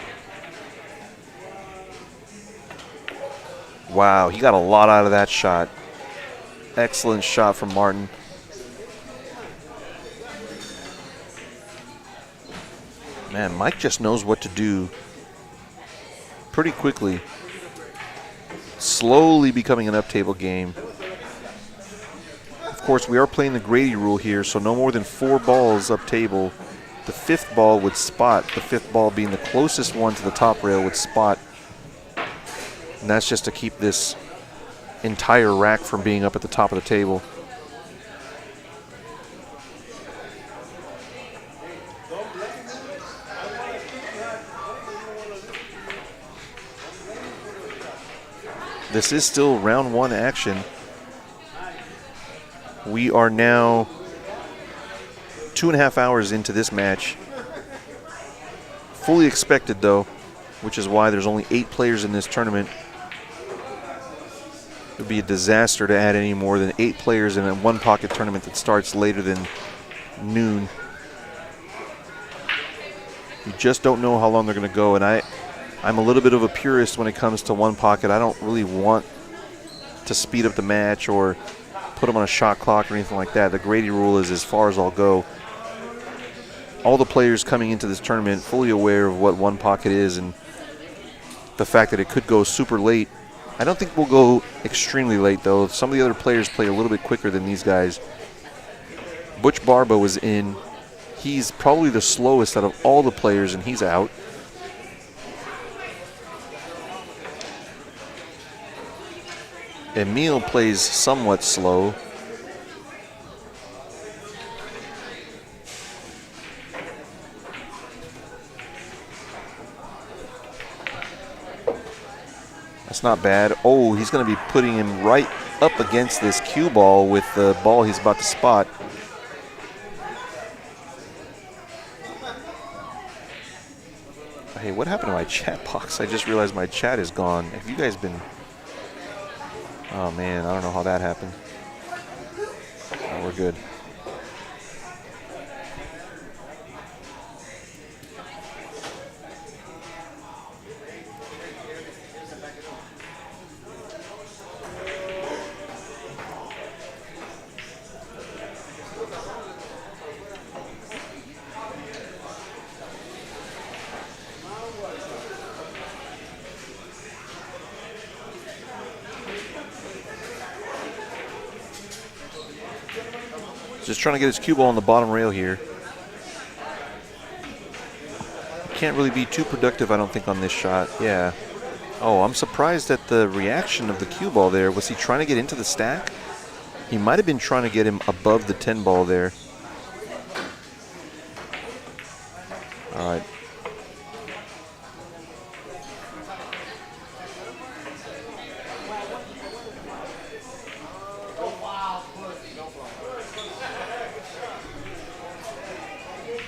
Wow, he got a lot out of that shot. Excellent shot from Martin. Man, Mike just knows what to do pretty quickly. Slowly becoming an up-table game. Of course, we are playing the Grady rule here, so no more than 4 balls up-table. The 5th ball would spot. The 5th ball being the closest one to the top rail would spot. And that's just to keep this entire rack from being up at the top of the table. This is still round 1 action. We are now 2.5 hours into this match. Fully expected, though, which is why there's only 8 players in this tournament. It would be a disaster to add any more than 8 players in a 1-pocket tournament that starts later than noon. You just don't know how long they're going to go, and I'm a little bit of a purist when it comes to 1-pocket. I don't really want to speed up the match or put them on a shot clock or anything like that. The Grady rule is as far as I'll go. All the players coming into this tournament fully aware of what 1-pocket is and the fact that it could go super late. I don't think we'll go extremely late, though. Some of the other players play a little bit quicker than these guys. Butch Barba was in. He's probably the slowest out of all the players, and he's out. Emil plays somewhat slow. That's not bad. Oh, he's going to be putting him right up against this cue ball with the ball he's about to spot. Hey, what happened to my chat box? I just realized my chat is gone. Have you guys been... Oh, man, I don't know how that happened. Oh, we're good. Just trying to get his cue ball on the bottom rail here. Can't really be too productive, I don't think, on this shot. Yeah. Oh, I'm surprised at the reaction of the cue ball there. Was he trying to get into the stack? He might have been trying to get him above the 10 ball there. All right.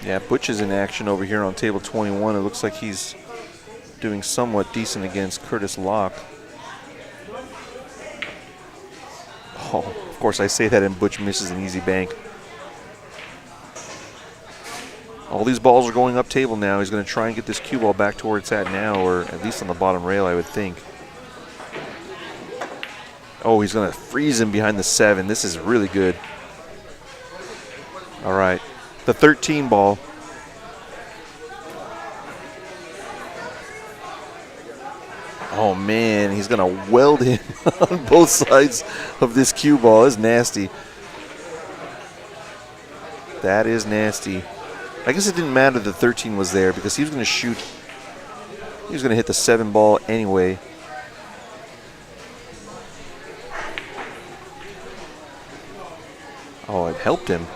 Yeah, Butch is in action over here on table 21. It looks like he's doing somewhat decent against Curtis Locke. Oh, of course I say that and Butch misses an easy bank. All these balls are going up table now. He's going to try and get this cue ball back to where it's at now, or at least on the bottom rail, I would think. Oh, he's going to freeze him behind the 7. This is really good. All right. The 13 ball. Oh, man, he's going to weld him on both sides of this cue ball. That's nasty. That is nasty. I guess it didn't matter the 13 was there because he was going to shoot. He was going to hit the 7 ball anyway. Oh, it helped him.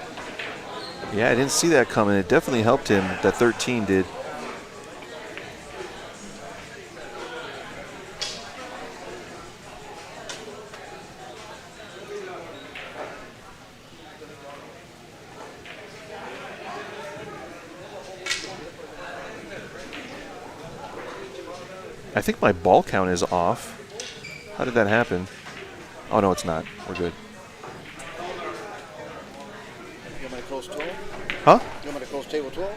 Yeah, I didn't see that coming. It definitely helped him. That 13 did. I think my ball count is off. How did that happen? Oh, no, it's not. We're good. You want me to close 12? Huh? You want me to close table 12?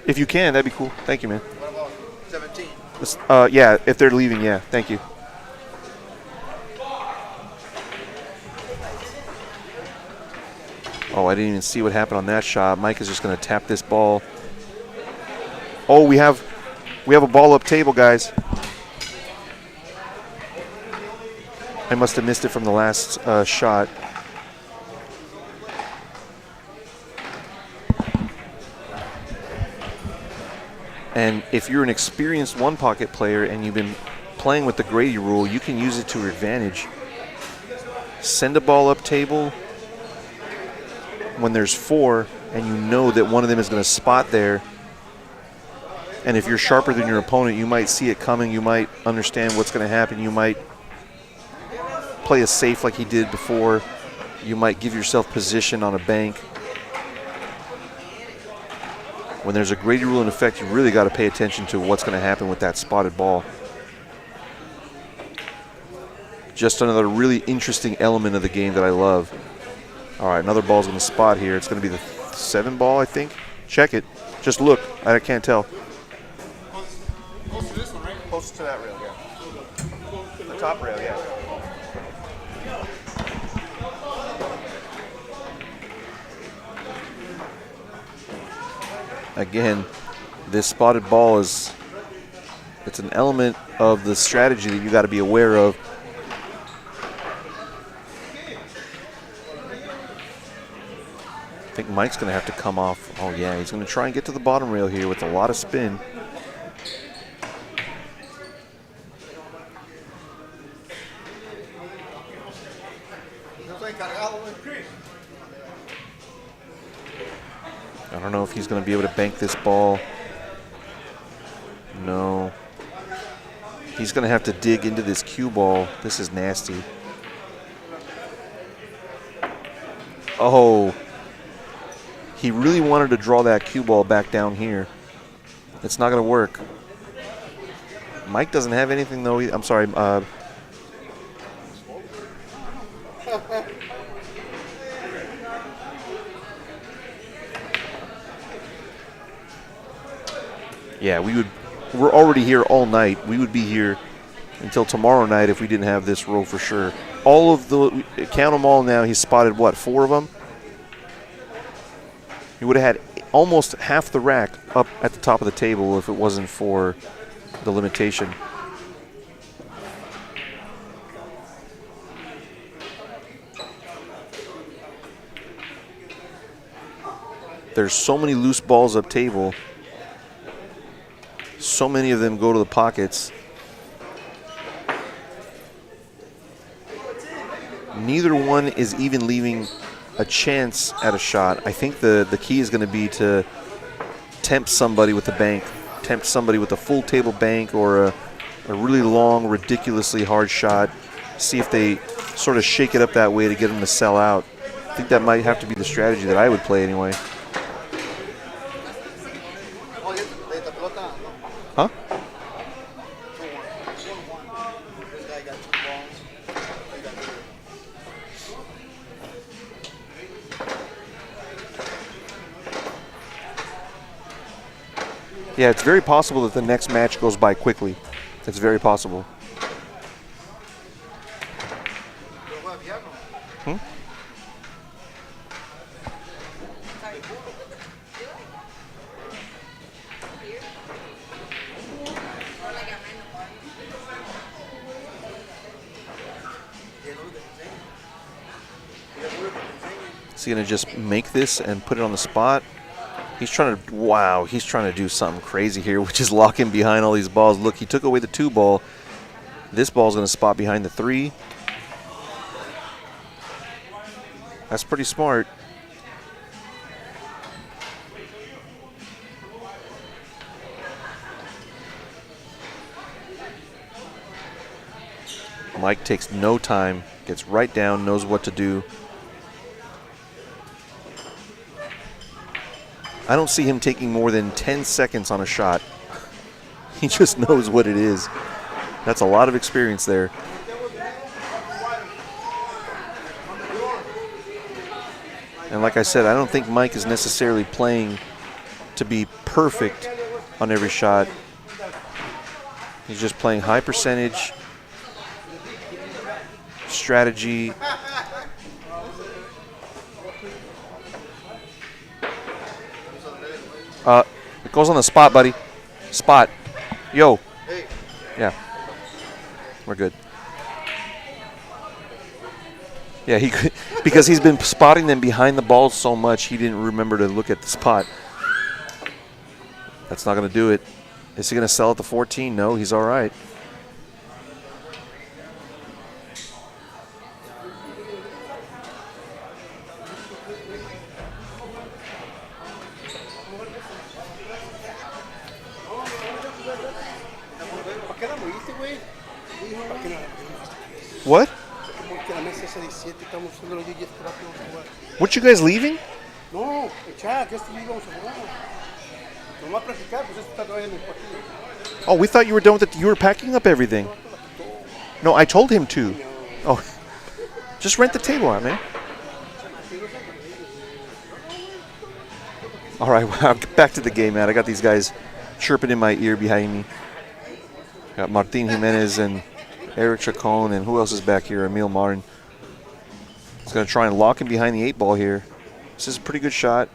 If you can, that'd be cool. Thank you, man. What about 17? Yeah, if they're leaving, yeah. Thank you. Oh, I didn't even see what happened on that shot. Mike is just going to tap this ball. Oh, we have a ball up table, guys. I must have missed it from the last shot. And if you're an experienced one-pocket player and you've been playing with the Grady rule, you can use it to your advantage. Send a ball up table when there's 4 and you know that one of them is going to spot there. And if you're sharper than your opponent, you might see it coming. You might understand what's going to happen. You might play a safe like he did before. You might give yourself position on a bank. When there's a Grady rule in effect, you really got to pay attention to what's going to happen with that spotted ball. Just another really interesting element of the game that I love. All right, another ball's going to spot here. It's going to be the 7 ball, I think. Check it. Just look. I can't tell. Close to this one, right? Close to that rail, yeah. The top rail, yeah. Again, this spotted ball it's an element of the strategy that you got to be aware of. I think Mike's going to have to come off. Oh, yeah, he's going to try and get to the bottom rail here with a lot of spin. I don't know if he's going to be able to bank this ball. No. He's going to have to dig into this cue ball. This is nasty. Oh. He really wanted to draw that cue ball back down here. It's not going to work. Mike doesn't have anything, though. I'm sorry. Yeah, we're already here all night. We would be here until tomorrow night if we didn't have this rule for sure. All of count them all now, he's spotted what, 4 of them? He would have had almost half the rack up at the top of the table if it wasn't for the limitation. There's so many loose balls up table. So many of them go to the pockets. Neither one is even leaving a chance at a shot. I think the key is going to be to tempt somebody with the bank, tempt somebody with a full table bank or a really long, ridiculously hard shot. See if they sort of shake it up that way to get them to sell out. I think that might have to be the strategy that I would play anyway. Huh? Yeah, it's very possible that the next match goes by quickly. It's very possible. Hmm? Is he going to just make this and put it on the spot? He's trying to, wow, he's trying to do something crazy here, which is lock him behind all these balls. Look, he took away the 2 ball. This ball's going to spot behind the 3. That's pretty smart. Mike takes no time, gets right down, knows what to do. I don't see him taking more than 10 seconds on a shot. He just knows what it is. That's a lot of experience there. And like I said, I don't think Mike is necessarily playing to be perfect on every shot. He's just playing high percentage, strategy. It goes on the spot, buddy. Spot. Yo. Yeah. We're good. Yeah, he could, because he's been spotting them behind the balls so much, he didn't remember to look at the spot. That's not going to do it. Is he going to sell at the 14? No, he's all right. What? Weren't you guys leaving? No, echar, que este íbamos a jugar. Nomás practicar, pues esto está todavía en el partido. Oh, we thought you were done with it. You were packing up everything. No, I told him to. Oh, just rent the table out, man. All right, well, back to the game, man. I got these guys chirping in my ear behind me. Got Martin Jimenez and Eric Chacon, and who else is back here? Emil Martin. He's going to try and lock him behind the 8 ball here. This is a pretty good shot.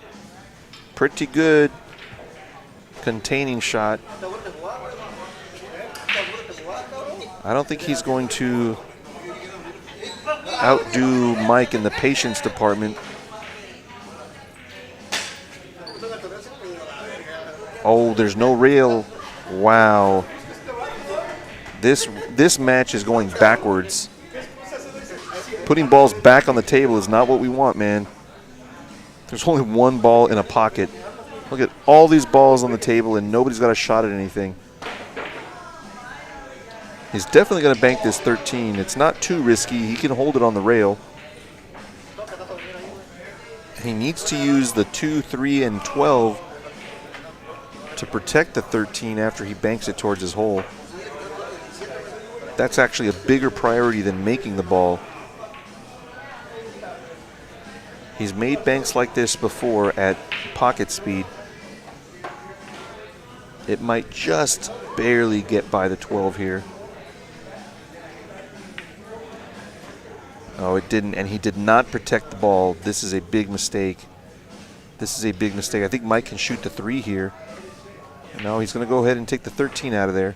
Pretty good containing shot. I don't think he's going to outdo Mike in the patience department. Oh, there's no rail. Wow. This match is going backwards. Putting balls back on the table is not what we want, man. There's only 1 ball in a pocket. Look at all these balls on the table, and nobody's got a shot at anything. He's definitely going to bank this 13. It's not too risky. He can hold it on the rail. He needs to use the 2, 3, and 12 to protect the 13 after he banks it towards his hole. That's actually a bigger priority than making the ball. He's made banks like this before at pocket speed. It might just barely get by the 12 here. Oh, it didn't, and he did not protect the ball. This is a big mistake. This is a big mistake. I think Mike can shoot the 3 here. No, he's going to go ahead and take the 13 out of there.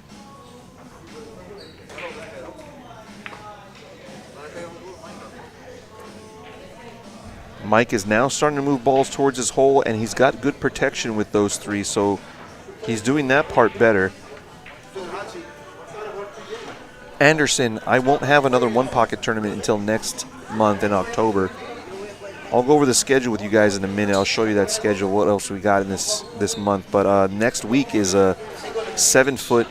Mike is now starting to move balls towards his hole, and he's got good protection with those three, so he's doing that part better. Anderson, I won't have another one-pocket tournament until next month in October. I'll go over the schedule with you guys in a minute. I'll show you that schedule, what else we got in this month. But next week is a 7-foot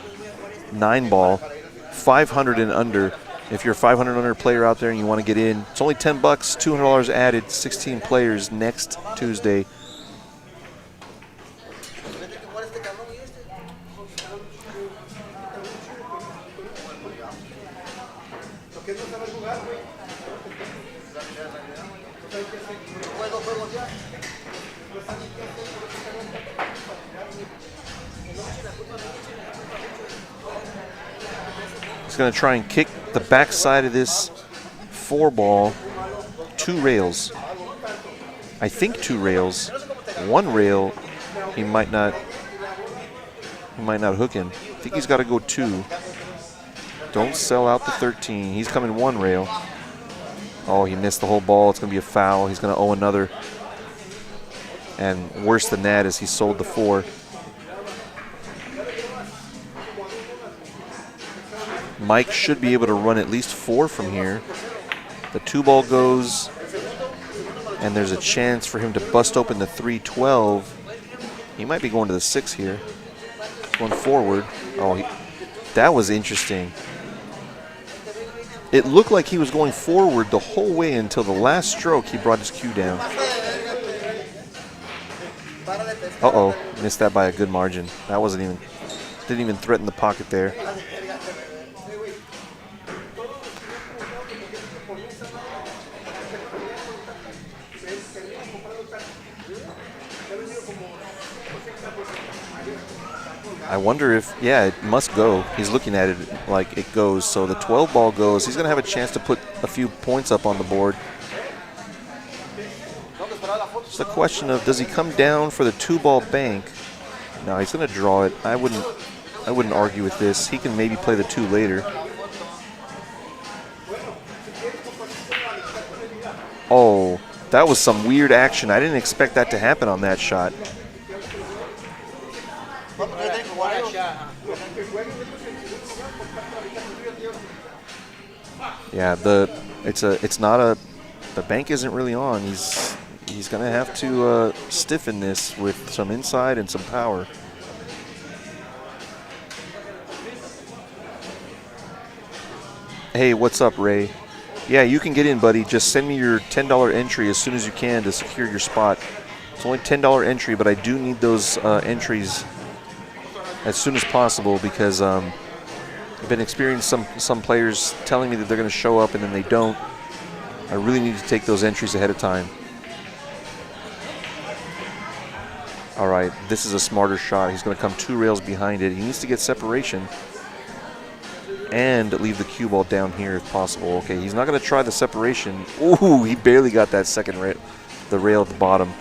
9-ball, 500 and under. If you're a 500 under player out there and you want to get in, it's only $10, $200 added, 16 players next Tuesday. He's going to try and kick the backside of this 4-ball, 2 rails. I think 2 rails. 1 rail, he might not hook him. I think he's got to go 2. Don't sell out the 13. He's coming 1 rail. Oh, he missed the whole ball. It's going to be a foul. He's going to owe another. And worse than that is he sold the 4. Mike should be able to run at least 4 from here. The 2-ball goes, and there's a chance for him to bust open the 3-12. He might be going to the 6 here. Going forward. Oh, that was interesting. It looked like he was going forward the whole way until the last stroke he brought his cue down. Uh-oh, missed that by a good margin. That didn't even threaten the pocket there. I wonder if, yeah, it must go. He's looking at it like it goes. So the 12-ball goes. He's going to have a chance to put a few points up on the board. It's the question of, does he come down for the 2-ball bank? No, he's going to draw it. I wouldn't argue with this. He can maybe play the 2 later. Oh, that was some weird action. I didn't expect that to happen on that shot. Yeah, the bank isn't really on. He's gonna have to stiffen this with some inside and some power. Hey, what's up, Ray? Yeah, you can get in, buddy. Just send me your $10 entry as soon as you can to secure your spot. It's only $10 entry, but I do need those entries as soon as possible because I've been experiencing some players telling me that they're going to show up and then they don't. I really need to take those entries ahead of time. All right, this is a smarter shot. He's going to come 2 rails behind it. He needs to get separation and leave the cue ball down here if possible. Okay, he's not going to try the separation. Ooh, he barely got that second rail, the rail at the bottom.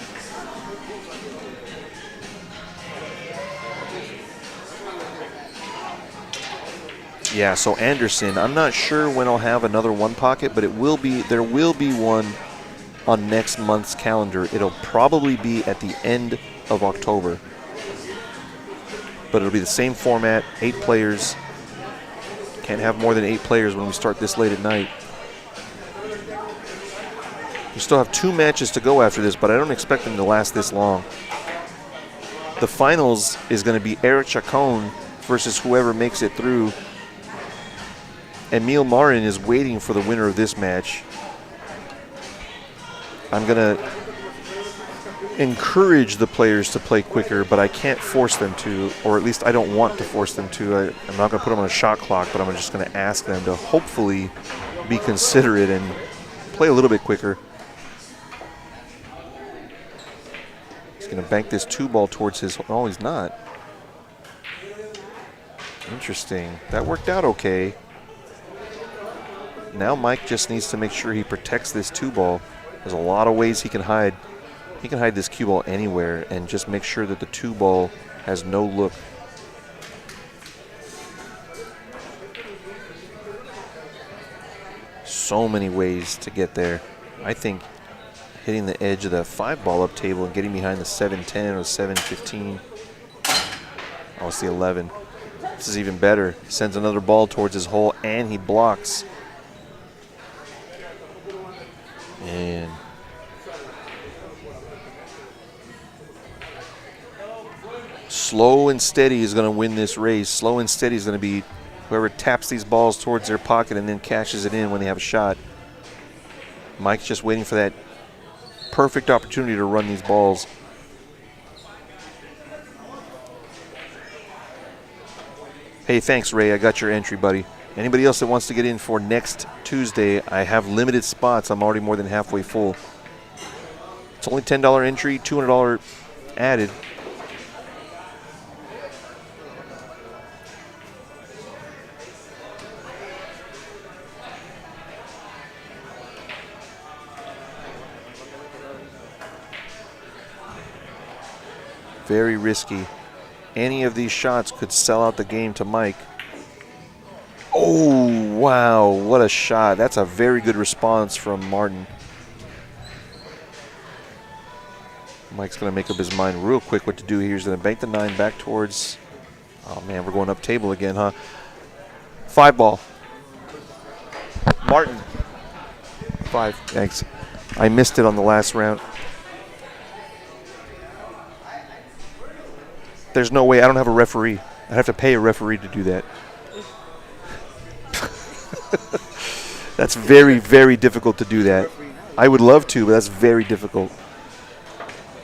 Yeah, so Anderson, I'm not sure when I'll have another 1-pocket, but there will be one on next month's calendar. It'll probably be at the end of October. But it'll be the same format, 8 players. Can't have more than 8 players when we start this late at night. We still have 2 matches to go after this, but I don't expect them to last this long. The finals is going to be Eric Chacon versus whoever makes it through. Emil Marin is waiting for the winner of this match. I'm going to encourage the players to play quicker, but I can't force them to, or at least I don't want to force them to. I'm not going to put them on a shot clock, but I'm just going to ask them to hopefully be considerate and play a little bit quicker. He's going to bank this 2-ball towards his, oh, he's not. Interesting. That worked out okay. Now Mike just needs to make sure he protects this 2-ball. There's a lot of ways he can hide. He can hide this cue ball anywhere and just make sure that the 2-ball has no look. So many ways to get there. I think hitting the edge of the 5-ball up table and getting behind the 7-10 or 7-15. Oh, it's the 11. This is even better. He sends another ball towards his hole, and he blocks. And slow and steady is going to win this race. Slow and steady is going to be whoever taps these balls towards their pocket and then cashes it in when they have a shot. Mike's just waiting for that perfect opportunity to run these balls. Hey, thanks, Ray. I got your entry, buddy. Anybody else that wants to get in for next Tuesday, I have limited spots. I'm already more than halfway full. It's only $10 entry, $200 added. Very risky. Any of these shots could sell out the game to Mike. Oh, wow, what a shot. That's a very good response from Martin. Mike's going to make up his mind real quick what to do here. He's going to bank the 9 back towards, oh man, we're going up table again, huh? 5-ball. Martin. 5, thanks. I missed it on the last round. There's no way. I don't have a referee. I'd have to pay a referee to do that. That's very, very difficult to do that. I would love to, but that's very difficult.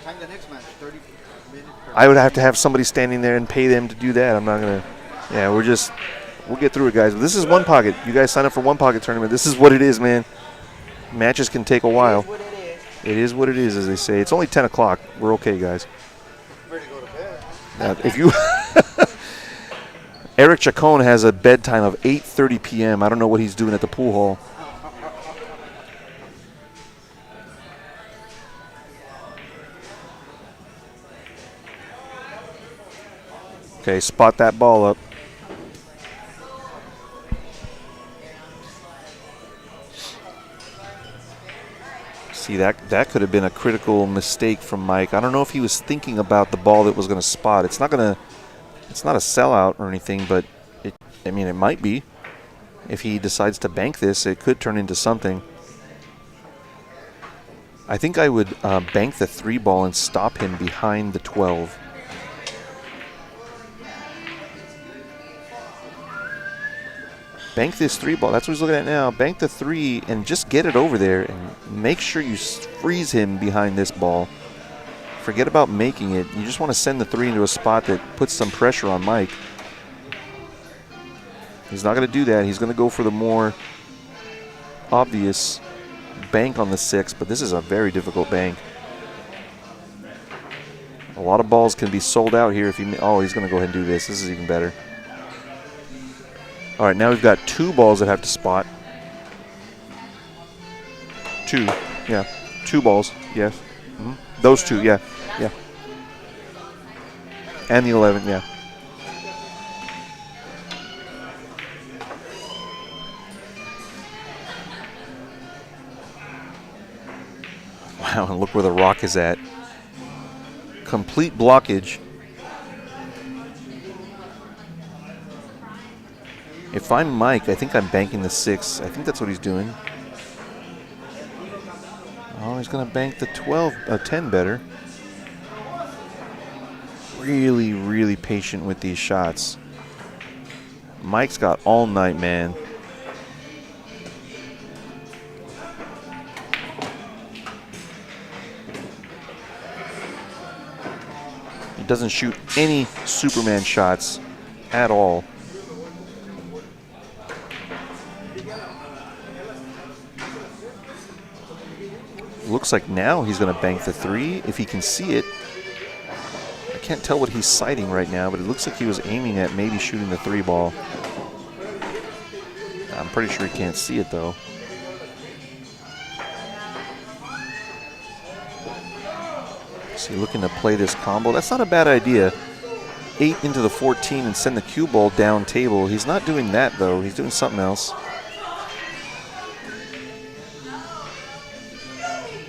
Time the next match, 30 minutes. I would have to have somebody standing there and pay them to do that. I'm not going to. Yeah, we'll get through it, guys. But this is One Pocket. You guys sign up for One Pocket tournament. This is what it is, man. Matches can take a while. It is what it is, as they say. It's only 10 o'clock. We're okay, guys. If you Eric Chacon has a bedtime of 8:30 p.m. I don't know what he's doing at the pool hall. Okay, spot that ball up. See, that could have been a critical mistake from Mike. I don't know if he was thinking about the ball that was going to spot. It's not a sellout or anything, but it might be. If he decides to bank this, it could turn into something. I think I would bank the 3-ball and stop him behind the 12. Bank this 3-ball. That's what he's looking at now. Bank the 3 and just get it over there and make sure you freeze him behind this ball. Forget about making it. You just want to send the 3 into a spot that puts some pressure on Mike. He's not going to do that. He's going to go for the more obvious bank on the 6, but this is a very difficult bank. A lot of balls can be sold out here if you. Oh, he's going to go ahead and do this. This is even better. All right, now we've got 2 balls that have to spot. 2, yeah. 2 balls, yes. Mm-hmm. Those 2, yeah, yeah. And the 11, yeah. Wow, and look where the rock is at. Complete blockage. If I'm Mike, I think I'm banking the 6. I think that's what he's doing. Oh, he's going to bank the 10 better. Really, really patient with these shots. Mike's got all night, man. He doesn't shoot any Superman shots at all. Looks like now he's going to bank the 3 if he can see it. I can't tell what he's sighting right now, but it looks like he was aiming at maybe shooting the 3-ball. I'm pretty sure he can't see it though. Is he looking to play this combo? That's not a bad idea. 8 into the 14 and send the cue ball down table. He's not doing that though. He's doing something else.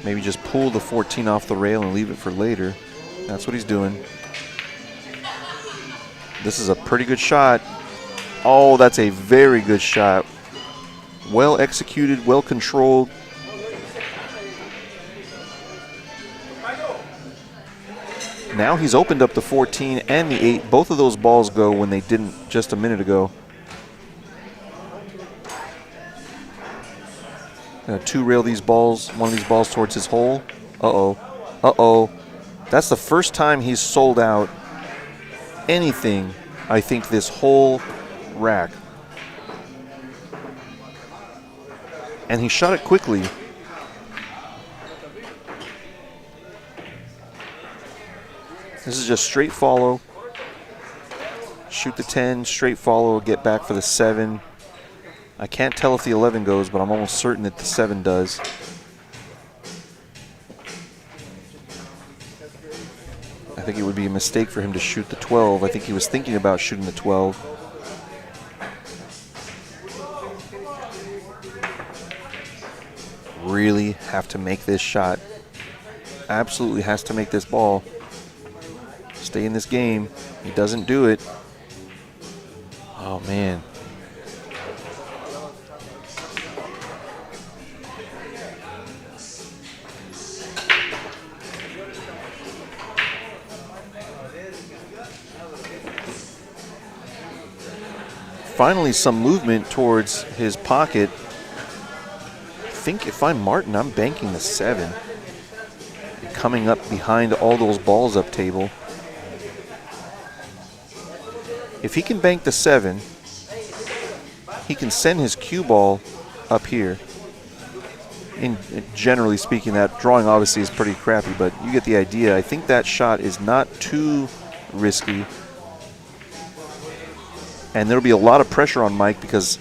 Maybe just pull the 14 off the rail and leave it for later. That's what he's doing. This is a pretty good shot. Oh, that's a very good shot. Well executed, well controlled. Now he's opened up the 14 and the 8. Both of those balls go when they didn't just a minute ago. Gonna two-rail these balls, one of these balls towards his hole. Uh-oh. Uh-oh. That's the first time he's sold out anything, I think, this whole rack. And he shot it quickly. This is just straight follow. Shoot the 10, straight follow, get back for the 7. I can't tell if the 11 goes, but I'm almost certain that the 7 does. I think it would be a mistake for him to shoot the 12. I think he was thinking about shooting the 12. Really have to make this shot. Absolutely has to make this ball. Stay in this game. He doesn't do it. Oh, man. Finally, some movement towards his pocket. I think if I'm Martin, I'm banking the 7. Coming up behind all those balls up table. If he can bank the 7, he can send his cue ball up here. Generally speaking, that drawing obviously is pretty crappy, but you get the idea. I think that shot is not too risky. And there'll be a lot of pressure on Mike because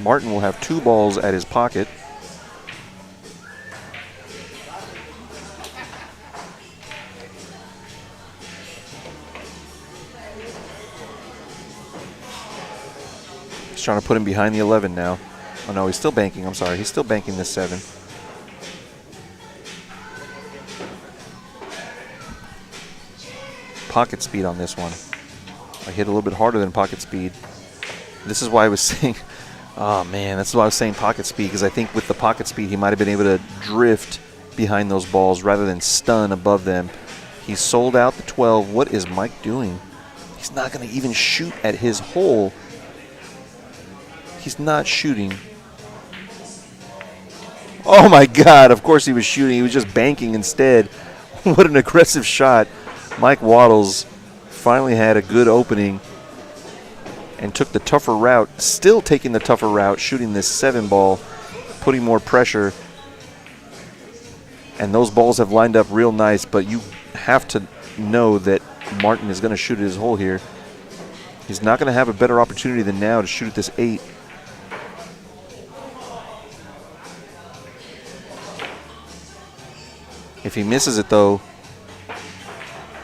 Martin will have 2 balls at his pocket. Trying to put him behind the 11 now. Oh no, he's still banking. I'm sorry. He's still banking this 7. Pocket speed on this one. I hit a little bit harder than pocket speed. This is why I was saying, oh man, that's why I was saying pocket speed, because I think with the pocket speed he might have been able to drift behind those balls rather than stun above them. He sold out the 12. What is Mike doing? He's not going to even shoot at his hole. He's not shooting. Oh my God, of course he was shooting. He was just banking instead. What an aggressive shot. Mike Waddles finally had a good opening and took the tougher route, still taking the tougher route, shooting this 7 ball, putting more pressure. And those balls have lined up real nice, but you have to know that Martin is going to shoot at his hole here. He's not going to have a better opportunity than now to shoot at this 8. If he misses it, though,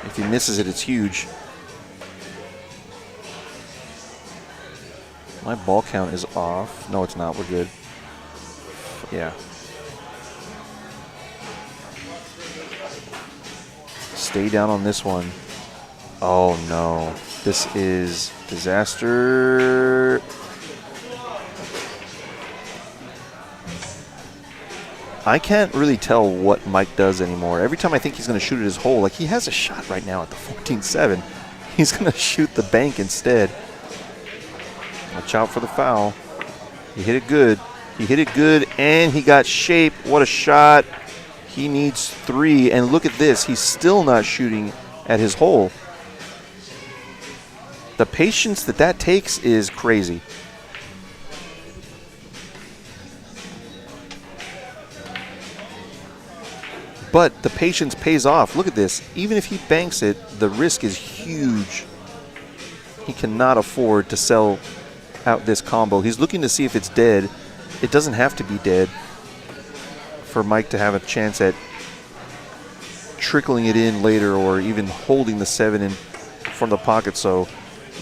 if he misses it, it's huge. My ball count is off. No, it's not. We're good. Yeah. Stay down on this one. Oh, no. This is disaster. I can't really tell what Mike does anymore. Every time I think he's going to shoot at his hole, like he has a shot right now at the 14-7. He's going to shoot the bank instead. Watch out for the foul. He hit it good. He hit it good, and he got shape. What a shot. He needs 3, and look at this. He's still not shooting at his hole. The patience that takes is crazy. But the patience pays off. Look at this. Even if he banks it, the risk is huge. He cannot afford to sell out this combo. He's looking to see if it's dead. It doesn't have to be dead for Mike to have a chance at trickling it in later or even holding the 7 in from the pocket. So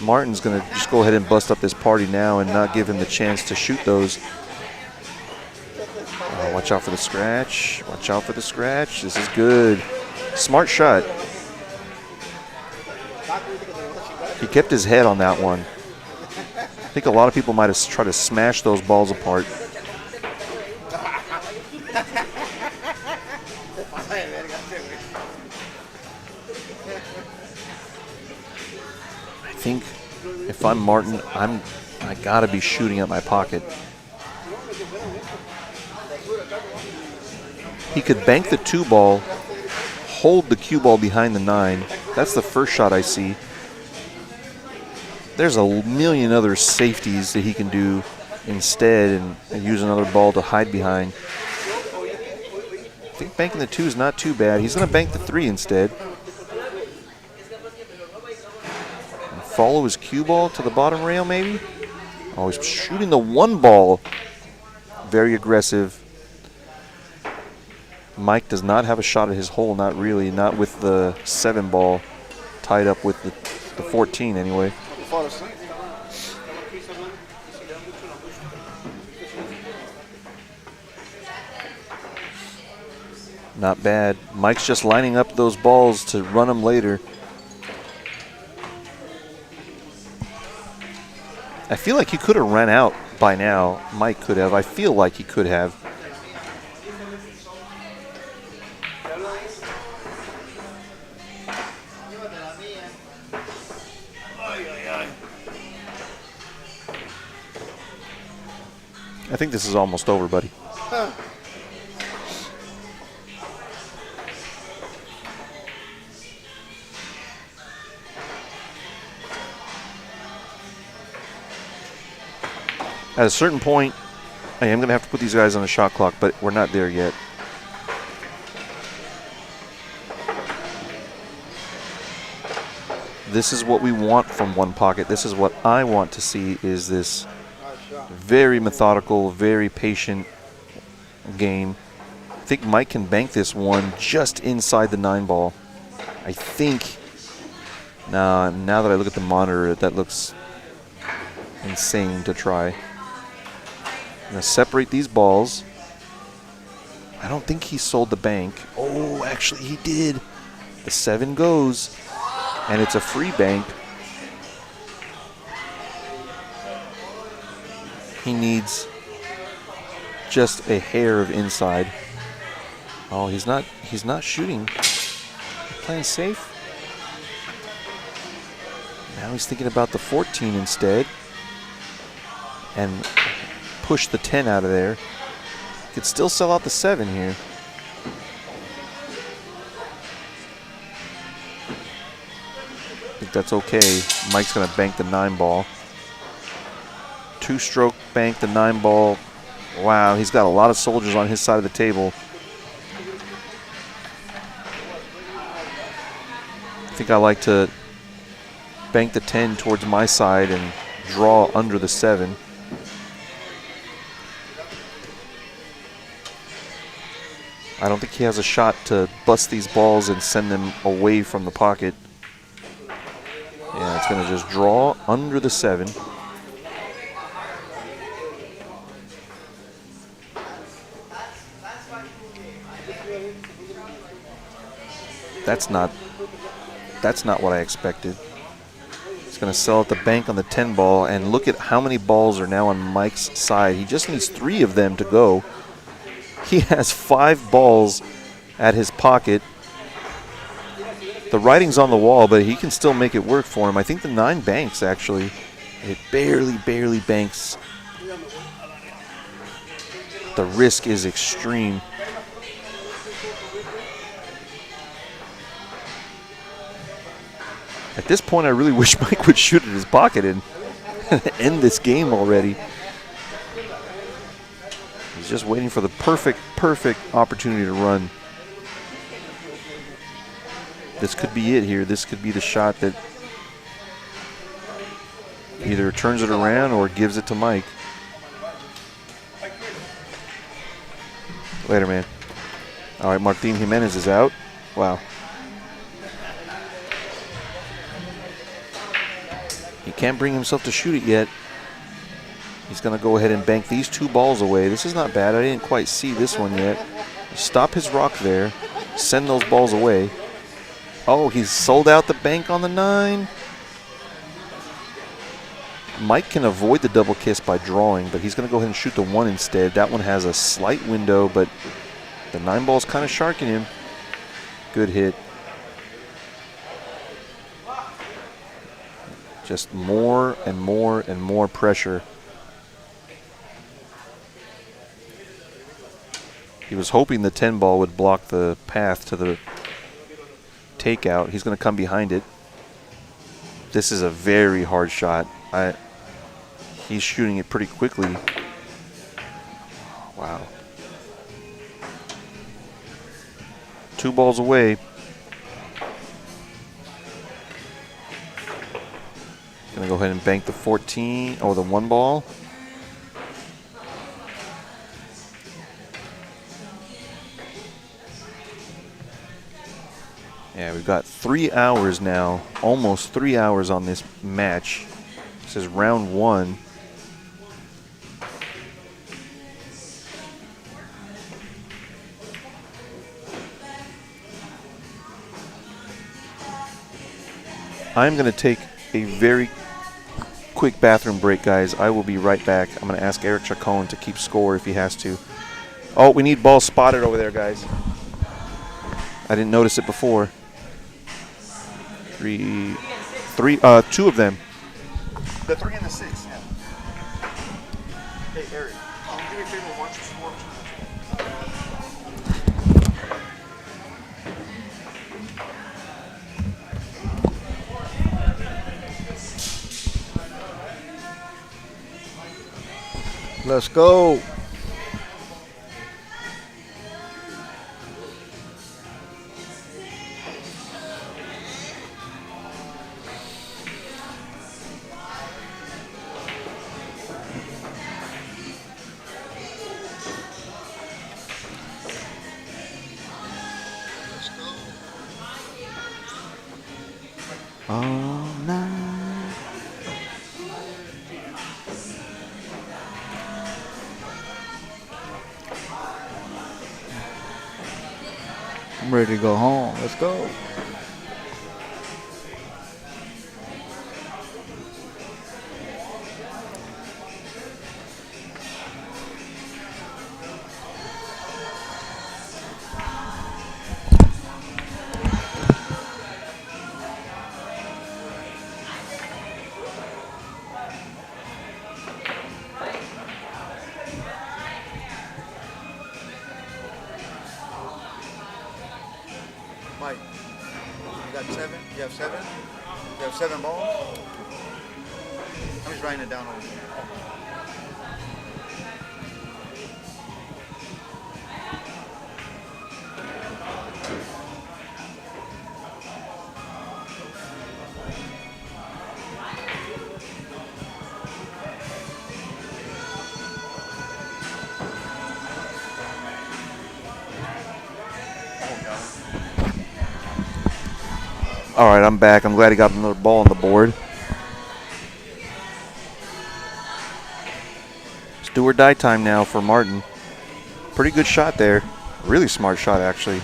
Martin's going to just go ahead and bust up this party now and not give him the chance to shoot those. Oh, watch out for the scratch. Watch out for the scratch. This is good. Smart shot. He kept his head on that one. I think a lot of people might have tried to smash those balls apart. I think if I'm Martin, I gotta be shooting at my pocket. He could bank the 2 ball, hold the cue ball behind the 9. That's the first shot I see. There's a million other safeties that he can do instead and use another ball to hide behind. I think banking the 2 is not too bad. He's going to bank the 3 instead. And follow his cue ball to the bottom rail maybe. Oh, he's shooting the 1 ball. Very aggressive. Mike does not have a shot at his hole, not really, not with the 7 ball tied up with the 14 anyway. Not bad. Mike's just lining up those balls to run them later. I feel like he could have run out by now. Mike could have. I feel like he could have. I think this is almost over, buddy. At a certain point, I am going to have to put these guys on the shot clock, but we're not there yet. This is what we want from one pocket. This is what I want to see, is this very methodical, very patient game. I think Mike can bank this one just inside the 9 ball. I think. Now that I look at the monitor, that looks insane to try. I'm going to separate these balls. I don't think he sold the bank. Oh, actually he did. The 7 goes, and it's a free bank. He needs just a hair of inside. Oh, he's not shooting. He's playing safe. Now he's thinking about the 14 instead. And push the 10 out of there. Could still sell out the 7 here. I think that's okay. Mike's going to bank the 9 ball. 2-stroke bank the 9 ball. Wow, he's got a lot of soldiers on his side of the table. I think I like to bank the 10 towards my side and draw under the 7. I don't think he has a shot to bust these balls and send them away from the pocket. Yeah, it's going to just draw under the 7. That's not what I expected. He's going to sell at the bank on the 10 ball, and look at how many balls are now on Mike's side. He just needs 3 of them to go. He has 5 balls at his pocket. The writing's on the wall, but he can still make it work for him. I think the 9 banks, actually. It barely banks. The risk is extreme. At this point, I really wish Mike would shoot at his pocket and end this game already. He's just waiting for the perfect opportunity to run. This could be it here. This could be the shot that either turns it around or gives it to Mike. Later, man. All right, Martin Jimenez is out. Wow. He can't bring himself to shoot it yet. He's going to go ahead and bank these 2 balls away. This is not bad. I didn't quite see this one yet. Stop his rock there. Send those balls away. Oh, he's sold out the bank on the 9. Mike can avoid the double kiss by drawing, but he's going to go ahead and shoot the 1 instead. That one has a slight window, but the 9 ball's kind of sharking him. Good hit. Just more and more and more pressure. He was hoping the 10 ball would block the path to the takeout. He's going to come behind it. This is a very hard shot. He's shooting it pretty quickly. Wow. 2 balls away. Going to go ahead and bank the 14, or the 1 ball. Yeah, we've got 3 hours now, almost 3 hours on this match. This is round 1. I'm going to take a very quick bathroom break, guys. I will be right back. I'm going to ask Eric Chacon to keep score if he has to. Oh, we need balls spotted over there, guys. I didn't notice it before. 2 of them. The 3 and the 6, yeah. Hey, Eric, can you do me a favor? Why don't you score? Let's go. All night. I'm ready to go home. Let's go. Mike, you got 7? You have 7? You have 7 balls? I'm just writing it down over here. All right, I'm back. I'm glad he got another ball on the board. It's do or die time now for Martin. Pretty good shot there. Really smart shot, actually.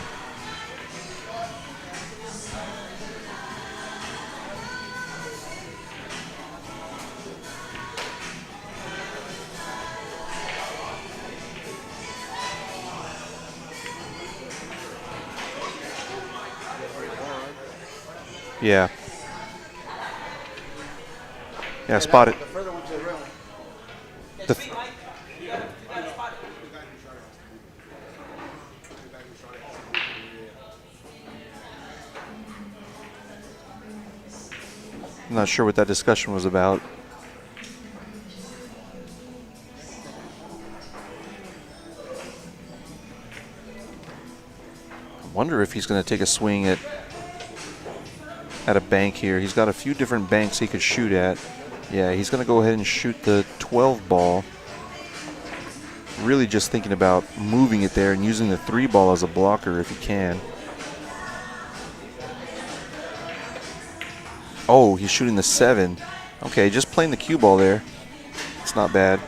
Yeah. Yeah, spot it. The further one to the rim. I'm not sure what that discussion was about. I wonder if he's going to take a swing at a bank here. He's got a few different banks he could shoot at. Yeah, he's going to go ahead and shoot the 12 ball. Really just thinking about moving it there and using the 3 ball as a blocker if he can. Oh, he's shooting the 7. Okay, just playing the cue ball there. It's not bad.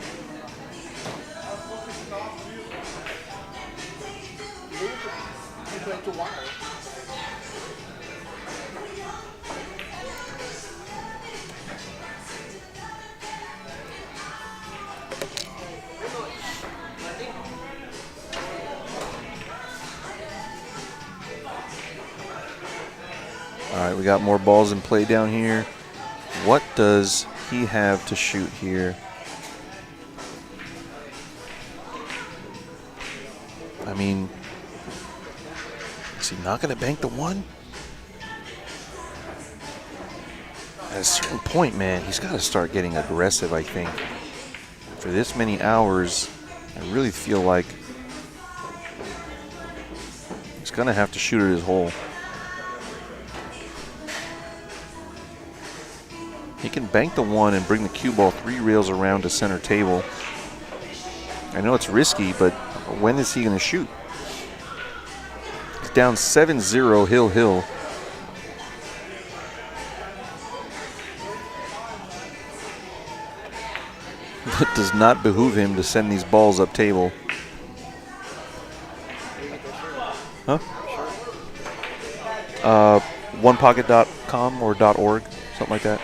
we got more balls in play down here. What does he have to shoot here? I mean, is he not going to bank the one? At a certain point, man, he's got to start getting aggressive, I think. For this many hours, I really feel like he's going to have to shoot at his hole. He can bank the one and bring the cue ball 3 rails around to center table. I know it's risky, but when is he going to shoot? He's down 7-0 hill. It does not behoove him to send these balls up table. Huh? Onepocket.com or .org, something like that.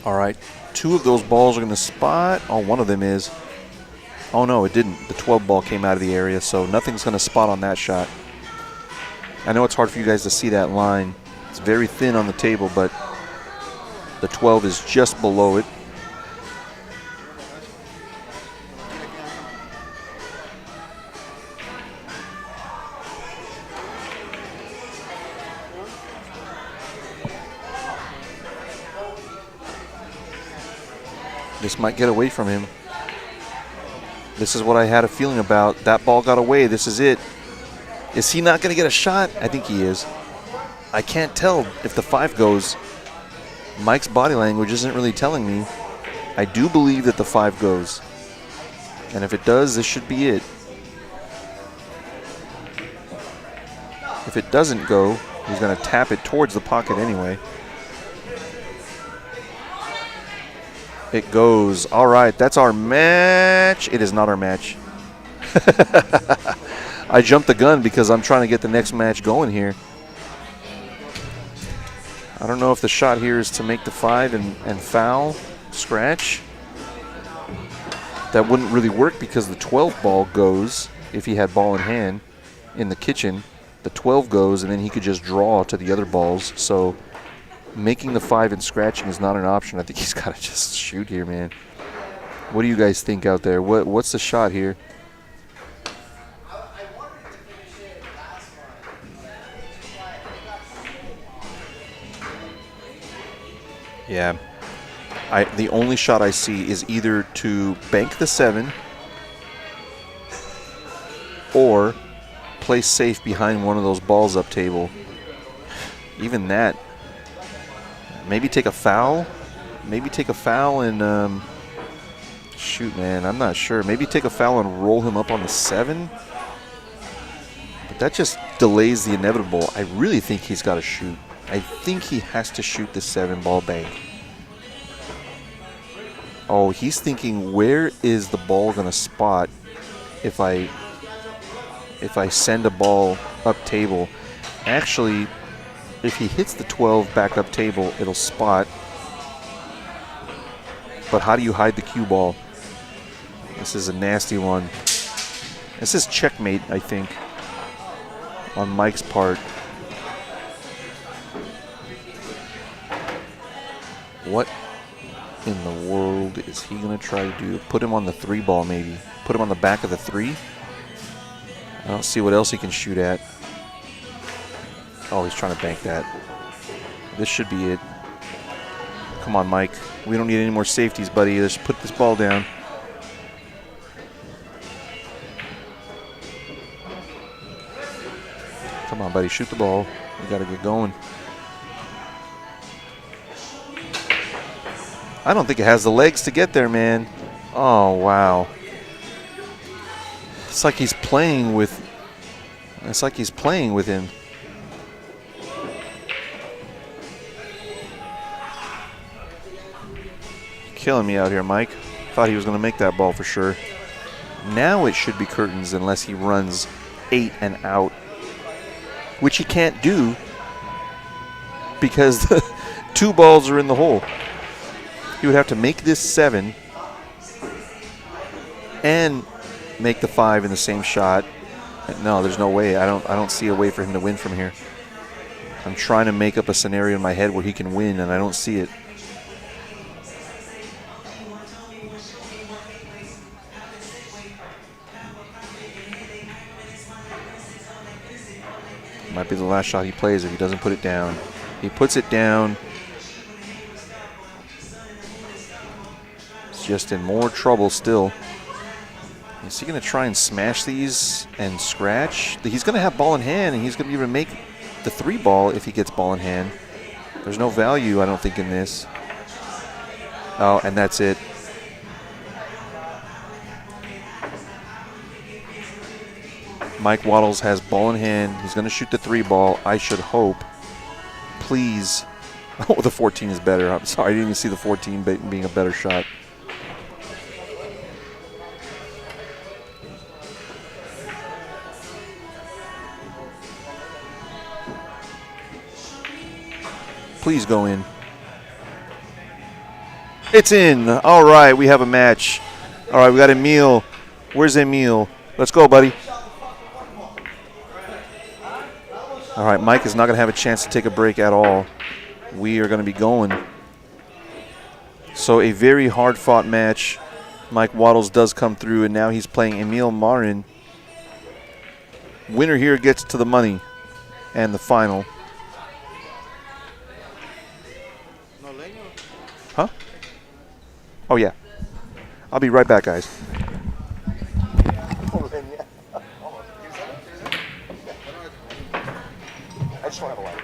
All right, 2 of those balls are going to spot. Oh, one of them is. Oh, no, it didn't. The 12 ball came out of the area, so nothing's going to spot on that shot. I know it's hard for you guys to see that line. It's very thin on the table, but the 12 is just below it. This might get away from him. This is what I had a feeling about. That ball got away. This is it. Is he not going to get a shot? I think he is. I can't tell if the 5 goes. Mike's body language isn't really telling me. I do believe that the 5 goes. And if it does, this should be it. If it doesn't go, he's going to tap it towards the pocket anyway. It goes. All right, that's our match. It is not our match. I jumped the gun because I'm trying to get the next match going here. I don't know if the shot here is to make the 5 and foul, scratch. That wouldn't really work because the 12 ball goes if he had ball in hand in the kitchen. The 12 goes and then he could just draw to the other balls. So making the 5 and scratching is not an option. I think he's got to just shoot here, man. What do you guys think out there? What's the shot here? Yeah. The only shot I see is either to bank the 7 or play safe behind one of those balls up table. Even that. Maybe take a foul. Maybe take a foul and shoot, man. I'm not sure. Maybe take a foul and roll him up on the 7. But that just delays the inevitable. I really think he's got to shoot. I think he has to shoot the 7 ball bank. Oh, he's thinking, where is the ball going to spot if I send a ball up table? Actually, if he hits the 12 back up table, it'll spot. But how do you hide the cue ball? This is a nasty one. This is checkmate, I think, on Mike's part. What in the world is he going to try to do? Put him on the 3 ball, maybe. Put him on the back of the 3. I don't see what else he can shoot at. Oh, he's trying to bank that. This should be it. Come on, Mike. We don't need any more safeties, buddy. Let's put this ball down. Come on, buddy. Shoot the ball. We got to get going. I don't think it has the legs to get there, man. Oh, wow. It's like he's playing with... It's like he's playing with him. Killing me out here, Mike. Thought he was going to make that ball for sure. Now it should be curtains unless he runs 8 and out, which he can't do because the 2 balls are in the hole. He would have to make this 7 and make the 5 in the same shot. No, there's no way. I don't see a way for him to win from here. I'm trying to make up a scenario in my head where he can win, and I don't see it. Might be the last shot he plays if he doesn't put it down. He puts it down. He's just in more trouble still. Is he going to try and smash these and scratch? He's going to have ball in hand, and he's going to be able to make the 3 ball if he gets ball in hand. There's no value, I don't think, in this. Oh, and that's it. Mike Waddles has ball in hand. He's going to shoot the 3 ball, I should hope. Please. Oh, the 14 is better. I'm sorry, I didn't even see the 14 being a better shot. Please go in. It's in. All right, we have a match. All right, we got Emil. Where's Emil? Let's go, buddy. All right, Mike is not going to have a chance to take a break at all. We are going to be going. So a very hard-fought match. Mike Waddles does come through, and now he's playing Emil Marin. Winner here gets to the money and the final. Huh? Oh, yeah. I'll be right back, guys. I just don't have a light.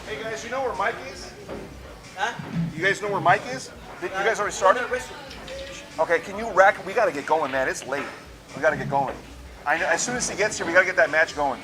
Hey guys, you know where Mike is? Huh? You guys know where Mike is? You guys already started? Okay, can you rack? We got to get going, man. It's late. We got to get going. I know, as soon as he gets here, we got to get that match going.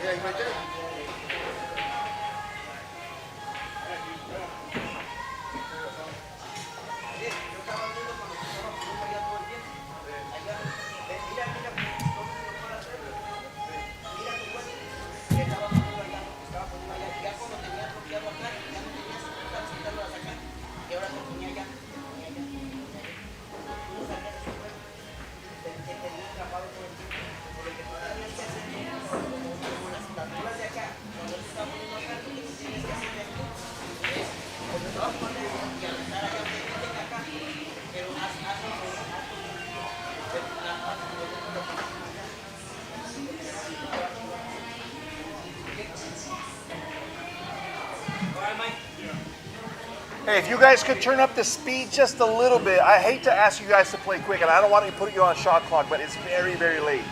Yeah, he's right there. Hey, if you guys could turn up the speed just a little bit. I hate to ask you guys to play quick, and I don't want to put you on shot clock, but it's very, very late.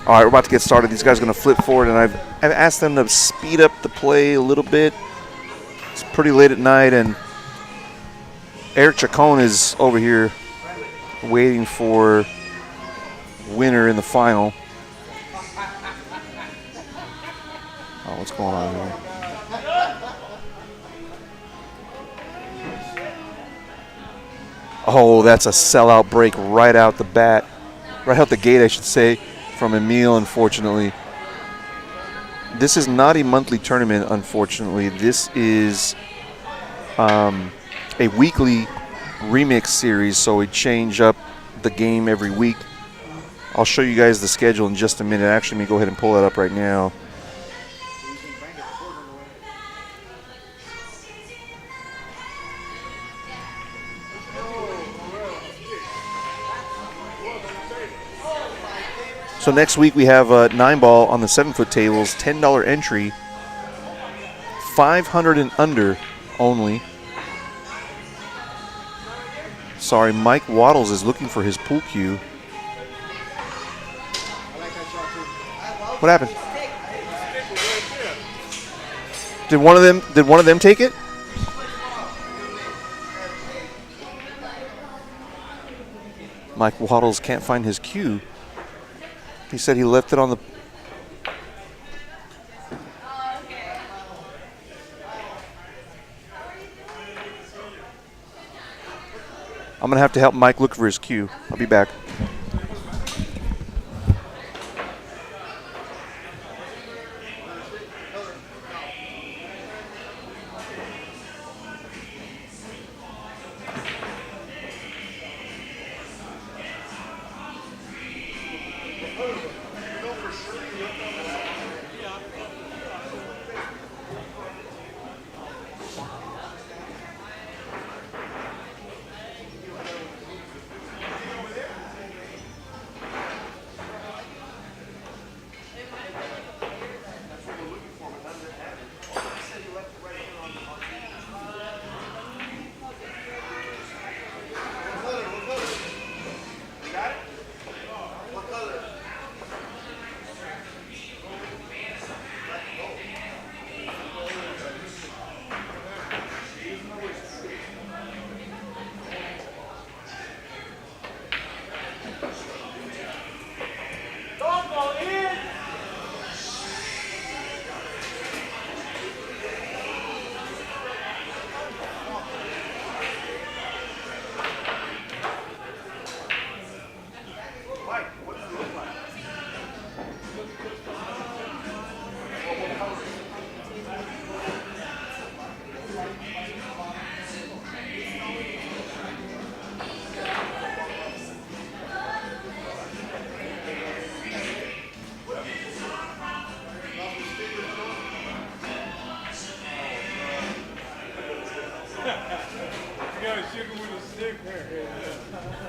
All right, we're about to get started. These guys are going to flip forward, and I've asked them to speed up the play a little bit. It's pretty late at night, and Eric Chacon is over here waiting for winner in the final. Oh, what's going on here? Oh, that's a sellout break right out the bat. Right out the gate, I should say, from Emil, unfortunately. This is not a monthly tournament, unfortunately. This is a weekly remix series, so we change up the game every week. I'll show you guys the schedule in just a minute. Actually, let me go ahead and pull that up right now. So next week we have a 9-ball on the 7-foot tables, $10 entry, 500 and under only. Sorry, Mike Waddles is looking for his pool cue. What happened? Did one of them take it? Mike Waddles can't find his cue. He said he left it on the... I'm going to have to help Mike look for his cue. I'll be back.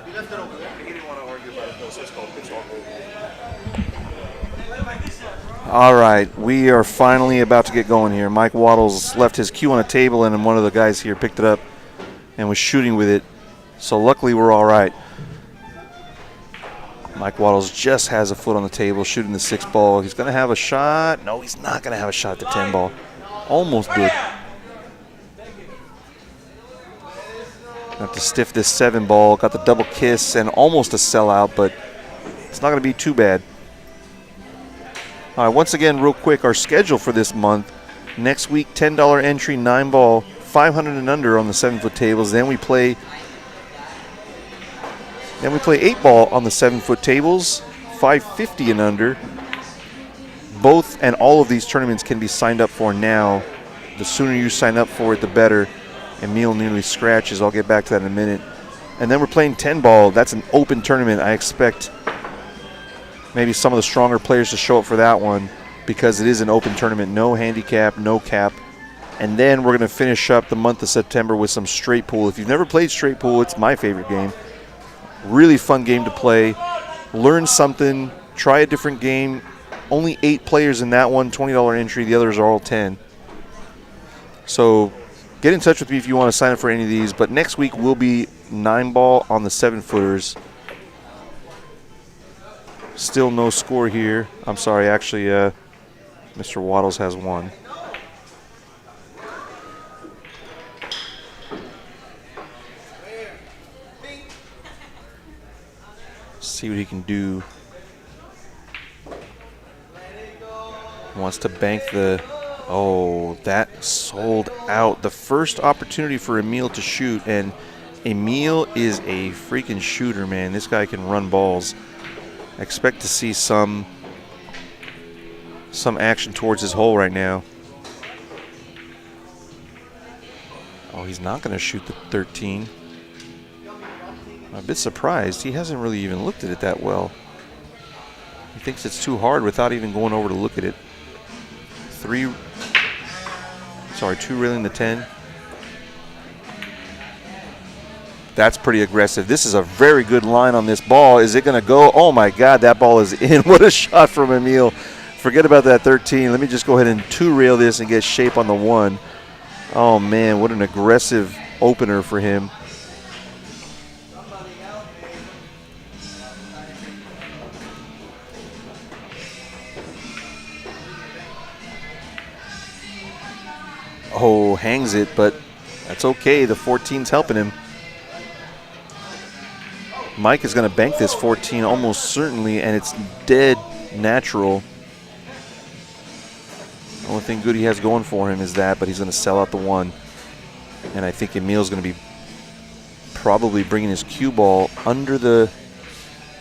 You left it over there. He didn't want to argue about it, though, so it's called pitch off. All right, we are finally about to get going here. Mike Waddles left his cue on a table, and then one of the guys here picked it up and was shooting with it. So luckily, we're all right. Mike Waddles just has a foot on the table, shooting the 6 ball. He's going to have a shot. No, he's not going to have a shot at the 10 ball. Almost did. Have to stiff this 7 ball. Got the double kiss and almost a sellout, but it's not going to be too bad. All right, once again, real quick, our schedule for this month. Next week, $10 entry, 9 ball, 500 and under on the 7-foot tables. Then we play 8 ball on the 7-foot tables, 550 and under. Both and all of these tournaments can be signed up for now. The sooner you sign up for it, the better. Emil nearly scratches. I'll get back to that in a minute. And then we're playing 10 ball. That's an open tournament. I expect maybe some of the stronger players to show up for that one because it is an open tournament. No handicap, no cap. And then we're going to finish up the month of September with some straight pool. If you've never played straight pool, it's my favorite game. Really fun game to play. Learn something. Try a different game. Only 8 players in that one, $20 entry. The others are all 10. So get in touch with me if you want to sign up for any of these. But next week will be 9 ball on the 7-footers. Still no score here. I'm sorry, actually, Mr. Waddles has one. See what he can do. Wants to bank the... Oh, that sold out. The first opportunity for Emil to shoot, and Emil is a freaking shooter, man. This guy can run balls. I expect to see some action towards his hole right now. Oh, he's not going to shoot the 13. I'm a bit surprised. He hasn't really even looked at it that well. He thinks it's too hard without even going over to look at it. 2 railing the 10. That's pretty aggressive. This is a very good line on this ball. Is it going to go? Oh, my God, that ball is in. What a shot from Emil. Forget about that 13. Let me just go ahead and 2-rail this and get shape on the 1. Oh, man, what an aggressive opener for him. Oh, hangs it, but that's okay. The 14's helping him. Mike is going to bank this 14 almost certainly, and it's dead natural. The only thing good he has going for him is that, but he's going to sell out the 1. And I think Emil's going to be probably bringing his cue ball under the...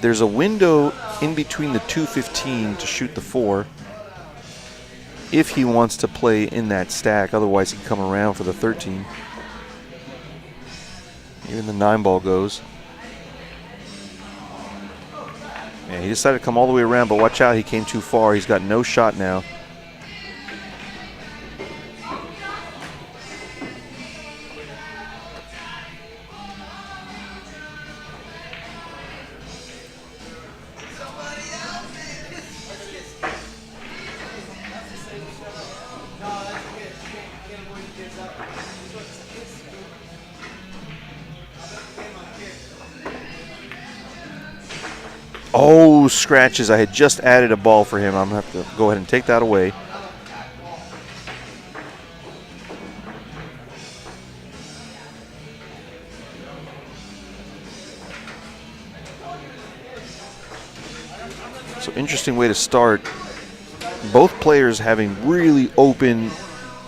There's a window in between the 215 to shoot the 4. If he wants to play in that stack, otherwise he can come around for the 13. Even the 9 ball goes. Yeah, he decided to come all the way around, but watch out, he came too far. He's got no shot now. Oh, scratches. I had just added a ball for him. I'm going to have to go ahead and take that away. So interesting way to start. Both players having really open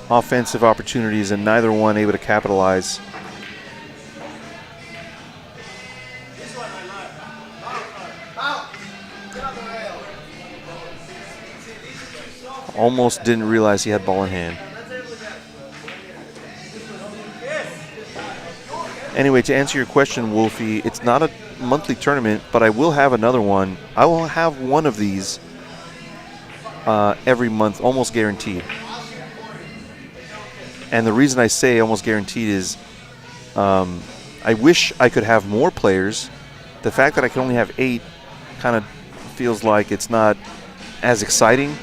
offensive opportunities and neither one able to capitalize. Almost didn't realize he had ball in hand. Anyway, to answer your question, Wolfie, it's not a monthly tournament, but I will have another one. I will have one of these every month, almost guaranteed. And the reason I say almost guaranteed is I wish I could have more players. The fact that I can only have 8 kind of feels like it's not as exciting,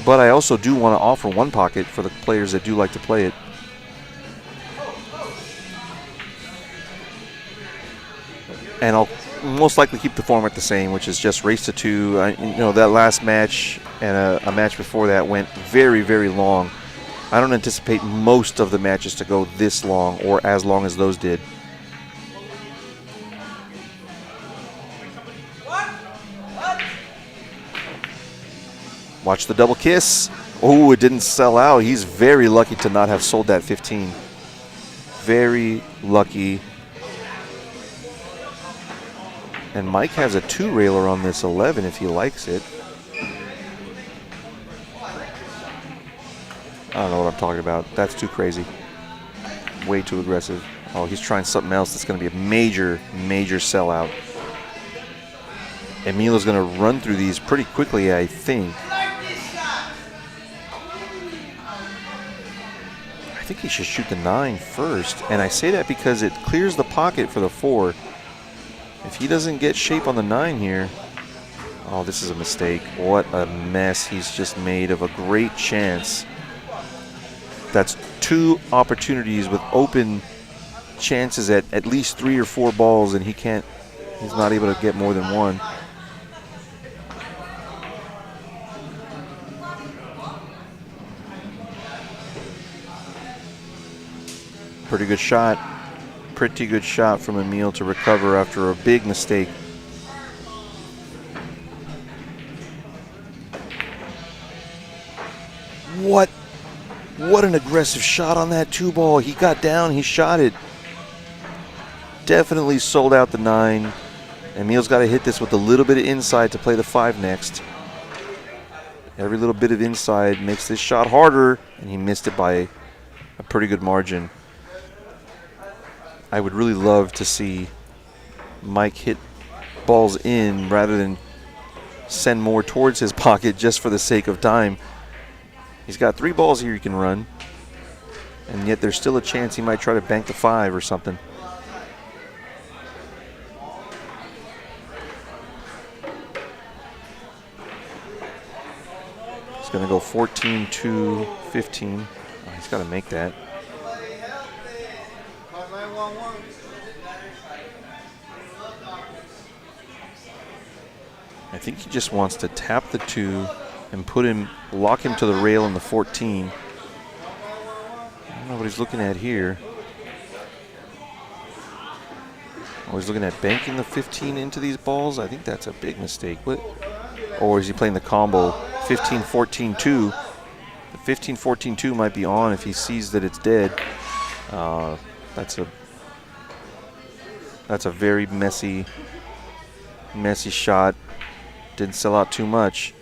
but I also do want to offer one pocket for the players that do like to play it. And I'll most likely keep the format the same, which is just race to 2. That last match and a match before that went very, very long. I don't anticipate most of the matches to go this long or as long as those did. Watch the double kiss. Oh, it didn't sell out. He's very lucky to not have sold that 15. Very lucky. And Mike has a 2-railer on this 11 if he likes it. I don't know what I'm talking about. That's too crazy. Way too aggressive. Oh, he's trying something else that's going to be a major, major sellout. Emil is going to run through these pretty quickly, I think. I think he should shoot the 9 first. And I say that because it clears the pocket for the 4. If he doesn't get shape on the 9 here, oh, this is a mistake. What a mess he's just made of a great chance. That's 2 opportunities with open chances at least 3 or 4 balls, and he's not able to get more than 1. Pretty good shot. Pretty good shot from Emil to recover after a big mistake. What an aggressive shot on that 2-ball. He got down, he shot it. Definitely sold out the 9. Emil's got to hit this with a little bit of inside to play the 5 next. Every little bit of inside makes this shot harder, and he missed it by a pretty good margin. I would really love to see Mike hit balls in rather than send more towards his pocket just for the sake of time. He's got 3 balls here he can run, and yet there's still a chance he might try to bank the 5 or something. He's going to go 14 to 15. Oh, he's got to make that. I think he just wants to tap the 2 and lock him to the rail in the 14. I don't know what he's looking at here. Oh, he's looking at banking the 15 into these balls. I think that's a big mistake. Or is he playing the combo 15-14-2? The 15-14-2 might be on if he sees that it's dead. That's a very messy shot. Didn't sell out too much.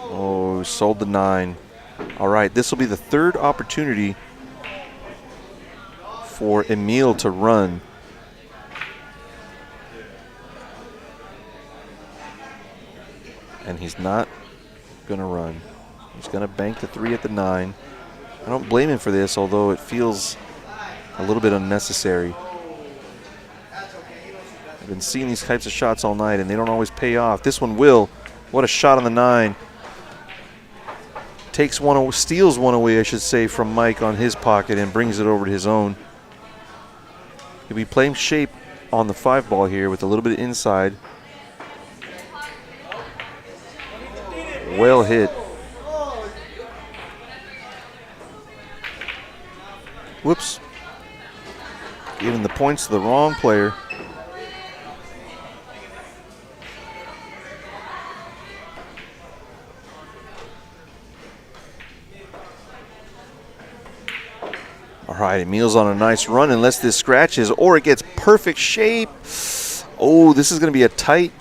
Oh, sold the 9. All right, this will be the 3rd opportunity for Emil to run. And he's not going to run. He's going to bank the 3 at the 9. I don't blame him for this, although it feels a little bit unnecessary. I've been seeing these types of shots all night, and they don't always pay off. This one will. What a shot on the 9. Steals one away, I should say, from Mike on his pocket and brings it over to his own. He'll be playing shape on the 5 ball here with a little bit of inside. Well hit. Whoops. Giving the points to the wrong player. All right, Emil's on a nice run unless this scratches or it gets perfect shape. Oh, this is going to be a tight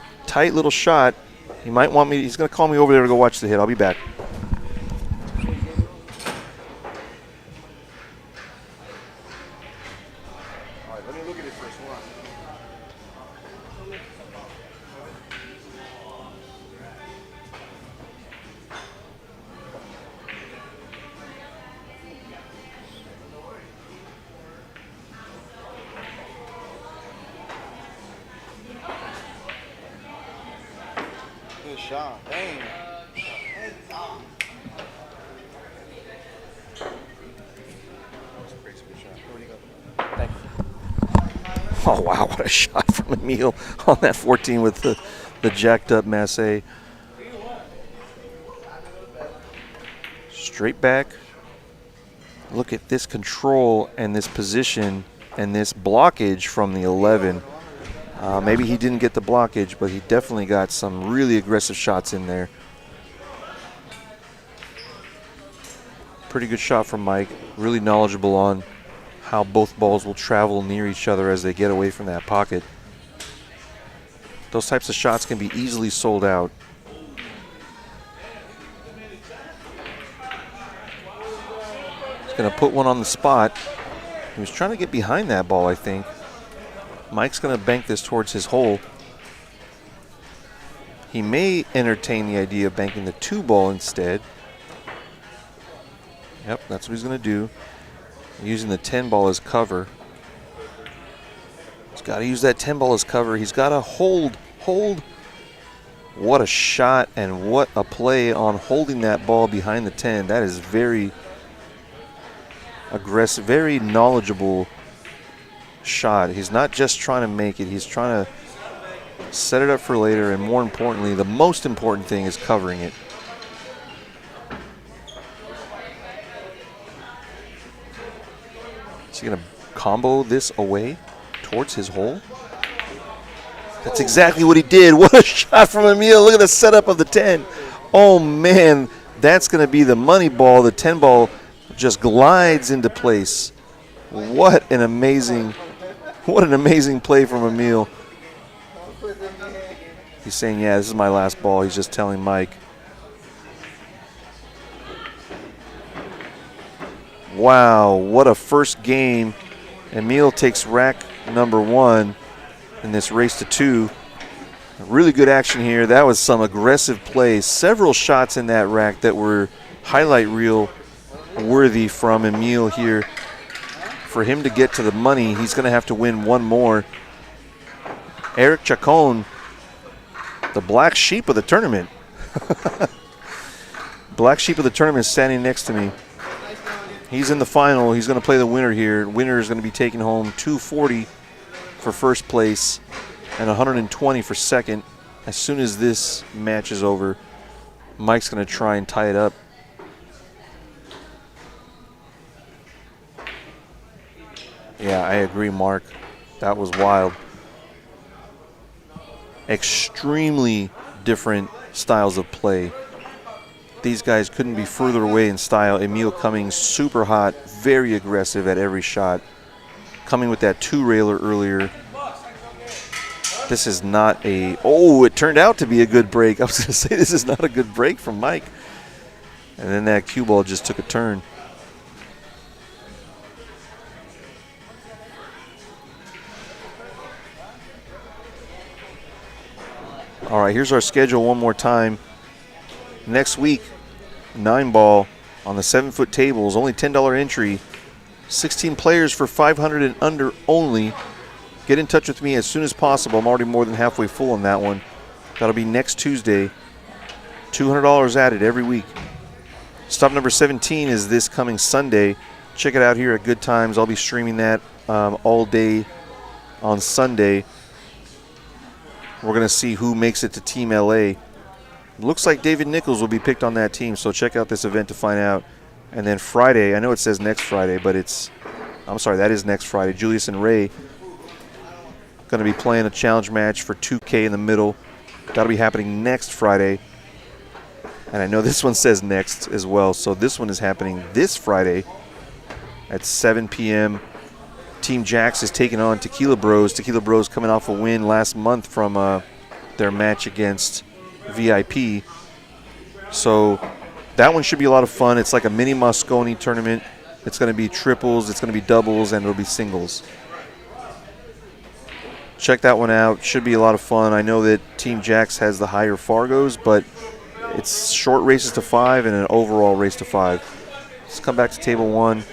little shot. He might want me, he's going to call me over there to go watch the hit. I'll be back. All right, let me look at it first. Hold on. shot. Damn. Thank you. Oh, wow, what a shot from Emil on that 14 with the jacked up Massey. Straight back. Look at this control and this position and this blockage from the 11. Maybe he didn't get the blockage, but he definitely got some really aggressive shots in there. Pretty good shot from Mike. Really knowledgeable on how both balls will travel near each other as they get away from that pocket. Those types of shots can be easily sold out. He's going to put one on the spot. He was trying to get behind that ball, I think. Mike's going to bank this towards his hole. He may entertain the idea of banking the 2 ball instead. Yep, that's what he's going to do. Using the 10 ball as cover. He's got to use that 10 ball as cover. He's got to hold. What a shot and what a play on holding that ball behind the 10. That is very aggressive, very knowledgeable shot. He's not just trying to make it. He's trying to set it up for later, and more importantly, the most important thing is covering it. Is he going to combo this away towards his hole? That's exactly what he did. What a shot from Emil. Look at the setup of the 10. Oh, man. That's going to be the money ball. The 10 ball just glides into place. What an amazing play from Emil. He's saying, yeah, this is my last ball. He's just telling Mike. Wow, what a first game. Emil takes rack number 1 in this race to 2. Really good action here. That was some aggressive plays. Several shots in that rack that were highlight reel worthy from Emil here. For him to get to the money, he's going to have to win one more. Eric Chacon, the black sheep of the tournament. Black sheep of the tournament is standing next to me. He's in the final. He's going to play the winner here. Winner is going to be taking home $240 for first place and $120 for second. As soon as this match is over, Mike's going to try and tie it up. Yeah, I agree, Mark. That was wild. Extremely different styles of play. These guys couldn't be further away in style. Emil coming super hot, very aggressive at every shot. Coming with that 2-railer earlier. This is not a... Oh, it turned out to be a good break. I was going to say this is not a good break from Mike. And then that cue ball just took a turn. All right, here's our schedule one more time. Next week, 9-ball on the 7-foot tables, only $10 entry. 16 players for 500 and under only. Get in touch with me as soon as possible. I'm already more than halfway full on that one. That'll be next Tuesday. $200 added every week. Stop number 17 is this coming Sunday. Check it out here at Good Times. I'll be streaming that all day on Sunday. We're going to see who makes it to Team LA. Looks like David Nichols will be picked on that team, so check out this event to find out. And then Friday, I know it says next Friday, but I'm sorry, that is next Friday. Julius and Ray going to be playing a challenge match for 2K in the middle. That'll be happening next Friday. And I know this one says next as well, so this one is happening this Friday at 7 p.m. Team Jax is taking on Tequila Bros. Tequila Bros coming off a win last month from their match against VIP. So that one should be a lot of fun. It's like a mini Moscone tournament. It's going to be triples, it's going to be doubles, and it'll be singles. Check that one out. Should be a lot of fun. I know that Team Jax has the higher Fargos, but it's short races to 5 and an overall race to 5. Let's come back to table 1.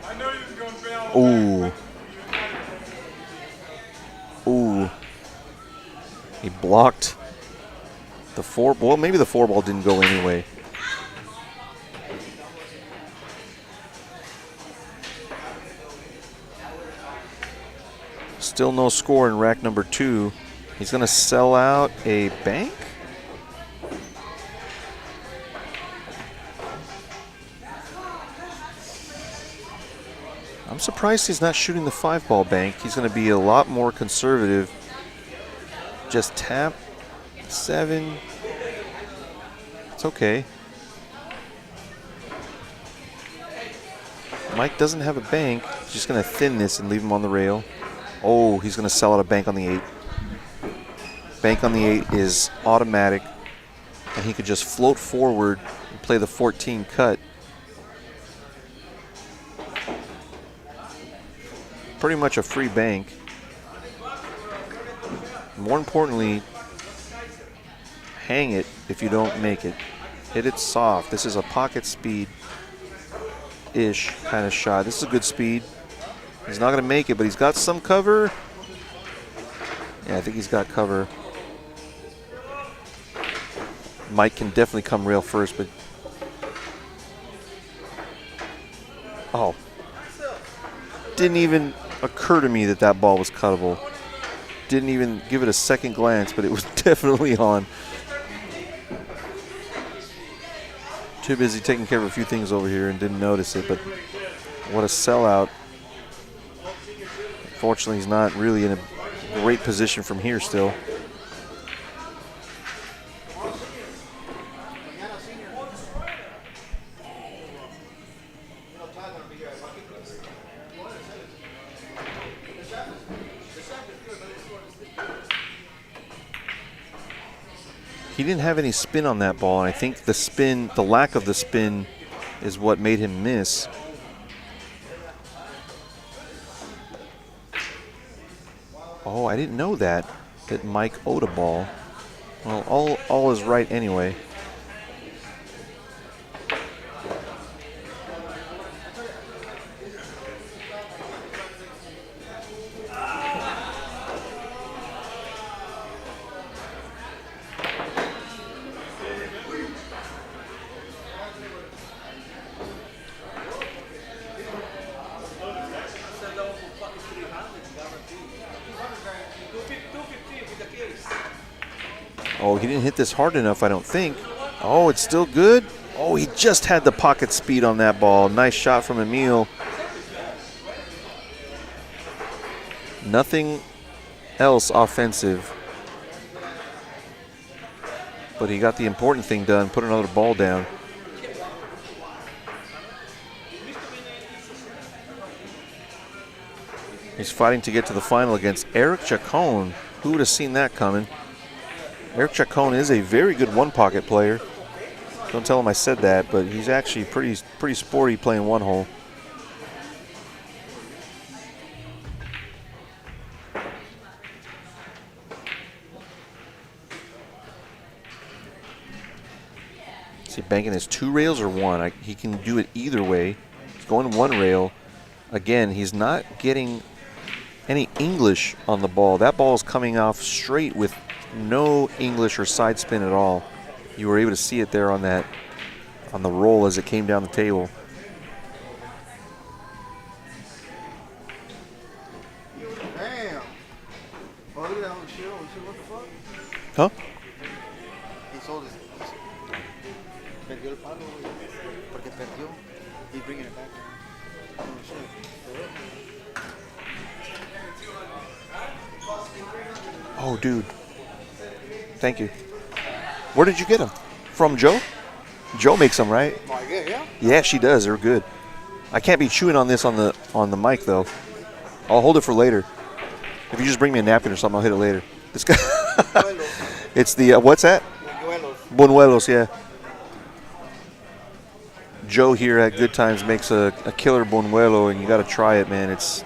I know you was gonna bail Ooh. Ooh. He blocked the 4 ball. Well, maybe the 4 ball didn't go anyway. Still no score in rack number 2. He's going to sell out a bank? I'm surprised he's not shooting the 5-ball bank. He's going to be a lot more conservative. Just tap 7. It's okay. Mike doesn't have a bank. He's just going to thin this and leave him on the rail. Oh, he's going to sell out a bank on the 8. Bank on the 8 is automatic, and he could just float forward and play the 14 cut. Pretty much a free bank. More importantly, hang it if you don't make it. Hit it soft. This is a pocket speed-ish kind of shot. This is a good speed. He's not going to make it, but he's got some cover. Yeah, I think he's got cover. Mike can definitely come rail first, but... Oh. Didn't even occur to me that that ball was cuttable. Didn't even give it a second glance, but it was definitely on. Too busy taking care of a few things over here and didn't notice it, but what a sellout. Fortunately, he's not really in a great position from here still. He didn't have any spin on that ball, and I think the spin, the lack of the spin, is what made him miss. Oh, I didn't know that Mike owed a ball. Well, all is right anyway. Oh, he didn't hit this hard enough, I don't think. Oh, it's still good. Oh, he just had the pocket speed on that ball. Nice shot from Emil. Nothing else offensive. But he got the important thing done, put another ball down. He's fighting to get to the final against Eric Chacon. Who would have seen that coming? Eric Chacon is a very good one-pocket player. Don't tell him I said that, but he's actually pretty sporty playing one hole. Is he banking his 2 rails or 1? He can do it either way. He's going 1 rail. Again, he's not getting any English on the ball. That ball is coming off straight with no English or side spin at all. You were able to see it there on the roll as it came down the table. Damn. Oh, look at that on the show. What the fuck? Huh? He sold his. Perdió el palo, güey. Porque perdió. He's bringing it back. Oh, shit. Oh, dude. Thank you. Where did you get them? From Joe? Joe makes them, right? Yeah. Yeah, she does. They're good. I can't be chewing on this on the mic though. I'll hold it for later. If you just bring me a napkin or something, I'll hit it later. This guy. It's the what's that? Buñuelos, yeah. Joe here at Good Times makes a killer buñuelo, and you got to try it, man. It's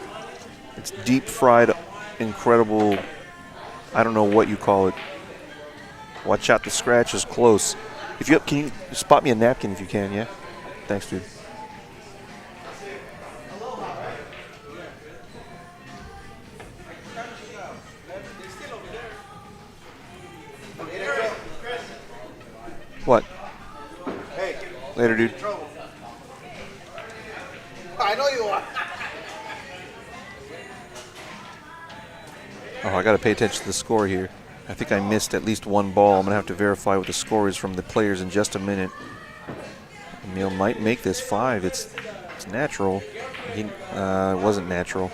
deep fried, incredible. I don't know what you call it. Watch out, the scratch is close. Can you spot me a napkin if you can, yeah? Thanks, dude. What? Hey, Later, dude. trouble. I know you are. Oh, I got to pay attention to the score here. I think I missed at least one ball. I'm going to have to verify what the score is from the players in just a minute. Emil might make this 5. It's natural. It wasn't natural.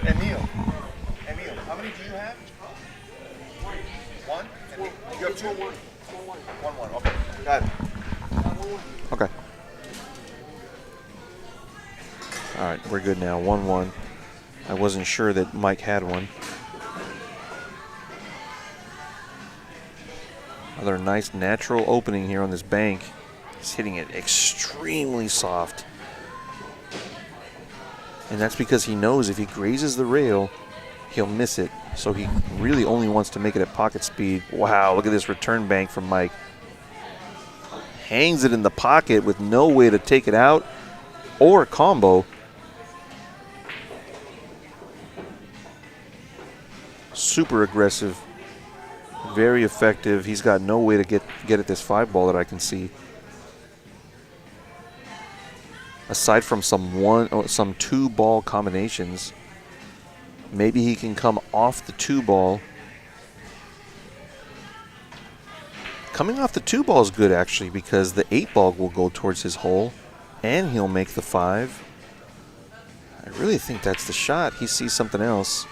Emil, how many do you have? One? And you have 2? 1. Okay. Got it. Okay. All right, we're good now. 1-1. I wasn't sure that Mike had one. Another nice natural opening here on this bank. He's hitting it extremely soft. And that's because he knows if he grazes the rail, he'll miss it. So he really only wants to make it at pocket speed. Wow, look at this return bank from Mike. Hangs it in the pocket with no way to take it out or combo. Super aggressive, very effective. He's got no way to get at this 5 ball that I can see. Aside from some 2 ball combinations, maybe he can come off the 2 ball. Coming off the 2 ball is good actually because the 8 ball will go towards his hole and he'll make the 5. I really think that's the shot. He sees something else.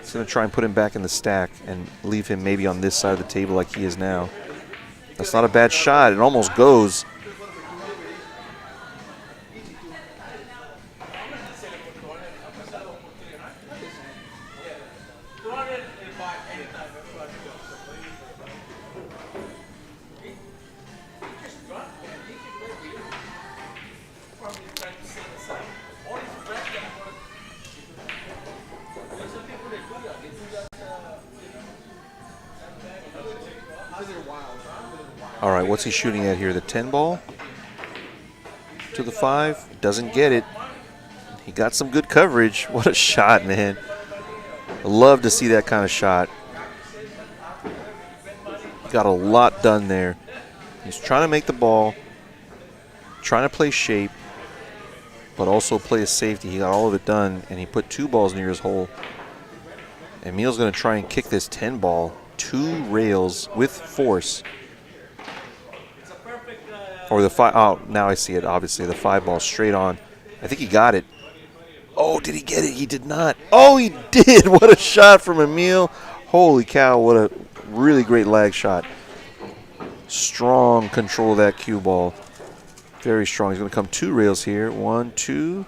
He's going to try and put him back in the stack and leave him maybe on this side of the table like he is now. That's not a bad shot. It almost goes. All right, what's he shooting at here? The 10 ball to the 5. Doesn't get it. He got some good coverage. What a shot, man. Love to see that kind of shot. Got a lot done there. He's trying to make the ball, trying to play shape, but also play a safety. He got all of it done, and he put 2 balls near his hole. Emil's going to try and kick this 10 ball 2 rails with force. Or the 5, oh, now I see it, obviously. The 5 ball straight on. I think he got it. Oh, did he get it? He did not. Oh, he did. What a shot from Emil. Holy cow, what a really great lag shot. Strong control of that cue ball. Very strong. He's going to come 2 rails here. 1, 2.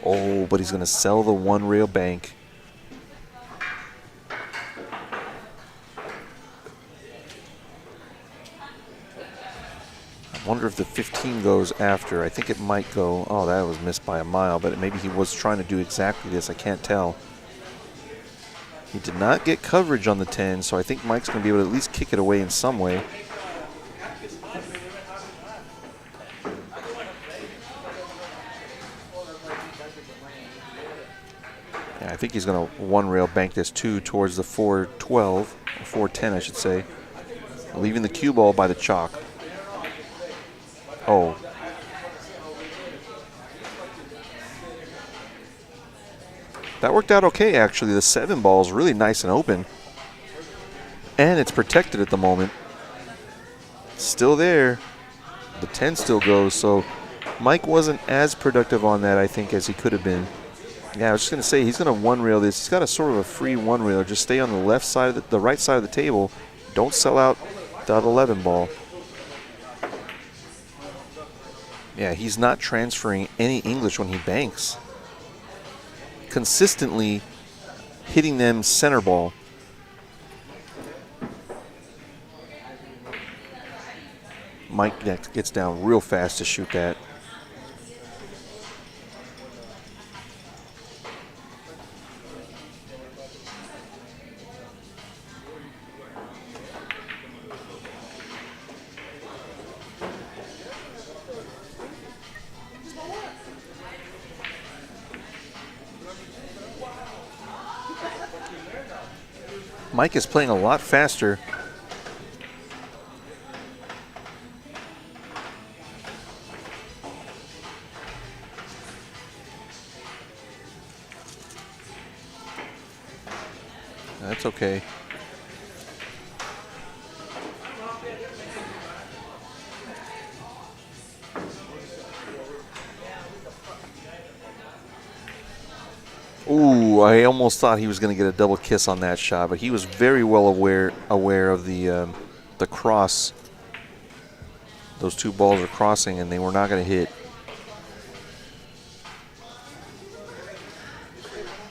Oh, but he's going to sell the 1 rail bank. I wonder if the 15 goes after. I think it might go. Oh, that was missed by a mile, but maybe he was trying to do exactly this. I can't tell. He did not get coverage on the 10, so I think Mike's going to be able to at least kick it away in some way. Yeah, I think he's going to 1 rail bank this 2 towards the 412, or 410, I should say, leaving the cue ball by the chalk. Oh. That worked out okay, actually. The 7 ball is really nice and open. And it's protected at the moment. Still there. The 10 still goes, so Mike wasn't as productive on that, I think, as he could have been. Yeah, I was just going to say, he's going to 1 rail this. He's got a sort of a free 1 railer. Just stay on the left side of the right side of the table. Don't sell out that 11 ball. Yeah, he's not transferring any English when he banks. Consistently hitting them center ball. Mike gets down real fast to shoot that. Mike is playing a lot faster. That's okay. Ooh, I almost thought he was going to get a double kiss on that shot, but he was very well aware of the cross. Those two balls are crossing, and they were not going to hit.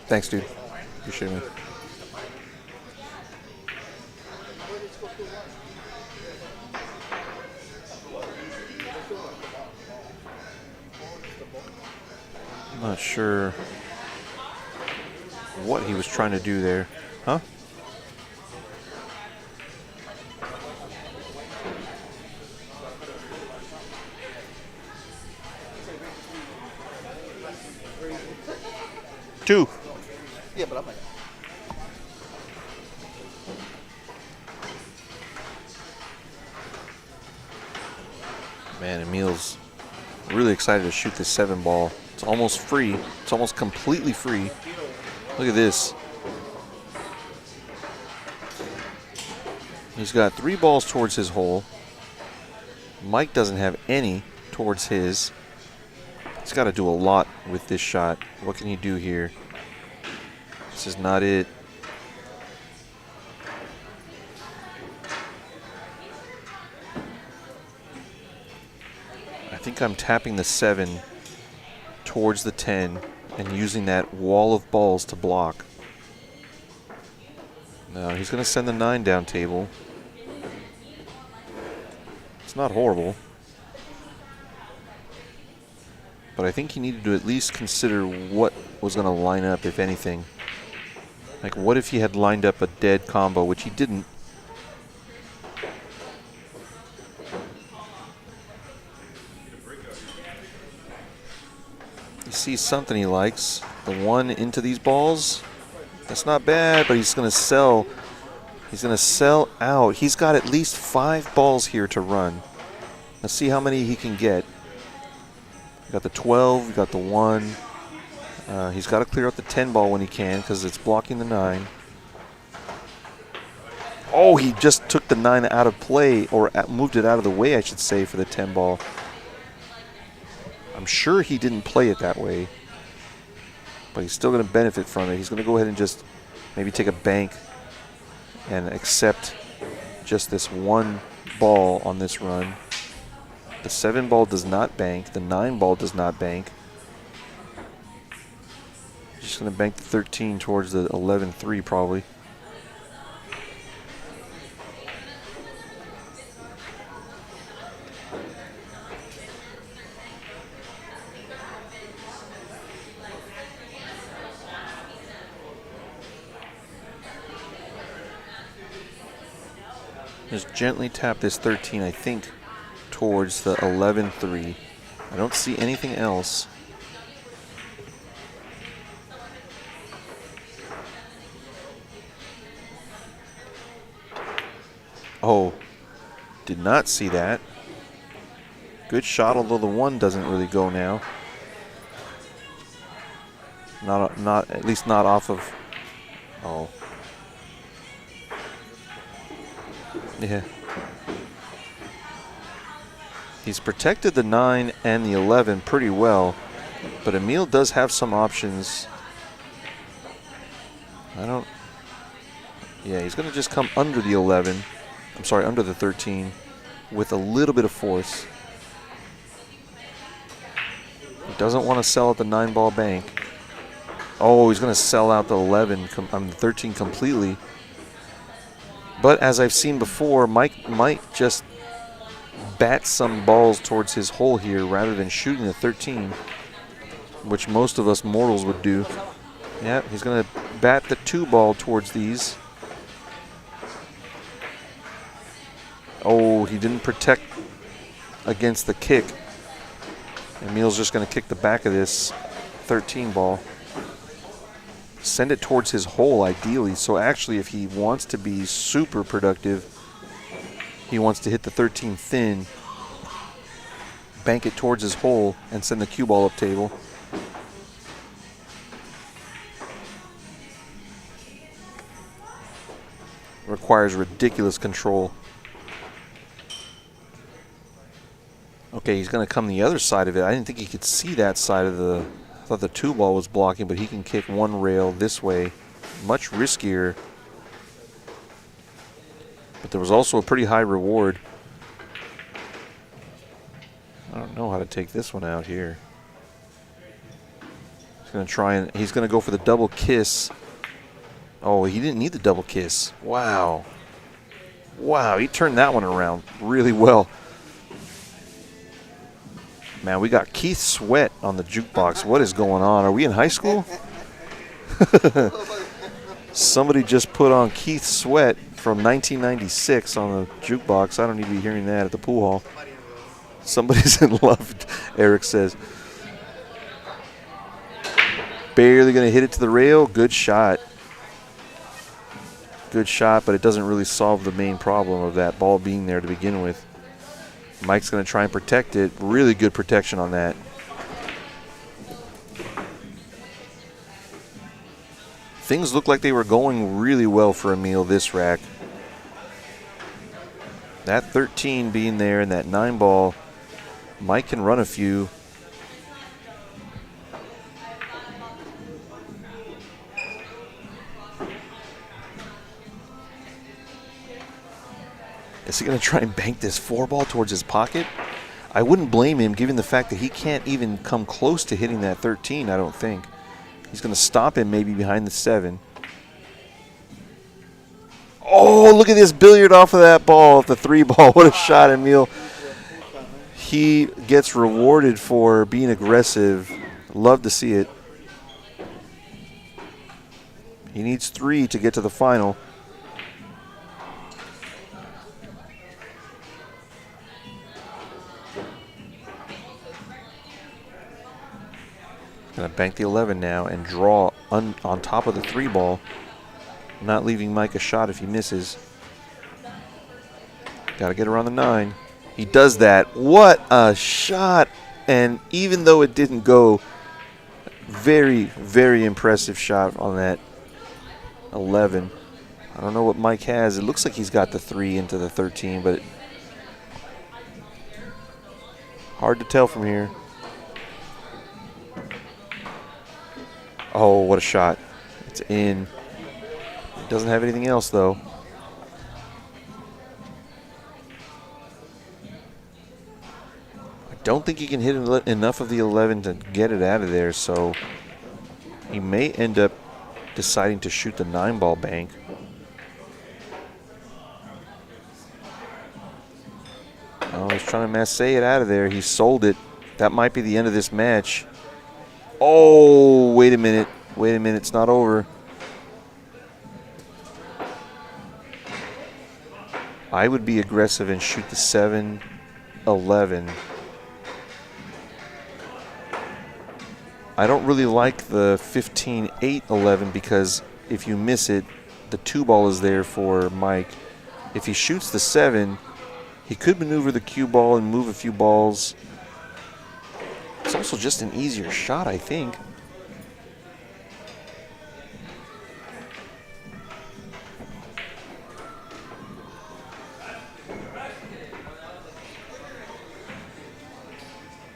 Thanks, dude. Appreciate it. I'm not sure what he was trying to do there. Huh? Two. Yeah, but I'm like, Man, Emil's really excited to shoot this 7 ball. It's almost free. It's almost completely free. Look at this. He's got 3 balls towards his hole. Mike doesn't have any towards his. He's got to do a lot with this shot. What can he do here? This is not it. I think I'm tapping the 7 towards the 10 and using that wall of balls to block. No, he's going to send the 9 down table. It's not horrible. But I think he needed to at least consider what was going to line up, if anything. Like, what if he had lined up a dead combo, which he didn't? He sees something he likes. The 1 into these balls. That's not bad, but he's going to sell. He's going to sell out. He's got at least 5 balls here to run. Let's see how many he can get. We got the 12, we got the 1. He's got to clear out the 10 ball when he can because it's blocking the 9. Oh, he just took the 9 out of play, or moved it out of the way, I should say, for the 10 ball. I'm sure he didn't play it that way, but he's still going to benefit from it. He's going to go ahead and just maybe take a bank and accept just this 1 ball on this run. The 7 ball does not bank. The 9 ball does not bank. Just going to bank the 13 towards the 11-3 probably. Just gently tap this 13, I think, towards the 11-3. I don't see anything else. Oh, did not see that. Good shot, although the 1 doesn't really go now. Not at least not off of. Oh. Yeah. He's protected the 9 and the 11 pretty well, but Emil does have some options. Yeah, he's going to just come under the 11. I'm sorry, under the 13 with a little bit of force. He doesn't want to sell at the 9 ball bank. Oh, he's going to sell out the 11, the 13 completely. But as I've seen before, Mike might just bat some balls towards his hole here rather than shooting the 13, which most of us mortals would do. Yeah, he's going to bat the 2 ball towards these. Oh, he didn't protect against the kick. Emil's just going to kick the back of this 13 ball. send it towards his hole ideally. So actually, if he wants to be super productive, he wants to hit the 13 thin, bank it towards his hole, and send the cue ball up table. Requires ridiculous control. Okay, he's going to come the other side of it. I didn't think he could see that side of the... I thought the 2 ball was blocking, but he can kick one rail this way. Much riskier. But there was also a pretty high reward. I don't know how to take this one out here. He's going to try and... He's going to go for the double kiss. Oh, he didn't need the double kiss. Wow. Wow, he turned that one around really well. Man, we got Keith Sweat on the jukebox. What is going on? Are we in high school? Somebody just put on Keith Sweat from 1996 on the jukebox. I don't need to be hearing that at the pool hall. Somebody's in love, Eric says. Barely going to hit it to the rail. Good shot. Good shot, but it doesn't really solve the main problem of that ball being there to begin with. Mike's going to try and protect it. Really good protection on that. Things look like they were going really well for Emil this rack. That 13 being there and that 9 ball, Mike can run a few. Is he going to try and bank this 4 ball towards his pocket? I wouldn't blame him given the fact that he can't even come close to hitting that 13, I don't think. He's going to stop him maybe behind the 7. Oh, look at this billiard off of that ball, the 3 ball. What a shot, Emil. He gets rewarded for being aggressive. Love to see it. He needs 3 to get to the final. Going to bank the 11 now and draw on top of the 3 ball, not leaving Mike a shot if he misses. Got to get around the 9. He does that. What a shot. And even though it didn't go, very, very impressive shot on that 11. I don't know what Mike has. It looks like he's got the 3 into the 13, but hard to tell from here. Oh, what a shot. It's in. It doesn't have anything else, though. I don't think he can hit enough of the 11 to get it out of there, so he may end up deciding to shoot the 9 ball bank. Oh, he's trying to masse it out of there. He sold it. That might be the end of this match. Oh, wait a minute. Wait a minute. It's not over. I would be aggressive and shoot the 7-11. I don't really like the 15-8-11 because if you miss it, the 2 ball is there for Mike. If he shoots the 7, he could maneuver the cue ball and move a few balls. It's also just an easier shot, I think.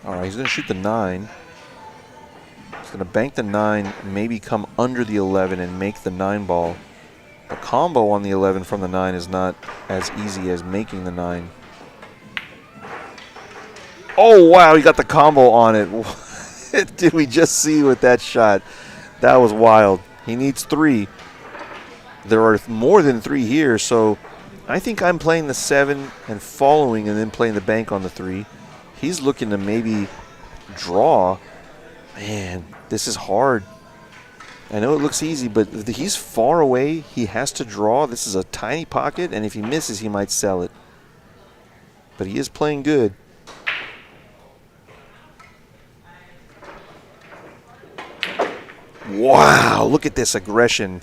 All right, he's going to shoot the 9. He's going to bank the 9, maybe come under the 11 and make the 9 ball. The combo on the 11 from the 9 is not as easy as making the 9. Oh, wow, he got the combo on it. Did we just see with that shot? That was wild. He needs 3. There are more than 3 here, so I think I'm playing the 7 and following and then playing the bank on the 3. He's looking to maybe draw. Man, this is hard. I know it looks easy, but he's far away. He has to draw. This is a tiny pocket, and if he misses, he might sell it. But he is playing good. Wow, look at this aggression.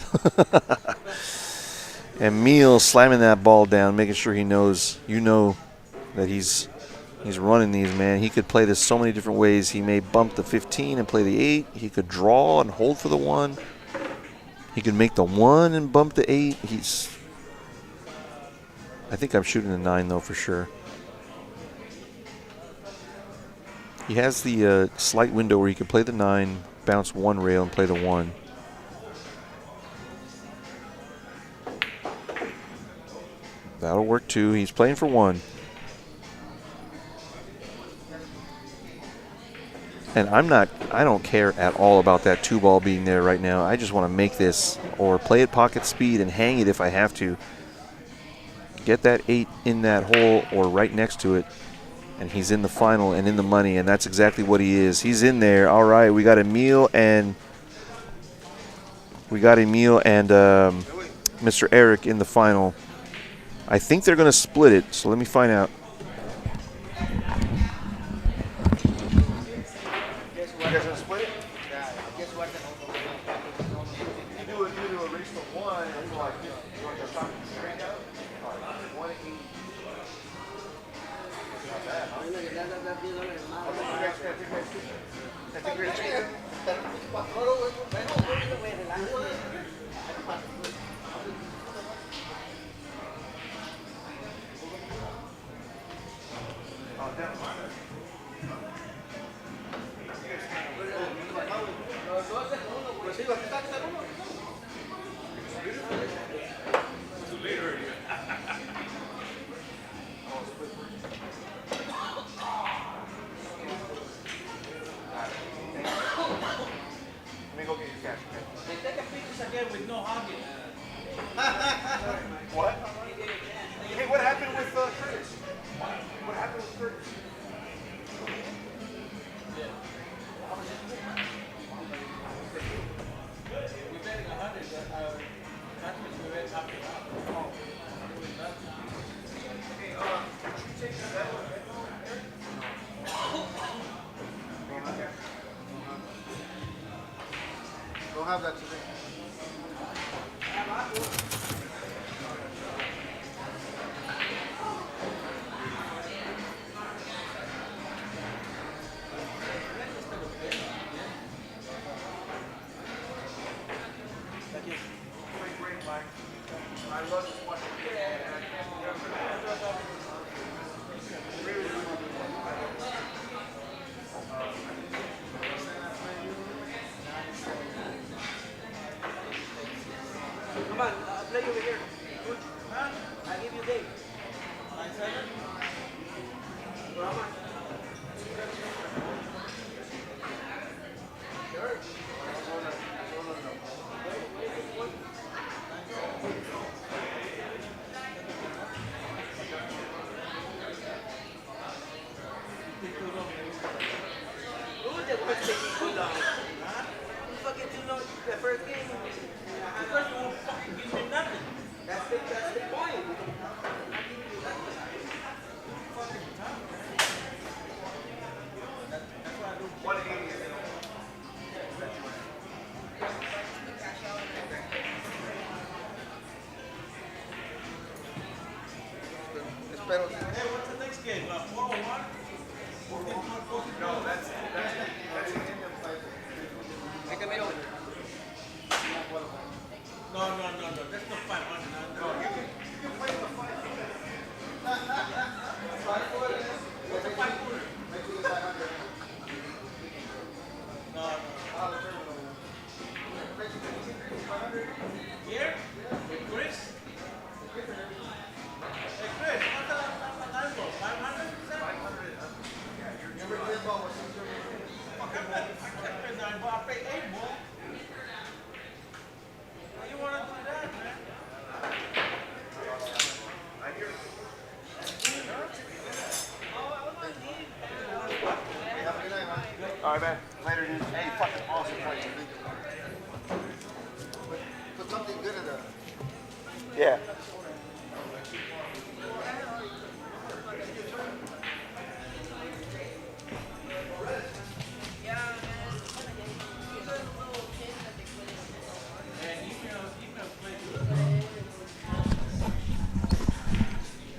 Emil slamming that ball down, making sure he knows, that he's running these, man. He could play this so many different ways. He may bump the 15 and play the 8. He could draw and hold for the 1. He could make the 1 and bump the 8. I think I'm shooting the 9, though, for sure. He has the slight window where he could play the 9, bounce 1 rail, and play the 1. That'll work, too. He's playing for 1. And I don't care at all about that 2 ball being there right now. I just want to make this or play at pocket speed and hang it if I have to. Get that 8 in that hole or right next to it. And he's in the final and in the money, and that's exactly what he is. He's in there. All right, we got Emil and Mr. Eric in the final. I think they're going to split it, so let me find out. You guys gonna split it? You do a race to 1, and you like, you want to stop straight out? 180. Let me go get your cash, okay? They take a pictures again with no hugging. What? Hey, what happened with Curtis? What happened with Curtis? We're betting 100. That's what we bet after that. Don't have that today. I love this one. Come on, play over here. Huh? I'll give you a date. 9-7? Well, how much? Sure. Who's the one taking too long? Huh? You fucking too long the first game. Because you won't fucking give me nothing. That's the point. I'm not giving you nothing. Fucking tough, man. That's why I do. 180. Espero. Hey, what's the next game? 401? No, that's the Indian play. No. That's not 500. No, you can play the 500. What's the 500? No. Here? With Chris? Hey, Chris, what's the time for? 500? 500. Fuck, I can't pay 9, but I pay 8 more. Why you want to do that, man? I hear you. All right, man. Later, dude. Hey, fucking awesome fight. Put something good in there. Yeah.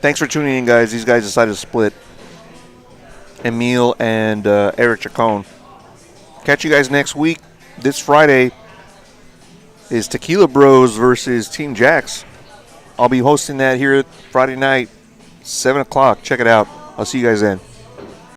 Thanks for tuning in, guys. These guys decided to split. Emil and Eric Chacon. Catch you guys next week. This Friday is Tequila Bros versus Team Jacks. I'll be hosting that here Friday night, 7 o'clock. Check it out. I'll see you guys then.